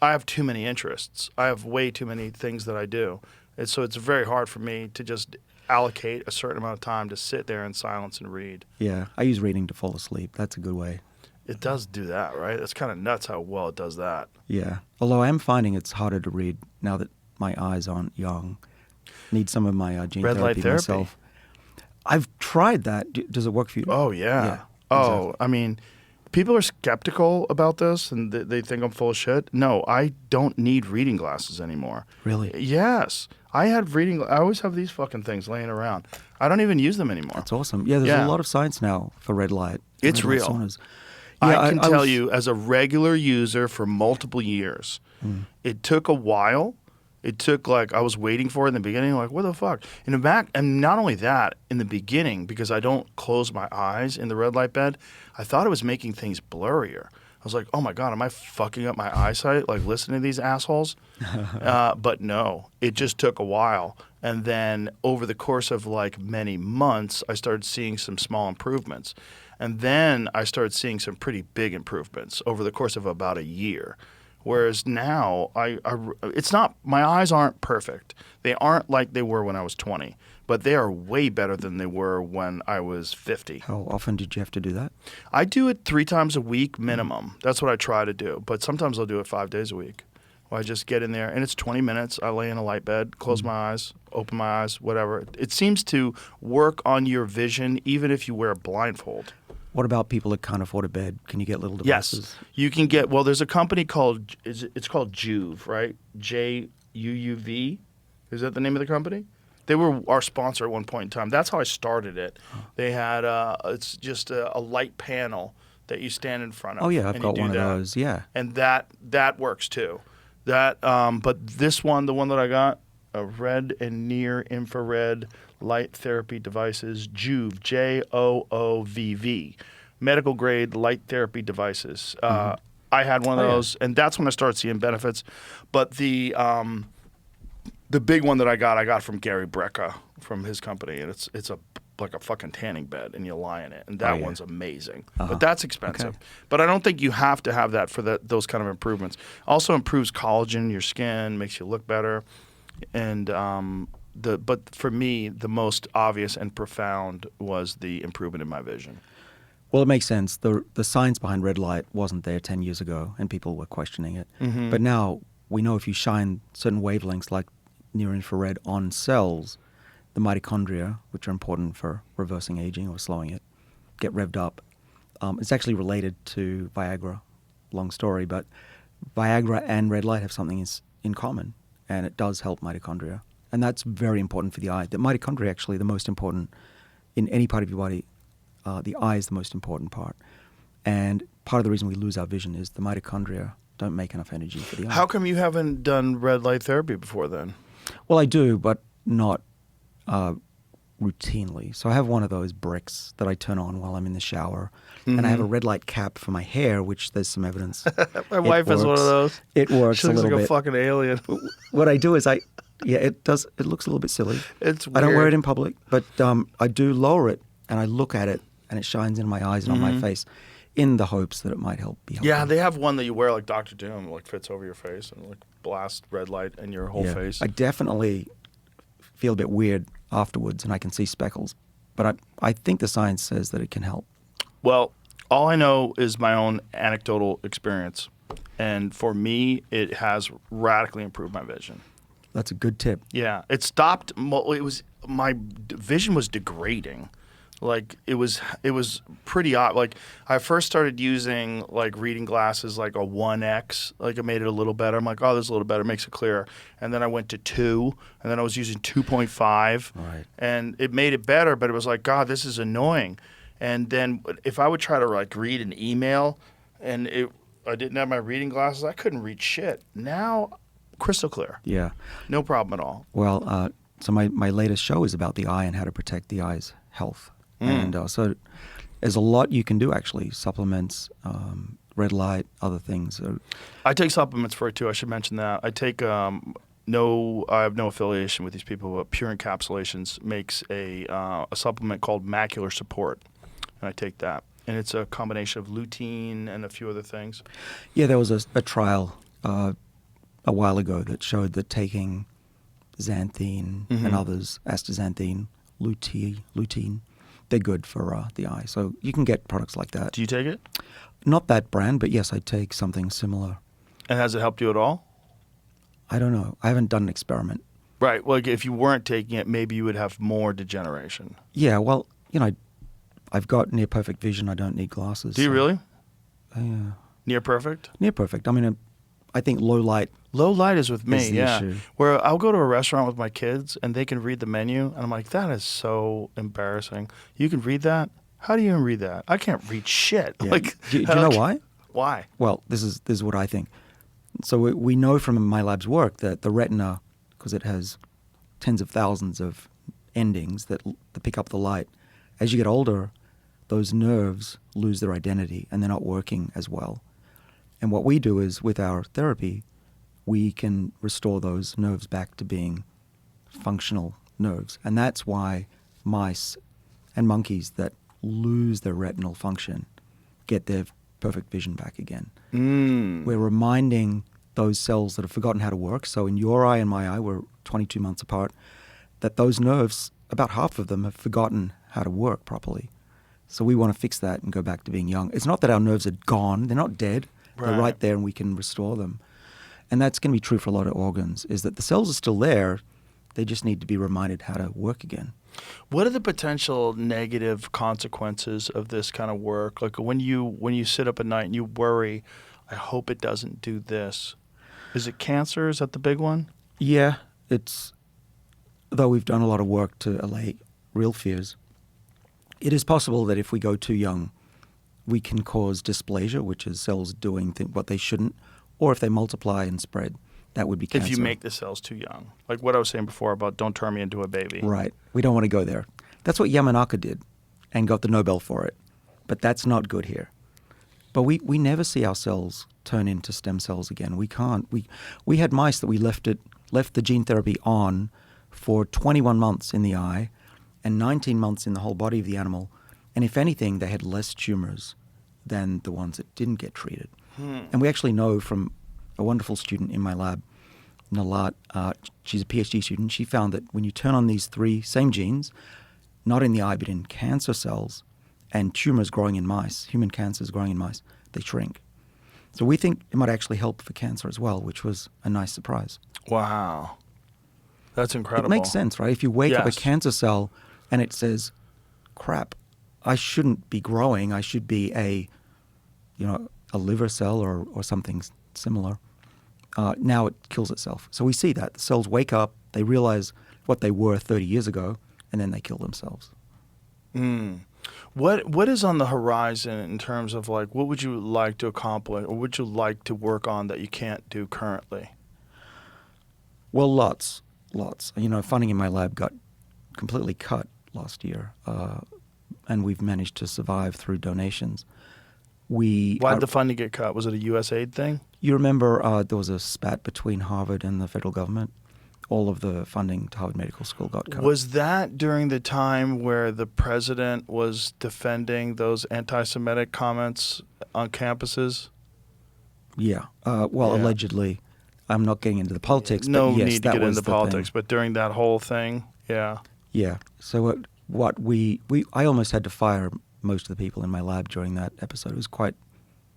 have too many interests. I have way too many things that I do, and so it's very hard for me to just allocate a certain amount of time to sit there in silence and read. Yeah, I use reading to fall asleep. That's a good way. It does do that, right? It's kind of nuts how well it does that. Yeah. Although I am finding it's harder to read now that my eyes aren't young. Need some of my gene Red light therapy therapy. myself. I've tried that. Does it work for you? Oh yeah. Yeah, Oh, exactly. I mean, people are skeptical about this and they think I'm full of shit. No, I don't need reading glasses anymore. Really? Yes. I always have these fucking things laying around. I don't even use them anymore. That's awesome. Yeah, there's Yeah. a lot of science now for red light. It's red light real. saunas. I can tell was- you, as a regular user for multiple years, it took a while. It took, like, I was waiting for it in the beginning, like, what the fuck? In the back, and not only that, in the beginning, because I don't close my eyes in the red light bed, I thought it was making things blurrier. I was like, oh my God, am I fucking up my eyesight, like, listening to these assholes? But no, it just took a while. And then over the course of, like, many months, I started seeing some small improvements. And then I started seeing some pretty big improvements over the course of about a year. Whereas now, it's not, my eyes aren't perfect. They aren't like they were when I was 20, but they are way better than they were when I was 50. How often did you have to do that? I do it 3 times a week minimum. That's what I try to do. But sometimes I'll do it 5 days a week. Where I just get in there, and it's 20 minutes. I lay in a light bed, close my eyes, open my eyes, whatever. It seems to work on your vision even if you wear a blindfold. What about people that can't afford a bed? Can you get little devices? Yes, you can get. Well, there's a company called it's called Juve, right? JUUV. Is that the name of the company? They were our sponsor at one point in time. That's how I started it. They had it's just a light panel that you stand in front of. Oh yeah, I've and got you do one of that. those. Yeah. And that works too. But this one, the one that I got, red and near infrared light therapy devices, Juve, JOOVV, medical grade light therapy devices. I had one of those, and that's when I started seeing benefits. But the big one that I got from Gary Brecka from his company, and it's a like a fucking tanning bed and you lie in it, and that yeah. one's amazing. Uh-huh. But that's expensive. Okay. But I don't think you have to have that for those kind of improvements. Also improves collagen in your skin, makes you look better, and but for me, the most obvious and profound was the improvement in my vision. Well, it makes sense. The science behind red light wasn't there 10 years ago, and people were questioning it. Mm-hmm. But now we know if you shine certain wavelengths like near-infrared on cells, the mitochondria, which are important for reversing aging or slowing it, get revved up. It's actually related to Viagra. Long story, but Viagra and red light have something in common, and it does help mitochondria. And that's very important for the eye. The mitochondria actually the most important in any part of your body. The eye is the most important part. And part of the reason we lose our vision is the mitochondria don't make enough energy for the eye. How come you haven't done red light therapy before then? Well, I do, but not routinely. So I have one of those bricks that I turn on while I'm in the shower. Mm-hmm. And I have a red light cap for my hair, which there's some evidence. My wife has one of those. It works She a looks little like a bit. fucking alien. What I do is it does. It looks a little bit silly. It's I don't wear weird. it in public, but I do lower it and I look at it and it shines in my eyes and on my face in the hopes that it might help be helpful. Yeah, they have one that you wear like Dr. Doom, like fits over your face and like blasts red light in your whole Yeah. face. I definitely feel a bit weird afterwards and I can see speckles, but I think the science says that it can help. Well, all I know is my own anecdotal experience. And for me, it has radically improved my vision. That's a good tip. Yeah, it stopped. It was my vision was degrading. Like it was pretty odd. Like I first started using like reading glasses, like a 1X. Like it made it a little better. I'm like, oh, this is a little better, makes it clearer. And then I went to 2, and then I was using 2.5, Right. and it made it better. But it was like, God, this is annoying. And then if I would try to like read an email, and I didn't have my reading glasses, I couldn't read shit. Now, crystal clear, Yeah. no problem at all. Well, so my latest show is about the eye and how to protect the eye's health. And so there's a lot you can do, actually. Supplements, red light, other things. I take supplements for it too. I should mention that. I take I have no affiliation with these people, but Pure Encapsulations makes a supplement called Macular Support, and I take that. And it's a combination of lutein and a few other things. Yeah, there was a trial a while ago that showed that taking xanthine and others, astaxanthin, lutein, they're good for the eye. So you can get products like that. Do you take it? Not that brand, but yes, I take something similar. And has it helped you at all? I don't know. I haven't done an experiment. Right. Well, like if you weren't taking it, maybe you would have more degeneration. Yeah, well, I've got near perfect vision. I don't need glasses. Do you really? Yeah. Near perfect? Near perfect. I mean, I think low light. Low light is with me, Is the yeah. issue. Where I'll go to a restaurant with my kids and they can read the menu, and I'm like, that is so embarrassing. You can read that? How do you even read that? I can't read shit. Yeah. Like, do you know why? Why? Well, this is what I think. So we know from my lab's work that the retina, because it has tens of thousands of endings that pick up the light, as you get older, those nerves lose their identity and they're not working as well. And what we do is, with our therapy, we can restore those nerves back to being functional nerves. And that's why mice and monkeys that lose their retinal function get their perfect vision back again. We're reminding those cells that have forgotten how to work. So in your eye and my eye, we're 22 months apart, that those nerves, about half of them have forgotten how to work properly. So we want to fix that and go back to being young. It's not that our nerves are gone. They're not dead. They're Right. right there and we can restore them. And that's going to be true for a lot of organs, is that the cells are still there. They just need to be reminded how to work again. What are the potential negative consequences of this kind of work? Like when you sit up at night and you worry, I hope it doesn't do this. Is it cancer? Is that the big one? Yeah, though we've done a lot of work to allay real fears, it is possible that if we go too young, we can cause dysplasia, which is cells doing what they shouldn't, or if they multiply and spread, that would be cancer. If you make the cells too young. Like what I was saying before about don't turn me into a baby. Right. We don't want to go there. That's what Yamanaka did and got the Nobel for it. But that's not good here. But we never see our cells turn into stem cells again. We can't. We had mice that we left the gene therapy on for 21 months in the eye, and 19 months in the whole body of the animal. And if anything, they had less tumors than the ones that didn't get treated. And we actually know from a wonderful student in my lab, Nalat, she's a PhD student, she found that when you turn on these three same genes, not in the eye but in cancer cells, and tumors growing in mice, human cancers growing in mice, they shrink. So we think it might actually help for cancer as well, which was a nice surprise. Wow. That's incredible. It makes sense, right? If you wake up a Yes. cancer cell and it says, crap, I shouldn't be growing, I should be a liver cell or something similar. Now it kills itself. So we see that. The cells wake up, they realize what they were 30 years ago, and then they kill themselves. What is on the horizon in terms of like what would you like to accomplish or would you like to work on that you can't do currently? Well, lots. Funding in my lab got completely cut last year, and we've managed to survive through donations. Why'd the funding get cut? Was it a USAID thing? You remember there was a spat between Harvard and the federal government? All of the funding to Harvard Medical School got cut. Was that during the time where the president was defending those anti-Semitic comments on campuses? Yeah. Yeah. Allegedly. I'm not getting into the politics, No but yes, need to that get was into the politics, thing. but during that whole thing, yeah. Yeah. So I almost had to fire most of the people in my lab during that episode. It was quite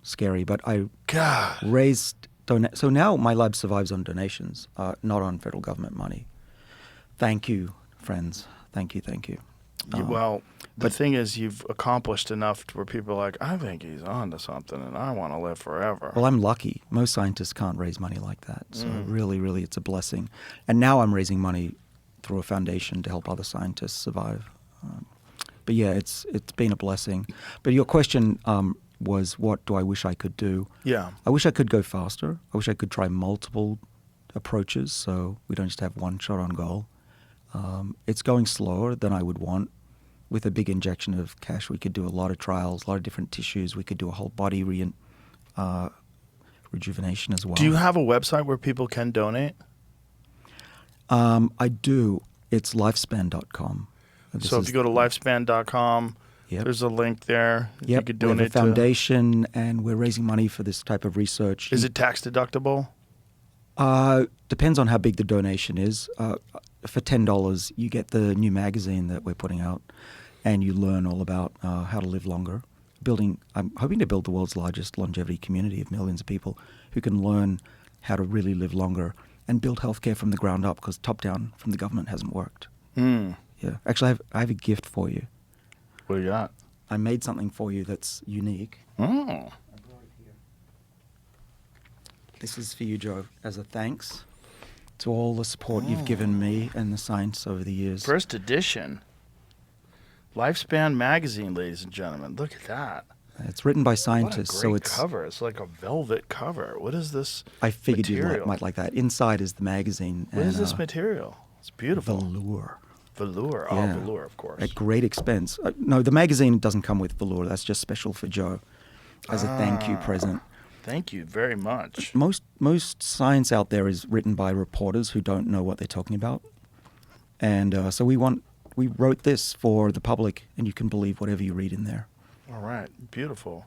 scary, but I God. raised so now my lab survives on donations, not on federal government money. Thank you, friends. Thank you. Well, the thing is, you've accomplished enough to where people are like, I think he's on to something, and I want to live forever. Well, I'm lucky. Most scientists can't raise money like that. So really, really, it's a blessing. And now I'm raising money through a foundation to help other scientists survive. But yeah, it's been a blessing. But your question was, what do I wish I could do? Yeah. I wish I could go faster. I wish I could try multiple approaches so we don't just have one shot on goal. It's going slower than I would want. With a big injection of cash, we could do a lot of trials, a lot of different tissues. We could do a whole body rejuvenation as well. Do you have a website where people can donate? I do. It's lifespan.com. So if you go to lifespan.com, Yep. there's a link there. You Yep, could we have donate a foundation, and we're raising money for this type of research. Is it tax deductible? Depends on how big the donation is. For $10, you get the new magazine that we're putting out, and you learn all about how to live longer. I'm hoping to build the world's largest longevity community of millions of people who can learn how to really live longer and build healthcare from the ground up, because top-down from the government hasn't worked. Yeah. Actually, I have a gift for you. What do you got? I made something for you that's unique. Oh. This is for you, Joe, as a thanks to all the support you've given me and the science over the years. First edition. Lifespan magazine, ladies and gentlemen. Look at that. It's written by What a scientists, great so it's. cover. It's like a velvet cover. What is this I figured you material? might like that. Inside is the magazine. What is this material? It's beautiful. Velour. Velour. Yeah. Oh, velour, of course. At great expense. No, the magazine doesn't come with velour. That's just special for Joe as a thank you present. Thank you very much. Most science out there is written by reporters who don't know what they're talking about, and so we wrote this for the public, and you can believe whatever you read in there. All right. Beautiful.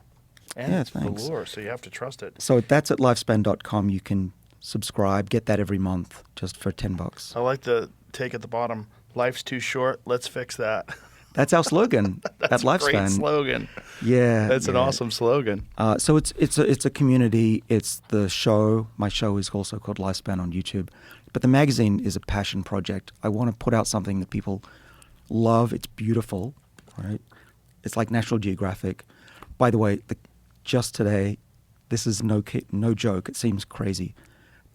And Yeah, it's thanks. velour, so you have to trust it. So that's at lifespan.com. You can subscribe, get that every month just for $10. I like the take at the bottom. Life's too short. Let's fix that. That's our slogan at That's a Lifespan. great slogan. Yeah, That's an yeah. awesome slogan. So it's a community. It's the show. My show is also called Lifespan on YouTube, but the magazine is a passion project. I want to put out something that people love. It's beautiful, right? It's like National Geographic. By the way, just today, this is no joke. It seems crazy,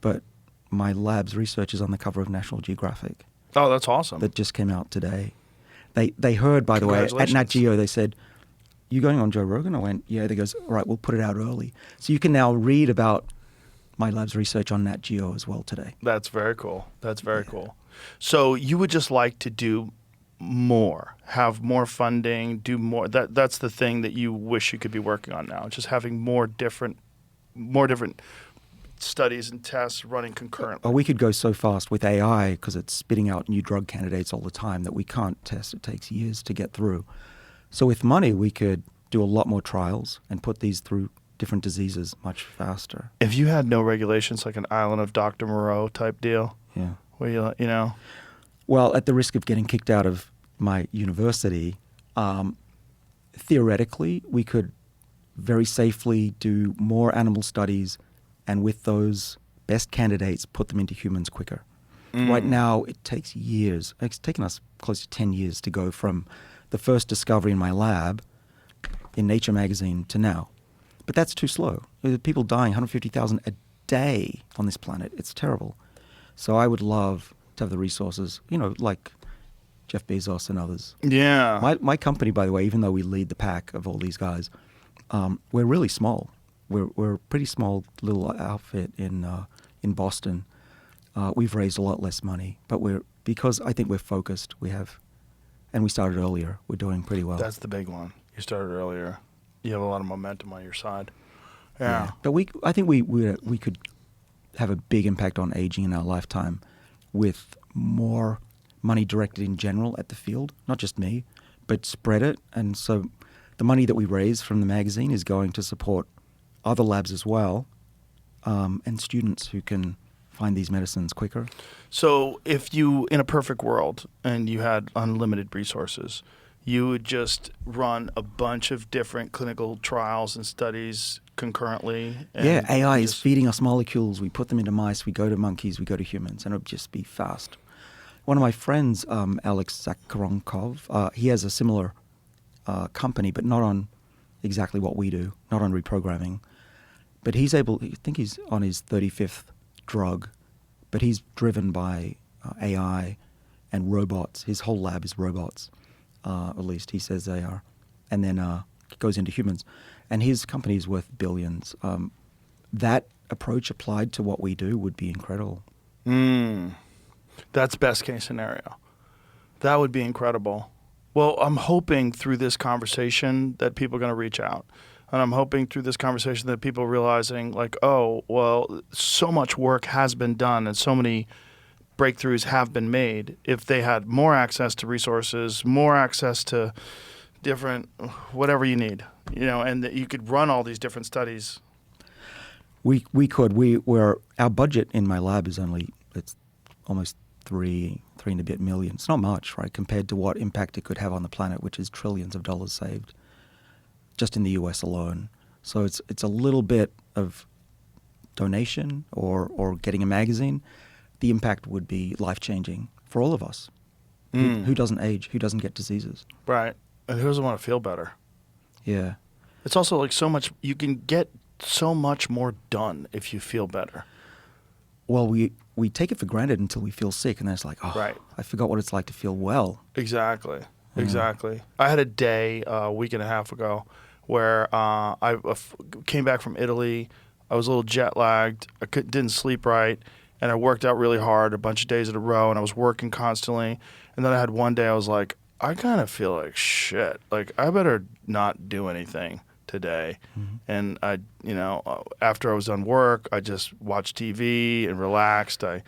but my lab's research is on the cover of National Geographic. Oh, that's awesome. That just came out today. They heard, by the way, at Nat Congratulations. Geo, they said, "You going on Joe Rogan?" I went, "Yeah." They goes, "All right, we'll put it out early." So you can now read about my lab's research on Nat Geo as well today. That's very cool. That's very cool. So you would just like to do more, have more funding, do more. That's the thing that you wish you could be working on now. Just having more different studies and tests running concurrently. Or we could go so fast with AI because it's spitting out new drug candidates all the time that we can't test. It takes years to get through. So with money, we could do a lot more trials and put these through different diseases much faster. If you had no regulations, like an Island of Dr. Moreau type deal, Yeah. where you know, Well, at the risk of getting kicked out of my university, theoretically, we could very safely do more animal studies and with those best candidates, put them into humans quicker. Right now, it takes years. It's taken us close to 10 years to go from the first discovery in my lab in Nature magazine to now. But that's too slow. There are people dying, 150,000 a day on this planet. It's terrible. So I would love to have the resources, like Jeff Bezos and others. Yeah. My company, by the way, even though we lead the pack of all these guys, we're really small. We're a pretty small little outfit in Boston. We've raised a lot less money, but because I think we're focused. And we started earlier. We're doing pretty well. That's the big one. You started earlier. You have a lot of momentum on your side. Yeah. But I think we could have a big impact on aging in our lifetime with more money directed in general at the field, not just me, but spread it. And so the money that we raise from the magazine is going to support other labs as well, and students who can find these medicines quicker. So if you, in a perfect world, and you had unlimited resources, you would just run a bunch of different clinical trials and studies concurrently? Yeah, AI is feeding us molecules. We put them into mice, we go to monkeys, we go to humans, and it would just be fast. One of my friends, Alex Zakharonkov, he has a similar company, but not on exactly what we do, not on reprogramming. But I think he's on his 35th drug, but he's driven by AI and robots. His whole lab is robots, at least he says they are. And then goes into humans. And his company is worth billions. That approach applied to what we do would be incredible. That's best case scenario. That would be incredible. Well, I'm hoping through this conversation that people are going to reach out. And I'm hoping through this conversation that people are realizing, like, oh, well, so much work has been done and so many breakthroughs have been made. If they had more access to resources, more access to different, whatever you need, and that you could run all these different studies. We could. Our budget in my lab is it's almost three and a bit million. It's not much, right, compared to what impact it could have on the planet, which is trillions of dollars saved just in the US alone. So it's a little bit of donation or getting a magazine. The impact would be life-changing for all of us. Who doesn't age? Who doesn't get diseases? Right. And who doesn't want to feel better? Yeah. It's also like so much, you can get so much more done if you feel better. Well, we take it for granted until we feel sick, and then it's like, oh, right. I forgot what it's like to feel well. Exactly. Exactly. I had a day a week and a half ago where I came back from Italy. I was a little jet lagged. I didn't sleep right, and I worked out really hard a bunch of days in a row, and I was working constantly. And then I had one day I was like, I kind of feel like shit. Like, I better not do anything today. And I, after I was done work, I just watched TV and relaxed. I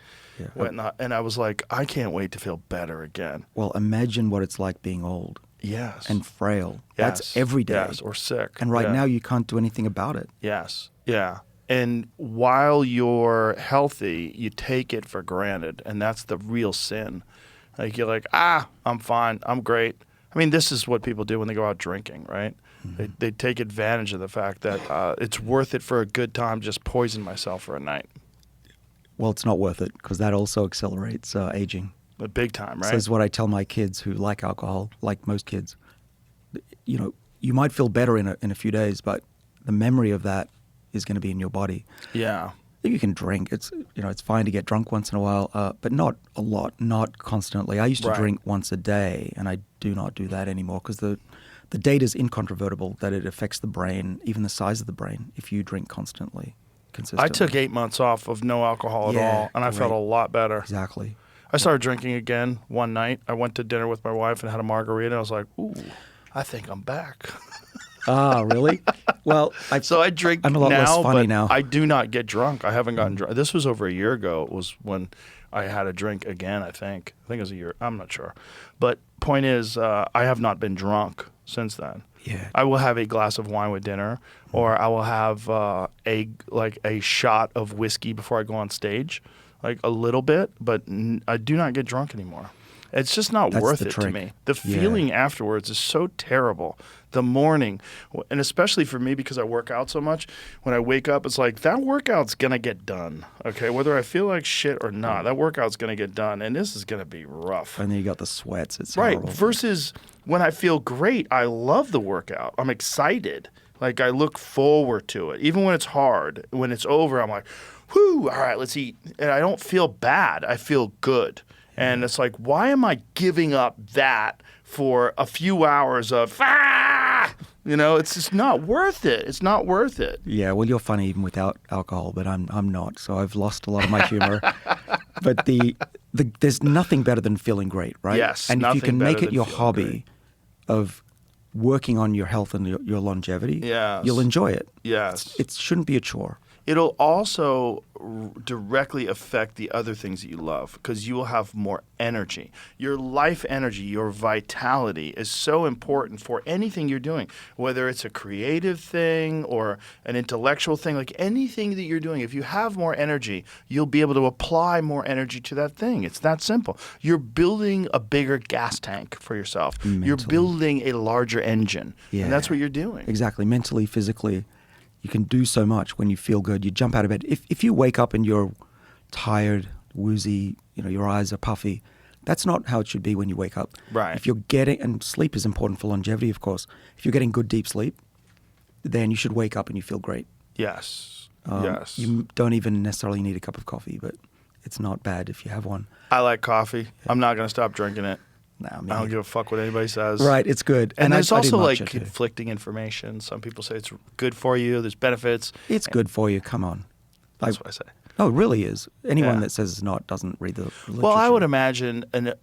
went and I was like, I can't wait to feel better again. Well, imagine what it's like being old. Yes. And frail. Yes. That's every day. Yes, or sick. And right now you can't do anything about it. Yes. Yeah. And while you're healthy, you take it for granted, and that's the real sin. Like, you're like, I'm fine, I'm great. I mean, this is what people do when they go out drinking, right? They take advantage of the fact that it's worth it for a good time, just poison myself for a night. Well, it's not worth it because that also accelerates aging. But big time, right? So this is what I tell my kids who like alcohol, like most kids. You might feel better in a few days, but the memory of that is going to be in your body. Yeah. You can drink. It's fine to get drunk once in a while, but not a lot, not constantly. I used to drink once a day, and I do not do that anymore because the data is incontrovertible that it affects the brain, even the size of the brain, if you drink consistently. I took 8 months off of no alcohol at all, and I felt a lot better. Exactly. I started drinking again one night. I went to dinner with my wife and had a margarita. I was like, ooh, I think I'm back. Ah, really? Well, So I drink I'm a lot now, less funny but now. I do not get drunk. I haven't gotten drunk. This was over a year ago. It was when I had a drink again, I think. I think it was a year. I'm not sure. But point is, I have not been drunk since then. Yeah. I will have a glass of wine with dinner, or I will have a shot of whiskey before I go on stage, like a little bit, but I do not get drunk anymore. It's just not That's worth the it to trick. me. The Yeah. feeling afterwards is so terrible. The morning, and especially for me because I work out so much, when I wake up, it's like that workout's going to get done. Okay, whether I feel like shit or not, that workout's going to get done, and this is going to be rough. And then you got the sweats. It's Right. horrible. Versus when I feel great, I love the workout. I'm excited. Like I look forward to it. Even when it's hard, when it's over, I'm like, whew, all right, let's eat. And I don't feel bad. I feel good. And it's like, why am I giving up that for a few hours of, it's just not worth it. It's not worth it. Yeah, well, you're funny even without alcohol, but I'm not. So I've lost a lot of my humor. But there's nothing better than feeling great, right? Yes, and if you nothing can better make it than your feeling hobby great. of working on your health and your longevity, Yes. you'll enjoy it. Yes. It shouldn't be a chore. It'll also directly affect the other things that you love because you will have more energy. Your life energy, your vitality is so important for anything you're doing, whether it's a creative thing or an intellectual thing, like anything that you're doing. If you have more energy, you'll be able to apply more energy to that thing. It's that simple. You're building a bigger gas tank for yourself. You're Mentally. building a larger engine. Yeah. And that's what you're doing. Exactly. Mentally, physically, you can do so much when you feel good. You jump out of bed. If you wake up and you're tired, woozy, your eyes are puffy, that's not how it should be when you wake up. Right. If you're and sleep is important for longevity, of course. If you're getting good deep sleep, then you should wake up and you feel great. Yes. Yes. You don't even necessarily need a cup of coffee, but it's not bad if you have one. I like coffee. I'm not going to stop drinking it. Nah, I don't give a fuck what anybody says. Right, it's good. And I there's do also like matcha too. conflicting information. Some people say it's good for you. There's benefits. It's good for you. Come on. That's what I say. No, it really is. Anyone Yeah. that says it's not doesn't read the literature. Well, I would imagine an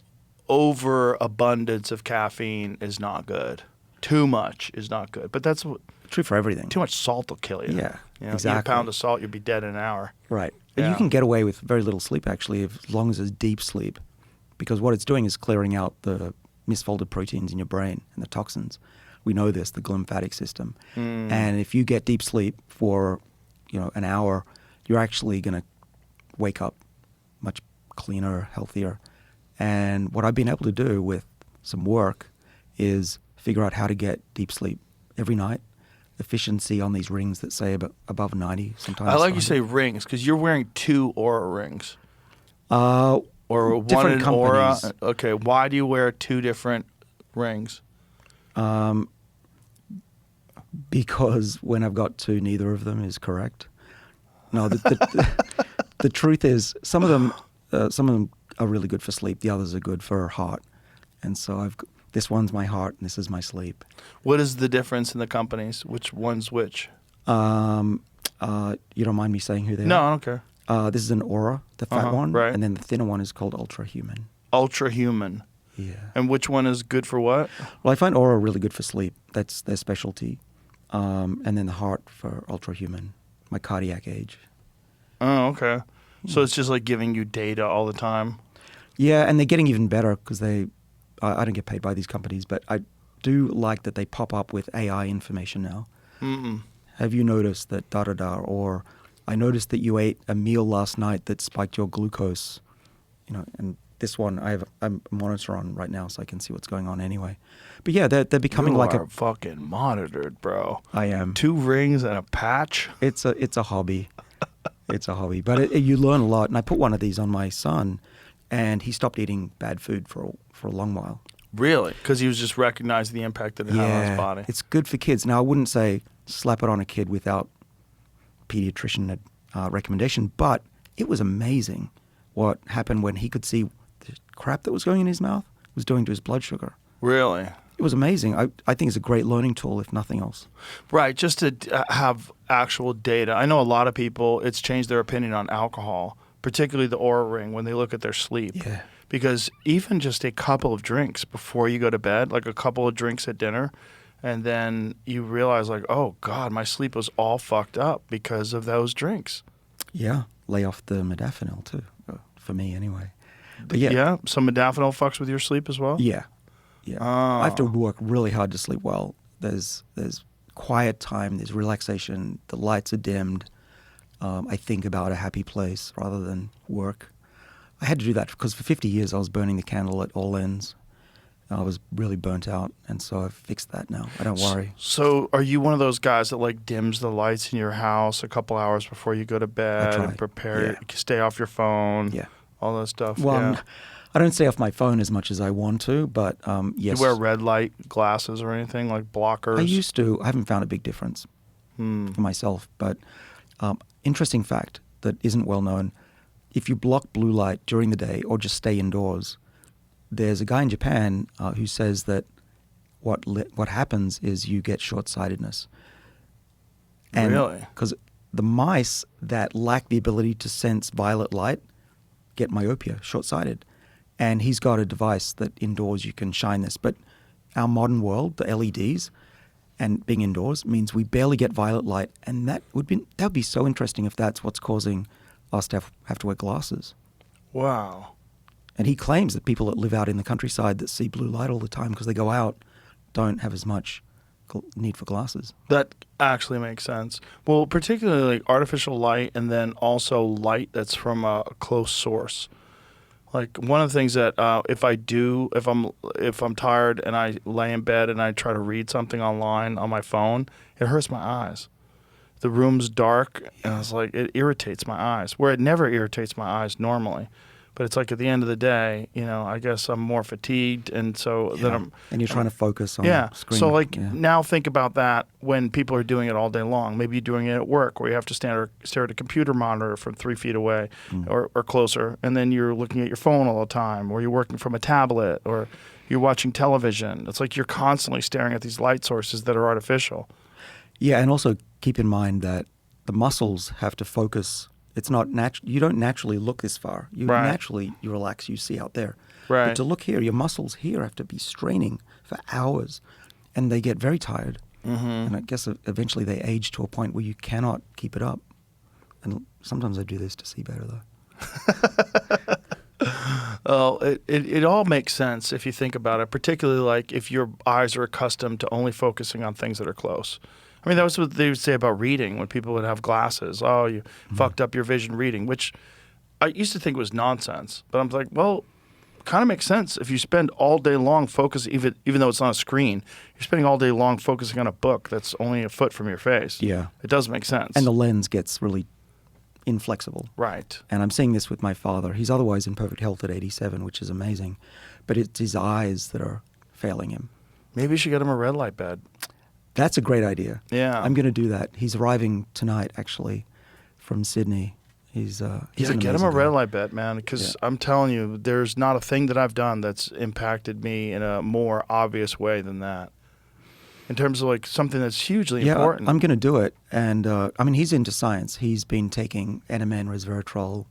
overabundance of caffeine is not good. Too much is not good. But that's what True for everything. too much salt will kill you. Yeah, Eat a exactly. pound of salt, you'll be dead in an hour. Right. And Yeah. you can get away with very little sleep, actually, as long as it's deep sleep. Because what it's doing is clearing out the misfolded proteins in your brain and the toxins. We know this, the glymphatic system. And if you get deep sleep for, an hour, you're actually going to wake up much cleaner, healthier. And what I've been able to do with some work is figure out how to get deep sleep every night. Efficiency on these rings that say above 90, sometimes. I like you 100. say rings because you're wearing 2 Aura rings. Or one Different in Aura. companies. Okay, why do you wear 2 different rings? Because when I've got two, neither of them is correct. No, the truth is some of them are really good for sleep. The others are good for heart. And so this one's my heart and this is my sleep. What is the difference in the companies? Which one's which? You don't mind me saying who they No, I are? don't care. This is an Aura, the fat one, right. and then the thinner one is called Ultra Human. Ultra human. Yeah. And which one is good for what? Well, I find Aura really good for sleep. That's their specialty. And then the heart for Ultra Human, my cardiac age. Oh, okay. So it's just like giving you data all the time. Yeah, and they're getting even better because I don't get paid by these companies, but I do like that they pop up with AI information now. Mm-mm. Have you noticed that da-da-da, or I noticed that you ate a meal last night that spiked your glucose, and this one I have a monitor on right now so I can see what's going on anyway. But yeah, they're becoming You like are fucking monitored, bro. I am. 2 rings and a patch. It's a hobby. It's a hobby, but you learn a lot. And I put one of these on my son, and he stopped eating bad food for a long while. Really? Because he was just recognizing the impact that it had on his body. It's good for kids. Now, I wouldn't say slap it on a kid without pediatrician recommendation, but it was amazing what happened when he could see the crap that was going in his mouth was doing to his blood sugar. Really? It was amazing. I think it's a great learning tool, if nothing else. Right, just to have actual data. I know a lot of people, it's changed their opinion on alcohol, particularly the Aura Ring, when they look at their sleep. Yeah. Because even just a couple of drinks before you go to bed, like a couple of drinks at dinner, and then you realize like, oh God, my sleep was all fucked up because of those drinks. Yeah, lay off the modafinil too, for me anyway. But yeah, Yeah, some modafinil fucks with your sleep as well. yeah, yeah. I have to work really hard to sleep well. There's quiet time, there's relaxation, the lights are dimmed. I think about a happy place rather than work. I had to do that because for 50 years I was burning the candle at all ends. I was really burnt out, and so I've fixed that now. I don't worry. So are you one of those guys that like dims the lights in your house a couple hours before you go to bed try. and prepare, Yeah. stay off your phone, Yeah. all that stuff? Well, yeah. I don't stay off my phone as much as I want to, but yes. You wear red light glasses or anything like blockers? I used to. I haven't found a big difference for myself. But interesting fact that isn't well known: if you block blue light during the day or just stay indoors, there's a guy in Japan who says that what happens is you get short-sightedness. And Really? Because the mice that lack the ability to sense violet light get myopia, short-sighted. And he's got a device that indoors you can shine this. But our modern world, the LEDs, and being indoors means we barely get violet light, and that would be so interesting if that's what's causing us to have to wear glasses. Wow. And he claims that people that live out in the countryside that see blue light all the time because they go out don't have as much need for glasses. That actually makes sense. Well, particularly like artificial light and then also light that's from a close source. Like one of the things that if I'm tired and I lay in bed and I try to read something online on my phone, it hurts my eyes. The room's dark and it's like it irritates my eyes, where it never irritates my eyes normally. But it's like at the end of the day, I guess I'm more fatigued, and so then And you're trying to focus on yeah. the screen. So like Yeah. now think about that when people are doing it all day long. Maybe you're doing it at work where you have to stare at a computer monitor from 3 feet away or closer, and then you're looking at your phone all the time, or you're working from a tablet, or you're watching television. It's like you're constantly staring at these light sources that are artificial. Yeah, and also keep in mind that the muscles have to focus. It's not natural. You don't naturally look this far. You relax. You see out there. Right. But to look here, your muscles here have to be straining for hours, and they get very tired. Mm-hmm. And I guess eventually they age to a point where you cannot keep it up. And sometimes I do this to see better, though. Oh, it all makes sense if you think about it, particularly like if your eyes are accustomed to only focusing on things that are close. I mean, that was what they would say about reading when people would have glasses. Oh, you fucked up your vision reading, which I used to think was nonsense. But I'm like, well, kind of makes sense. If you spend all day long focusing, even though it's on a screen, you're spending all day long focusing on a book that's only a foot from your face. Yeah. It does make sense. And the lens gets really inflexible. Right. And I'm seeing this with my father. He's otherwise in perfect health at 87, which is amazing. But it's his eyes that are failing him. Maybe you should get him a red light bed. That's a great idea. Yeah. I'm going to do that. He's arriving tonight, actually, from Sydney. He's an get him a amazing red guy. light bet, man, because Yeah. I'm telling you, there's not a thing that I've done that's impacted me in a more obvious way than that. In terms of like something that's hugely Yeah, important. I'm going to do it. And I mean, he's into science. He's been taking NMN, resveratrol,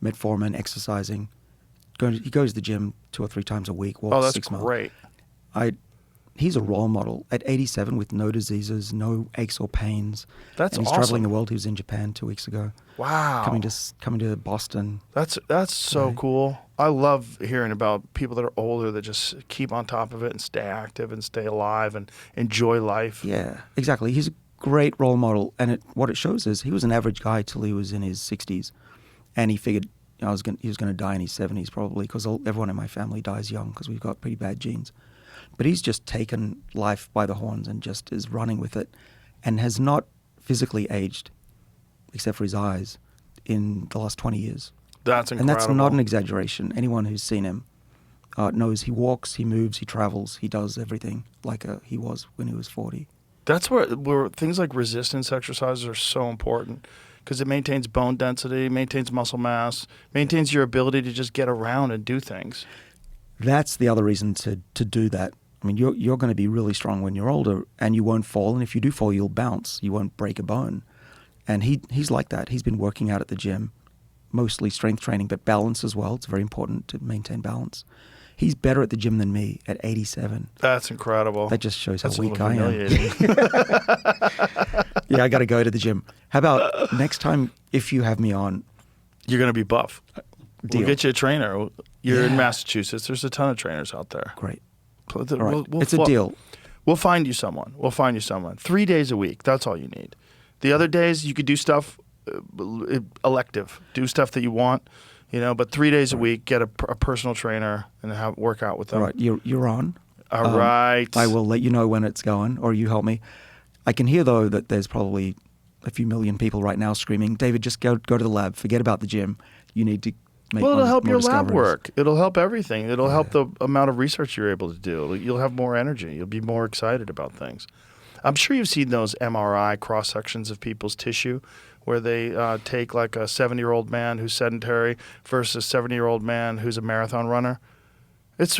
metformin, exercising. He goes to the gym 2 or 3 times a week. Walks Oh, that's 6 miles. great. He's a role model at 87 with no diseases, no aches or pains. That's and he's awesome. traveling the world. He was in Japan 2 weeks ago. Wow. Coming to Boston. That's so Right. cool. I love hearing about people that are older that just keep on top of it and stay active and stay alive and enjoy life. Yeah, exactly. He's a great role model, and what it shows is he was an average guy till he was in his 60s, and he figured he was going to die in his 70s probably because everyone in my family dies young because we've got pretty bad genes. But he's just taken life by the horns and just is running with it, and has not physically aged, except for his eyes, in the last 20 years. That's incredible. And that's not an exaggeration. Anyone who's seen him knows he walks, he moves, he travels, he does everything like he was when he was 40. That's where things like resistance exercises are so important because it maintains bone density, maintains muscle mass, maintains your ability to just get around and do things. That's the other reason to do that. I mean, you're going to be really strong when you're older, and you won't fall. And if you do fall, you'll bounce. You won't break a bone. And he's like that. He's been working out at the gym, mostly strength training, but balance as well. It's very important to maintain balance. He's better at the gym than me at 87. That's incredible. That just shows how That's a weak little I am. humiliating. Yeah, I got to go to the gym. How about next time if you have me on? You're going to be buff. Deal. We'll get you a trainer. You're in Yeah. Massachusetts. There's a ton of trainers out there. Great. All All right. It's a deal. We'll find you someone. 3 days a week. That's all you need. The other days you could do stuff elective. Do stuff that you want, but 3 days a week, get a personal trainer and work out with them. All right. You're on. All right. I will let you know when it's going, or you help me. I can hear, though, that there's probably a few million people right now screaming, David, just go to the lab. Forget about the gym. You need to make Well, it'll help more your lab discoveries." work. It'll help everything. It'll help the amount of research you're able to do. You'll have more energy. You'll be more excited about things. I'm sure you've seen those MRI cross sections of people's tissue where they take like a 70-year-old man who's sedentary versus a 70-year-old man who's a marathon runner. It's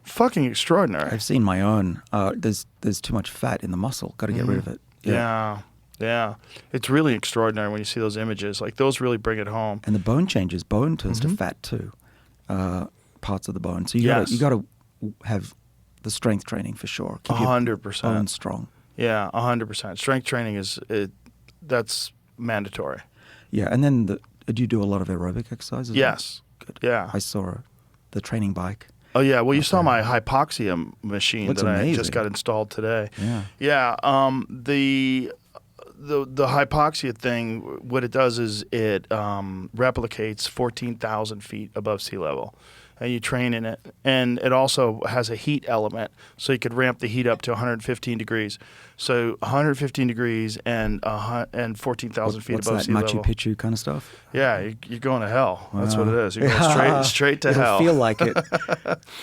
fucking extraordinary. I've seen my own. There's too much fat in the muscle. Got to get rid of it. Yeah. It's really extraordinary when you see those images. Like those really bring it home. And the bone changes. Bone turns to fat too. Parts of the bone. So you got to have the strength training for sure. Keep your 100%. bones strong. Yeah, 100%. Strength training that's mandatory. Yeah, and then do you do a lot of aerobic exercises? Yes. Good. Yeah. I saw the training bike. Oh yeah, well you saw my hypoxia machine Looks that I amazing. just got installed today. Yeah. Yeah. The hypoxia thing, what it does is it replicates 14,000 feet above sea level, and you train in it. And it also has a heat element, so you could ramp the heat up to 115 degrees. So 115 degrees and 14,000 feet What's above that, sea Machu level. Picchu kind of stuff? Yeah, you're going to hell. That's what it Wow. is. You're going straight to It'll hell. feel like it.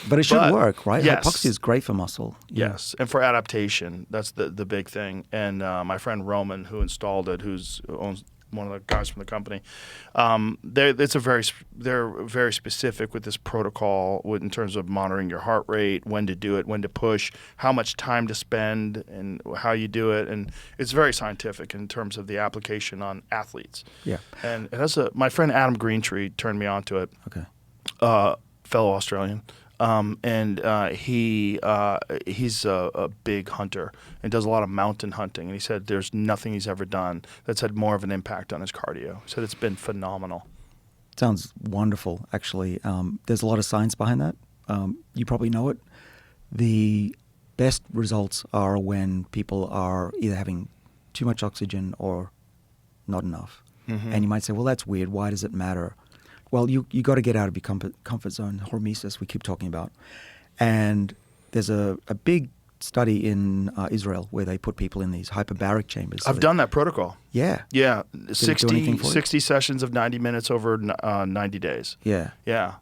But it should But, work, right? yes. Hypoxia is great for muscle. Yeah. Yes, and for adaptation, that's the big thing. And my friend Roman, who installed it, owns one of the guys from the company, they're very specific with this protocol in terms of monitoring your heart rate, when to do it, when to push, how much time to spend, and how you do it. And it's very scientific in terms of the application on athletes. Yeah. And my friend Adam Greentree turned me on to it. Okay. Fellow Australian, he's a big hunter and does a lot of mountain hunting. And he said there's nothing he's ever done that's had more of an impact on his cardio. He said it's been phenomenal. Sounds wonderful, actually. There's a lot of science behind that. You probably know it. The best results are when people are either having too much oxygen or not enough. Mm-hmm. And you might say, well, that's weird. Why does it matter? Well, you got to get out of your comfort zone, hormesis we keep talking about. And there's a big study in Israel where they put people in these hyperbaric chambers. I've done that protocol. Yeah. Yeah, it do anything for you? 60 sessions of 90 minutes over 90 days. Yeah. Yeah.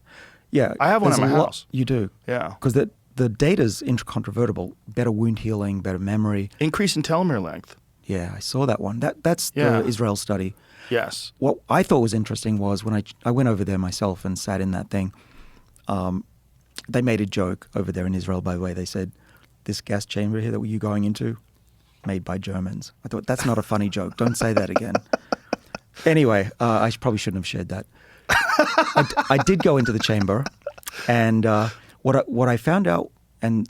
Yeah. I have one There's at my a lot- house. You do? Yeah. Because the data's incontrovertible. Better wound healing, better memory. Increase in telomere length. Yeah, I saw that one. That's Yeah. the Israel study. Yes. What I thought was interesting was when I went over there myself and sat in that thing, they made a joke over there in Israel, by the way. They said, this gas chamber here that you're going into, made by Germans. I thought, that's not a funny joke. Don't say that again. Anyway, I probably shouldn't have shared that. I did go into the chamber, and what I found out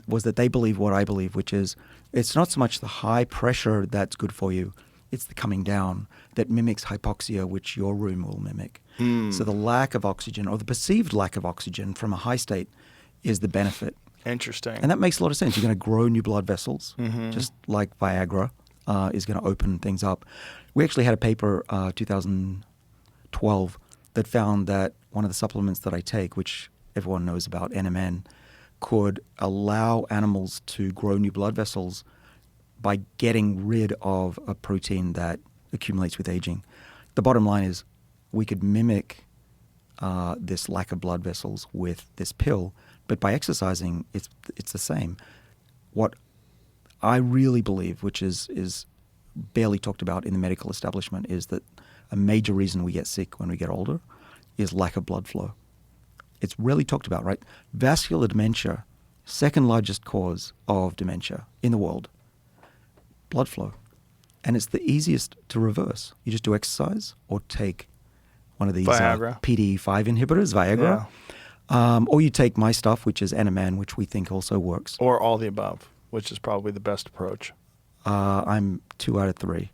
was that they believe what I believe, which is it's not so much the high pressure that's good for you, it's the coming down that mimics hypoxia, which your room will mimic. So the lack of oxygen, or the perceived lack of oxygen from a high state, is the benefit. Interesting. And that makes a lot of sense. You're going to grow new blood vessels, just like Viagra is going to open things up. We actually had a paper, 2012, that found that one of the supplements that I take, which everyone knows about, NMN, could allow animals to grow new blood vessels by getting rid of a protein that accumulates with aging. The bottom line is we could mimic this lack of blood vessels with this pill, but by exercising, it's the same. What I really believe, which is barely talked about in the medical establishment, is that a major reason we get sick when we get older is lack of blood flow. It's rarely talked about, right? Vascular dementia, second largest cause of dementia in the world. Blood flow. And it's the easiest to reverse. You just do exercise or take one of these Viagra. PDE5 inhibitors, Viagra. Or you take my stuff, which is Enaman, which we think also works. Or all the above, which is probably the best approach. I'm 2 out of 3.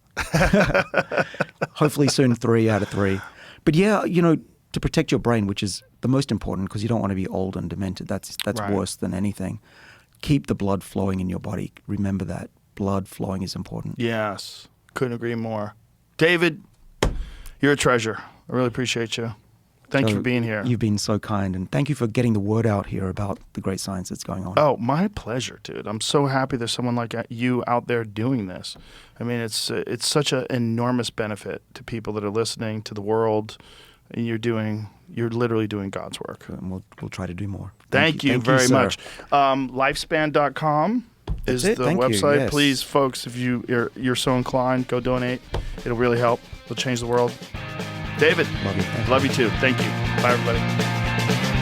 Hopefully soon 3 out of 3. But yeah, to protect your brain, which is the most important, because you don't want to be old and demented. That's Right. worse than anything. Keep the blood flowing in your body. Remember that. Blood flowing is important. Yes. Couldn't agree more. David, you're a treasure. I really appreciate you. Thank you So for being here. You've been so kind, and thank you for getting the word out here about the great science that's going on. Oh, my pleasure, dude. I'm so happy there's someone like you out there doing this. I mean, it's such an enormous benefit to people that are listening, to the world. And you're literally doing God's work. And we'll try to do more. Thank you very sir. much. Lifespan.com is That's it. the Thank you. website. Yes. Please, folks, if you're so inclined, go donate. It'll really help. It'll change the world. David, Love you. Thank you. love you too. Thank you. Bye, everybody.